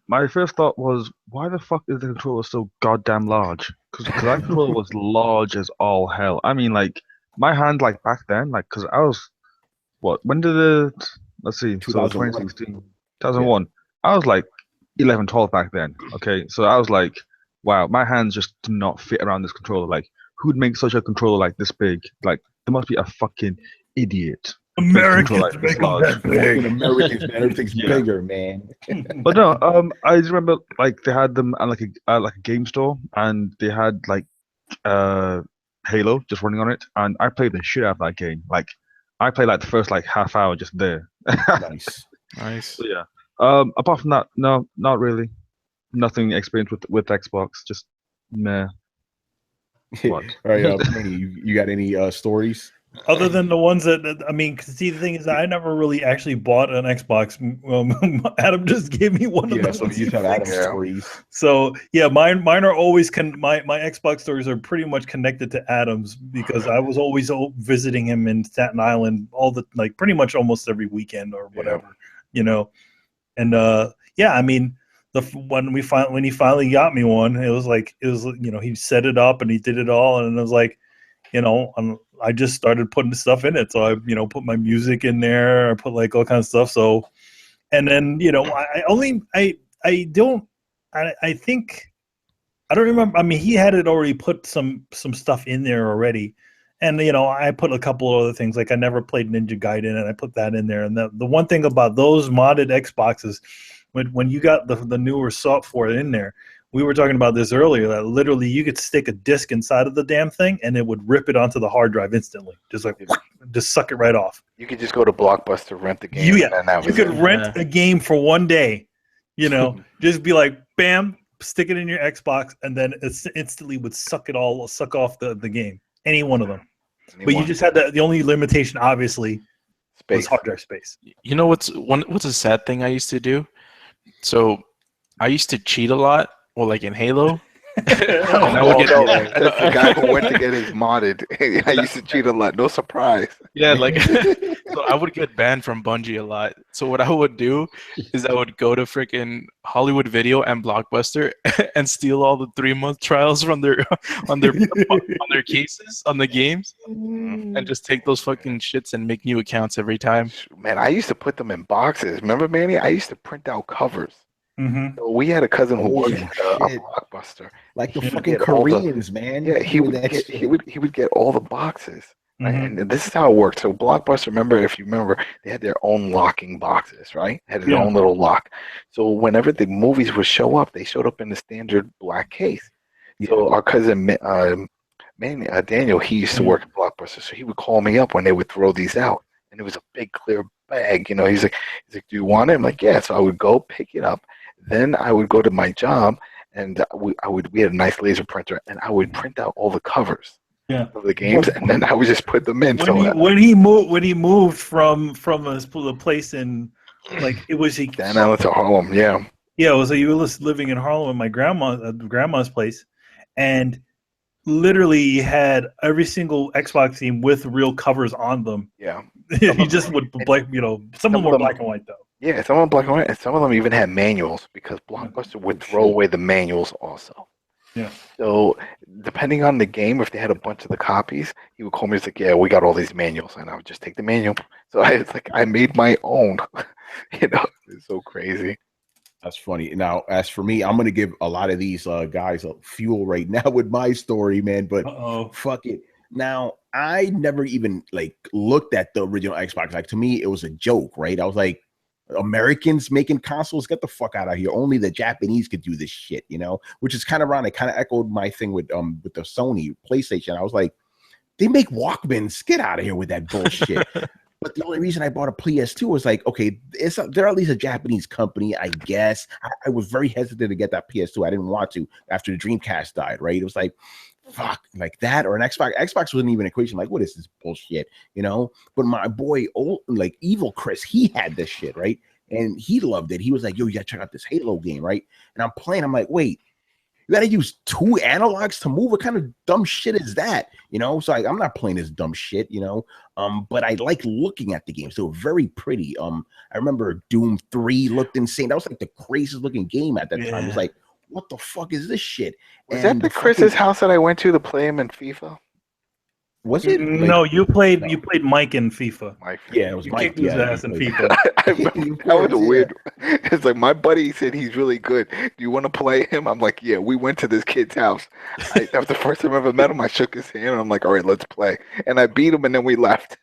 My first thought was, why the fuck is the controller so goddamn large? Because that controller was large as all hell. I mean, like my hand, like back then, like because I was, what? When did let's see, so 2001. 2016, 2001. I was like 11, 12 back then. Okay, so I was like, wow, my hands just do not fit around this controller. Like, who would make such a controller like this big? Like, there must be a fucking idiot. Americans make them that Fucking big. Americans, man, everything's Yeah. bigger, man. But no, I just remember like they had them at like a game store, and they had like Halo just running on it, and I played the shit out of that game. Like, I played like the first like half hour just there. Nice. Nice. So yeah. Apart from that, no, not really. Nothing experienced with Xbox. Just meh. What? All right, Manny, you got any stories? Other than the ones that I mean, see, the thing is, I never really actually bought an Xbox. Adam just gave me one of Yeah, those. so you have Adam Yeah. stories. So yeah, mine are always my Xbox stories are pretty much connected to Adam's because I was always visiting him in Staten Island all the like pretty much almost every weekend or whatever, you know. And yeah, I mean, when he finally got me one, it was you know, he set it up and he did it all, and it was like, you know, I just started putting stuff in it. So I, you know, put my music in there, I put like all kinds of stuff. So, and then, you know, I think, I don't remember. I mean, he had it already put some stuff in there already. And, you know, I put a couple of other things, like I never played Ninja Gaiden and I put that in there. And the one thing about those modded Xboxes, when you got the newer software in there, we were talking about this earlier, that literally you could stick a disc inside of the damn thing and it would rip it onto the hard drive instantly. Just like, just suck it right off. You could just go to Blockbuster, rent the game, and that You was could it. rent a game for one day, you know, just be like, bam, stick it in your Xbox, and then it instantly would suck off the game. Any one of them. But you just had the only limitation, obviously, was hard drive space. You know what's a sad thing I used to do? So I used to cheat a lot. Well, like in Halo. That's the guy who went to get his modded. I used to cheat a lot. No surprise. Yeah, like so I would get banned from Bungie a lot. So what I would do is I would go to freaking Hollywood Video and Blockbuster and steal all the 3-month trials from their on their cases on the games, and just take those fucking shits and make new accounts every time. Man, I used to put them in boxes. Remember, Manny? I used to print out covers. So we had a cousin who worked at a Blockbuster. Like the fucking Koreans, man. Yeah, he would get all the boxes. Right? And this is how it worked. So Blockbuster, if you remember, they had their own locking boxes, right? Had their own little lock. So whenever the movies would show up, they showed up in the standard black case. So our cousin Daniel, he used to work at Blockbuster, so he would call me up when they would throw these out, and it was a big clear bag. You know, he's like, do you want it? I'm like, yeah. So I would go pick it up. Then I would go to my job, and we had a nice laser printer, and I would print out all the covers of the games, and then I would just put them in. When he moved from the place in, like, it was Staten Island to Harlem, yeah, it was like you were living in Harlem at my grandma's place, and literally he had every single Xbox game with real covers on them. Yeah, he just would some of them were black and white though. Yeah, some of them black and white, and some of them even had manuals because Blockbuster would throw away the manuals also. Yeah. So depending on the game, if they had a bunch of the copies, he would call me. He's like, "Yeah, we got all these manuals," and I would just take the manual. So I made my own. It's so crazy. That's funny. Now, as for me, I'm gonna give a lot of these guys fuel right now with my story, man. But fuck it. Now, I never even looked at the original Xbox. Like, to me, it was a joke, right? I was like, Americans making consoles, get the fuck out of here. Only the Japanese could do this shit, which is kind of ironic. Kind of echoed my thing with the Sony PlayStation. I was like, they make Walkmans, get out of here with that bullshit. But the only reason I bought a PS2 was like, okay, they're at least a Japanese company, I guess. I was very hesitant to get that PS2. I didn't want to after the Dreamcast died, right? It was like, fuck, like that or an Xbox. Xbox wasn't even an equation. Like, what is this bullshit, But my boy, Evil Chris, he had this shit, right? And he loved it. He was like, yo, you gotta check out this Halo game, right? And I'm playing. I'm like, wait, you gotta use 2 analogs to move? What kind of dumb shit is that? So I'm not playing this dumb shit, but I like looking at the game. So very pretty. I remember Doom 3 looked insane. That was like the craziest looking game at that time. It was like, what the fuck is this shit? Was that the Chris's house that I went to play him in FIFA? Was it? No, you played Mike in FIFA. Yeah, it was Mike. Kicked his ass in FIFA. That was a weird. It's like my buddy said he's really good. Do you want to play him? I'm like, yeah. We went to this kid's house. That was the first time I ever met him. I shook his hand and I'm like, all right, let's play. And I beat him and then we left.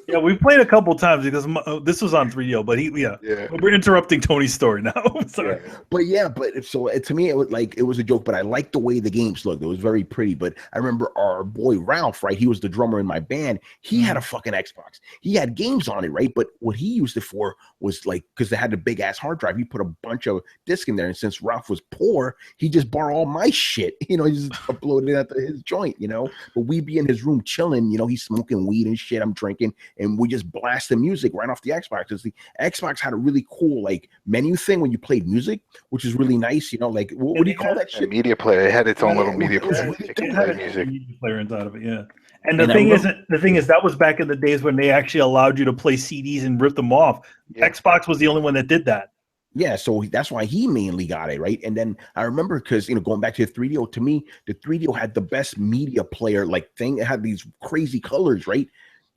Yeah, we played a couple times because this was on 3DO, but Yeah. we're interrupting Tony's story now. Sorry. But to me it was a joke, but I liked the way the games looked. It was very pretty. But I remember our boy Ralph, right? He was the drummer in my band. He had a fucking Xbox. He had games on it, right? But what he used it for was like, because they had the big ass hard drive, he put a bunch of discs in there. And since Ralph was poor, he just borrowed all my shit. He just uploaded it at his joint, But we'd be in his room chilling, he's smoking weed and shit. I'm drinking. And we just blast the music right off the Xbox. Because the Xbox had a really cool like menu thing when you played music, which is really nice. Like what do you call that shit? A media player. It had its own little media player. It had a media player inside of it. Yeah. And the thing is, that was back in the days when they actually allowed you to play CDs and rip them off. Yeah. Xbox was the only one that did that. Yeah, so that's why he mainly got it, right? And then I remember because going back to the 3DO, to me, the 3DO had the best media player like thing. It had these crazy colors, right?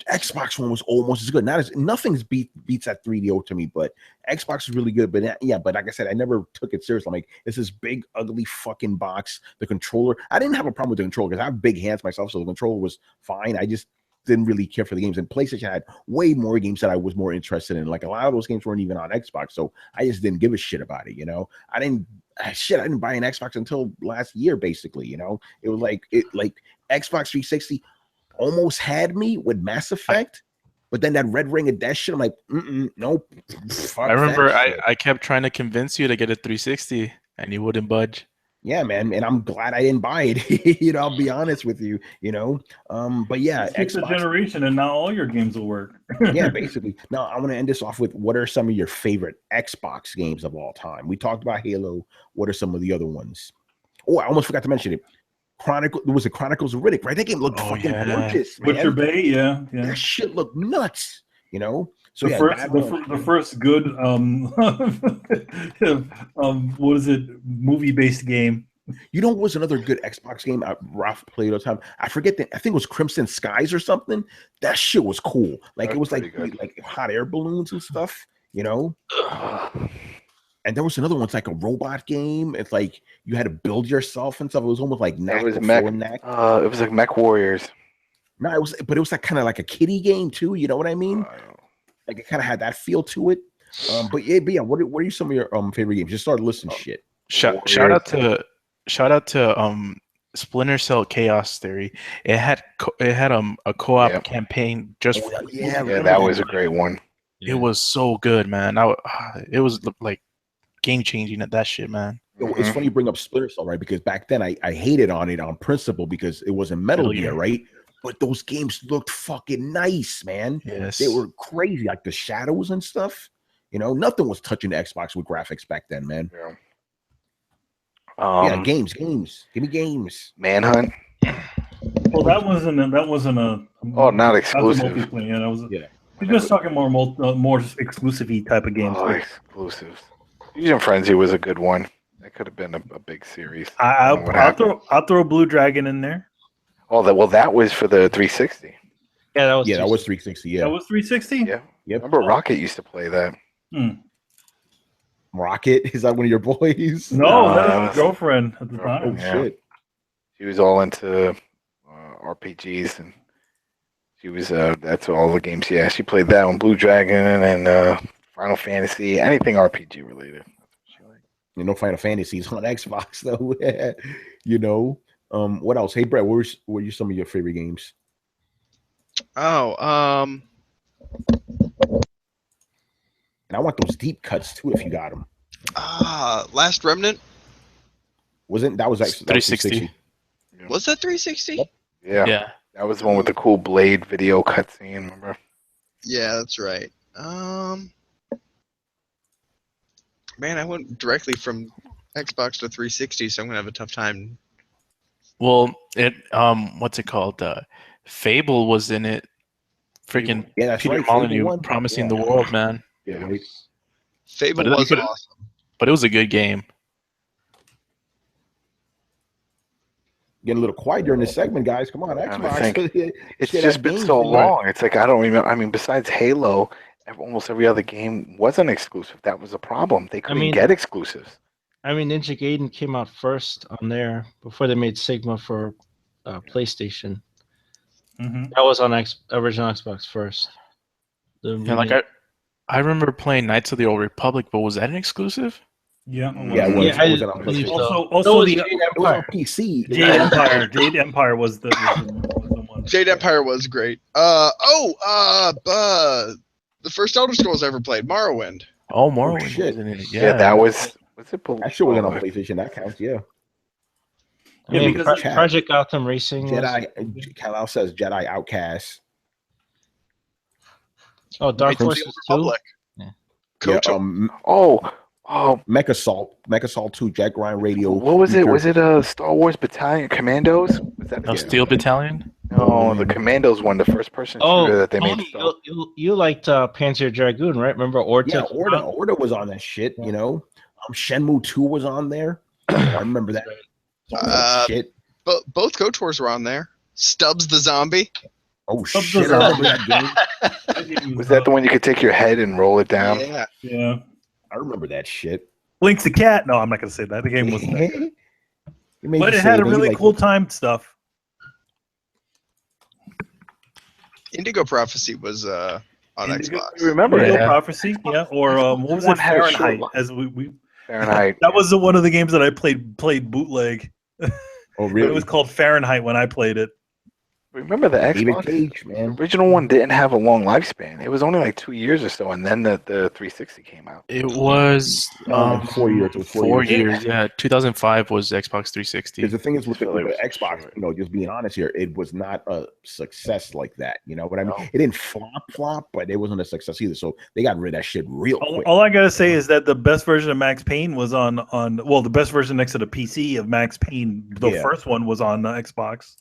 Xbox one was almost as good. Nothing's beats that 3DO to me, but Xbox is really good. But but like I said, I never took it seriously. I'm like, it's this big, ugly fucking box. The controller, I didn't have a problem with the controller because I have big hands myself, so the controller was fine. I just didn't really care for the games. And PlayStation had way more games that I was more interested in. Like a lot of those games weren't even on Xbox, so I just didn't give a shit about it. I didn't buy an Xbox until last year, basically. It was like Xbox 360 almost had me with Mass Effect, but then that Red Ring of Death shit, I'm like, nope. I remember I kept trying to convince you to get a 360 and you wouldn't budge. Yeah, man, and I'm glad I didn't buy it. I'll be honest with you. But yeah, it's a generation, and now all your games will work. Yeah, basically. Now I want to end this off with what are some of your favorite Xbox games of all time? We talked about Halo. What are some of the other ones? Oh, I almost forgot to mention it. Chronicles of Riddick, right? That game looked fucking gorgeous, man. Butcher Bay, yeah. That shit looked nuts, So the first good what is it, movie-based game. What was another good Xbox game Ralph played all the time? I forget I think it was Crimson Skies or something. That shit was cool. Like it was like hot air balloons and stuff, And there was another one. It's like a robot game. It's like you had to build yourself and stuff. It was almost like Knack before Knack. It was like Mech Warriors. No, it was like kind of like a kiddie game too. You know what I mean? Like it kind of had that feel to it. But yeah. What are some of your favorite games? Just start listing shit. Shout out to Splinter Cell Chaos Theory. It had a co-op campaign just. That was a great one. It was so good, man. It was like game changing at that shit, man. It's funny you bring up Splinter Cell, right? Because back then I hated on it on principle because it wasn't Metal Gear, right? But those games looked fucking nice, man. Yes. They were crazy, like the shadows and stuff. Nothing was touching the Xbox with graphics back then, man. Yeah. Games. Give me games. Manhunt. Well, that wasn't a. Not exclusive. Yeah, that was. Yeah. You're just talking more exclusive-y type of games. Exclusives. Fusion Frenzy was a good one. That could have been a big series. I'll throw Blue Dragon in there. Oh, that was for the 360. Yeah, that was 360. Yeah, that was 360. Yeah. Remember Rocket used to play that. Rocket, is that one of your boys? No, that was his girlfriend at the time. Oh shit. She was all into RPGs and. She was that's all the games. Yeah, she played that on Blue Dragon and Final Fantasy, anything RPG related. Final Fantasies on Xbox though. What else? Hey Brett, what were some of your favorite games? And I want those deep cuts too if you got them. Last Remnant. That was actually 360. Was that 360? Yeah. That was the one with the cool Blade video cutscene, remember? Yeah, that's right. Man, I went directly from Xbox to 360, so I'm gonna have a tough time. Well, what's it called? Fable was in it. Freaking Peter Molyneux promising the world, man. Yeah, right. Fable was awesome. But it was a good game. Getting a little quiet during this segment, guys. Come on, Xbox. It's just been so long. It's like I don't remember. I mean, besides Halo, almost every other game wasn't exclusive. That was a problem. They couldn't get exclusives. Ninja Gaiden came out first on there before they made Sigma for PlayStation. That was on original Xbox first. Yeah, like I remember playing Knights of the Old Republic, but was that an exclusive? Yeah, Yeah, it was. Yeah, It was I on believe PlayStation. so. Also Jade It was on Empire. PC. Jade Empire. Jade Empire was the one. Jade Empire was great. The first Elder Scrolls I ever played, Morrowind. Oh, Morrowind shit. wasn't in it. Yeah, that was it. That shit wasn't on PlayStation. That counts. Yeah. I mean, because Project Gotham Racing Jedi. Kal says Jedi Outcast. Oh, Dark Knights of the Forces Old 2? Republic. Yeah. KOTOR. Mech Assault 2, Jack Ryan Radio. What was it? Was it Star Wars Battalion Commandos? Was that No, Steel Battalion? No, the Commandos one, the first person shooter that they made. You liked Panzer Dragoon, right? Remember Orta? Yeah, Orta was on that shit, you know. Shenmue 2 was on there. I remember that. Shit. Both KOTORs were on there. Stubbs the Zombie. Oh shit! I remember that game. Was that the one you could take your head and roll it down? Yeah. I remember that shit. Link's the cat. No, I'm not gonna say that. The game wasn't that good. But it had a really cool time stuff. Indigo Prophecy was on Xbox. You remember Indigo it? Prophecy, yeah. Or what was it? Fahrenheit. As we Fahrenheit. That was one of the games that I played bootleg. Oh really? It was called Fahrenheit when I played it. Remember the David Xbox? Cage, man. The original one didn't have a long lifespan. It was only like 2 years or so, and then the 360 came out. It was 4 years. It was 4 years. Yeah, 2005 was Xbox 360. Because the thing is with the Xbox, you know, just being honest here, it was not a success like that. You know what I mean? It didn't flop, but it wasn't a success either. So they got rid of that shit real quick. All I gotta say is that the best version of Max Payne was on the best version next to the PC of Max Payne. The first one was on Xbox.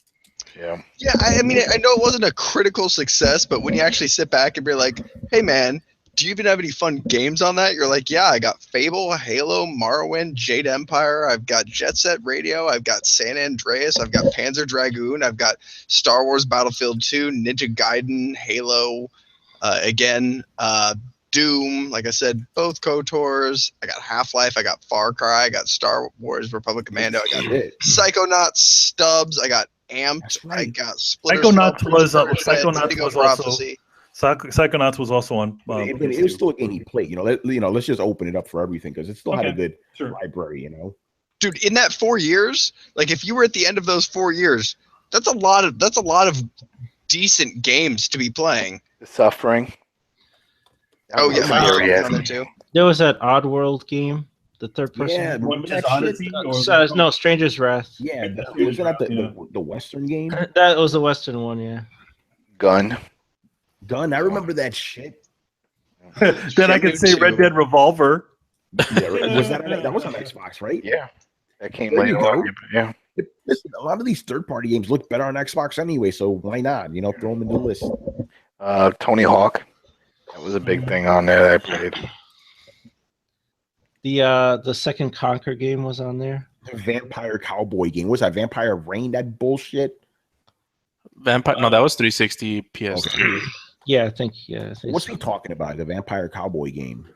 Yeah. Yeah, I mean, I know it wasn't a critical success, but when you actually sit back and be like, hey, man, do you even have any fun games on that? You're like, yeah, I got Fable, Halo, Morrowind, Jade Empire. I've got Jet Set Radio. I've got San Andreas. I've got Panzer Dragoon. I've got Star Wars Battlefield 2, Ninja Gaiden, Halo, Doom. Like I said, both KOTORs. I got Half-Life. I got Far Cry. I got Star Wars Republic Commando. I got Psychonauts, Stubbs. I got Amped. I got Splinter Psychonauts Cell, was Indigo also Prophecy. Psychonauts was also on. It was still a game he played. Let's just open it up for everything because it still had a good library. You know, dude, in that 4 years, like if you were at the end of those 4 years, that's a lot of decent games to be playing. The Suffering. Oh yeah, too. There was that Oddworld game, the third person. Yeah, Odyssey, no, Stranger's Wrath. Yeah, wasn't that the Western game? That was the Western one, yeah. Gun. I remember that shit. Then I could say Red Dead Revolver. Yeah, that was on Xbox, right? Yeah, that came later on. Yeah. Listen, a lot of these third-party games look better on Xbox anyway, so why not? You know, throw them in the list. Tony Hawk. That was a big thing on there that I played. The second Conquer game was on there. The Vampire Cowboy game. What's that? Vampire Rain? That bullshit? Vampire? No, that was 360 PS3. Okay. Yeah, I think What's he talking about? The Vampire Cowboy game.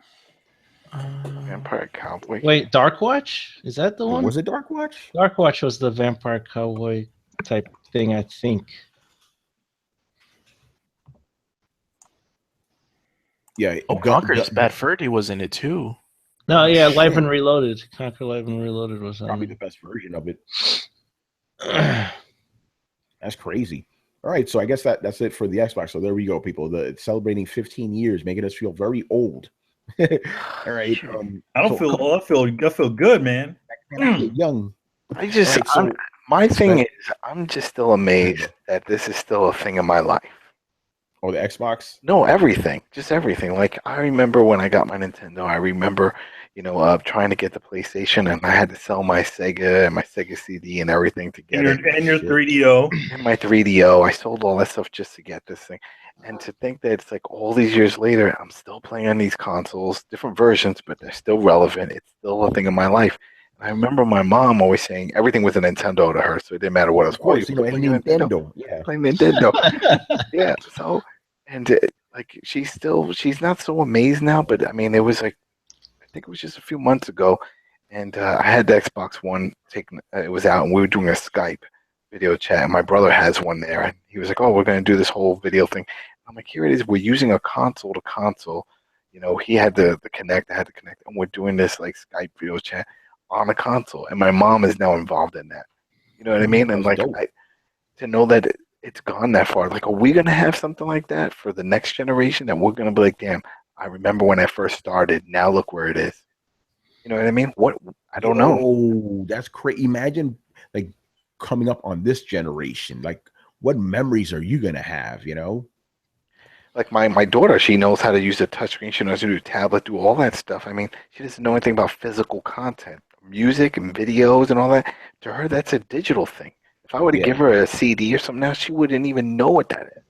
Vampire Cowboy. Wait, Darkwatch? Is that the one? Was it Darkwatch? Darkwatch was the Vampire Cowboy type thing, I think. Yeah. Oh, Conquer's Bad Freddy was in it too. No, yeah, Live and Reloaded. Conquer Live and Reloaded was on. Probably the best version of it. That's crazy. All right, so I guess that's it for the Xbox. So there we go, people. It's celebrating 15 years, making us feel very old. All right. I feel good, man. Young. My thing is, I'm just still amazed that this is still a thing in my life. Oh, the Xbox? No, everything. Just everything. Like, I remember when I got my Nintendo, I remember, trying to get the PlayStation, and I had to sell my Sega and my Sega CD and everything to get it. And your 3DO. And my 3DO. I sold all that stuff just to get this thing. And to think that it's like all these years later, I'm still playing on these consoles, different versions, but they're still relevant. It's still a thing in my life. I remember my mom always saying everything was a Nintendo to her, so it didn't matter what it was. Of course, Nintendo. Yeah. Playing Nintendo. Yeah. So, and she's not so amazed now, but I mean, it was like, I think it was just a few months ago, and I had the Xbox One it was out, and we were doing a Skype video chat, and my brother has one there, and he was like, "Oh, we're going to do this whole video thing." I'm like, "Here it is. We're using a console to console. You know, he had the Connect, I had the Connect, and we're doing this like Skype video chat on a console, and my mom is now involved in that. You know what I mean? And like, to know that it's gone that far. Like, are we going to have something like that for the next generation? That we're going to be like, damn, I remember when I first started. Now look where it is. You know what I mean? What? I don't know. Oh, that's crazy. Imagine like coming up on this generation. Like, what memories are you gonna have? You know, like my daughter, she knows how to use a touchscreen. She knows how to do tablet, do all that stuff. I mean, she doesn't know anything about physical content, music and videos and all that. To her, that's a digital thing. If I were to give her a CD or something now, she wouldn't even know what that is.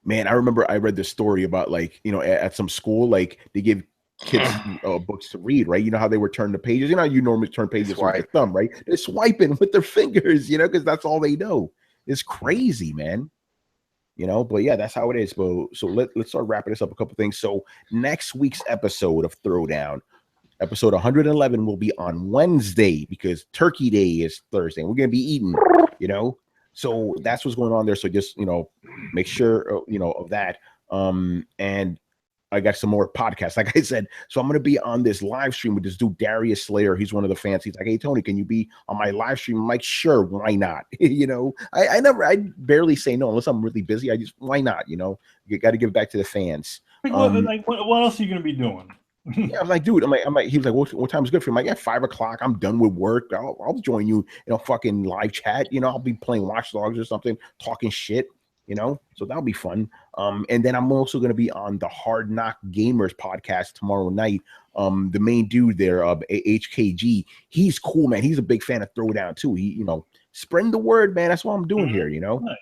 Man, I remember I read this story about like, you know, at some school, like they give kids books to read, right? You know how they would turn the pages. You know how you normally turn pages with your thumb, right? They're swiping with their fingers, you know, because that's all they know. It's crazy, man. You know, but yeah, that's how it is. But so let's start wrapping this up. A couple things. So next week's episode of Throwdown, episode 111, will be on Wednesday because Turkey Day is Thursday. We're gonna be eating, you know. So that's what's going on there. So just, you know, make sure you know of that. And I got some more podcasts, like I said. So I'm going to be on this live stream with this dude, Darius Slayer. He's one of the fans. He's like, "Hey, Tony, can you be on my live stream?" I'm like, "Sure, why not?" You know, I barely say no unless I'm really busy. Why not? You know, you got to give back to the fans. What else are you going to be doing? Yeah, I'm like, dude, I'm like, he was like, what time is good for you? I'm like, yeah, 5 o'clock. I'm done with work. I'll join you in a fucking live chat. You know, I'll be playing Watch Dogs or something, talking shit. You know, so that'll be fun. And then I'm also going to be on the Hard Knock Gamers podcast tomorrow night. The main dude there, HKG, he's cool, man. He's a big fan of Throwdown too. He, you know, spreading the word, man. That's what I'm doing here. You know. Nice.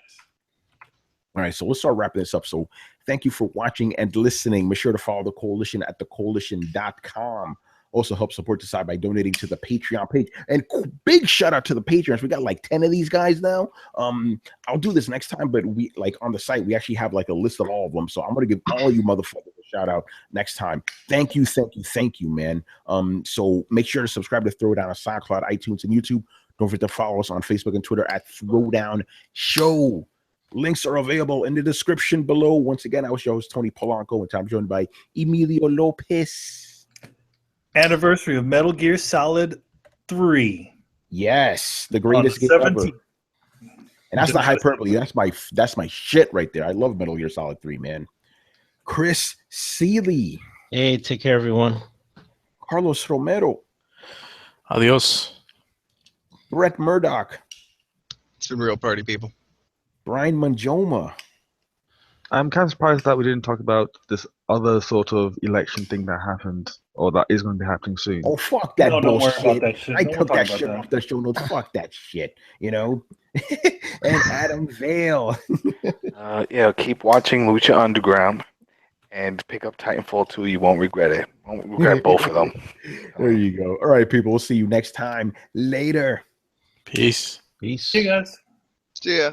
All right, so let's start wrapping this up. So thank you for watching and listening. Make sure to follow the Coalition at thecoalition.com. Also help support the site by donating to the Patreon page. And big shout out to the Patreons. We got like 10 of these guys now. I'll do this next time, but we like on the site, we actually have like a list of all of them. So I'm going to give all you motherfuckers a shout out next time. Thank you, man. So make sure to subscribe to Throwdown on SoundCloud, iTunes, and YouTube. Don't forget to follow us on Facebook and Twitter at Throwdown Show. Links are available in the description below. Once again, I was your host, Tony Polanco, and I'm joined by Emilio Lopez. Anniversary of Metal Gear Solid 3. Yes, the greatest game ever. And that's not hyperbole. That's my shit right there. I love Metal Gear Solid 3, man. Chris Seeley. Hey, take care, everyone. Carlos Romero. Adios. Brett Murdock. It's been real party, people. Brian Manjoma. I'm kind of surprised that we didn't talk about this other sort of election thing that happened, or that is going to be happening soon. Oh, fuck that bullshit. Don't worry about that shit. I took that shit off the show notes. Fuck that shit, you know? And Adam Vale. Yeah, keep watching Lucha Underground and pick up Titanfall 2. You won't regret it. Won't regret both of them. There you go. All right, people. We'll see you next time. Later. Peace. Peace. See you guys. See ya.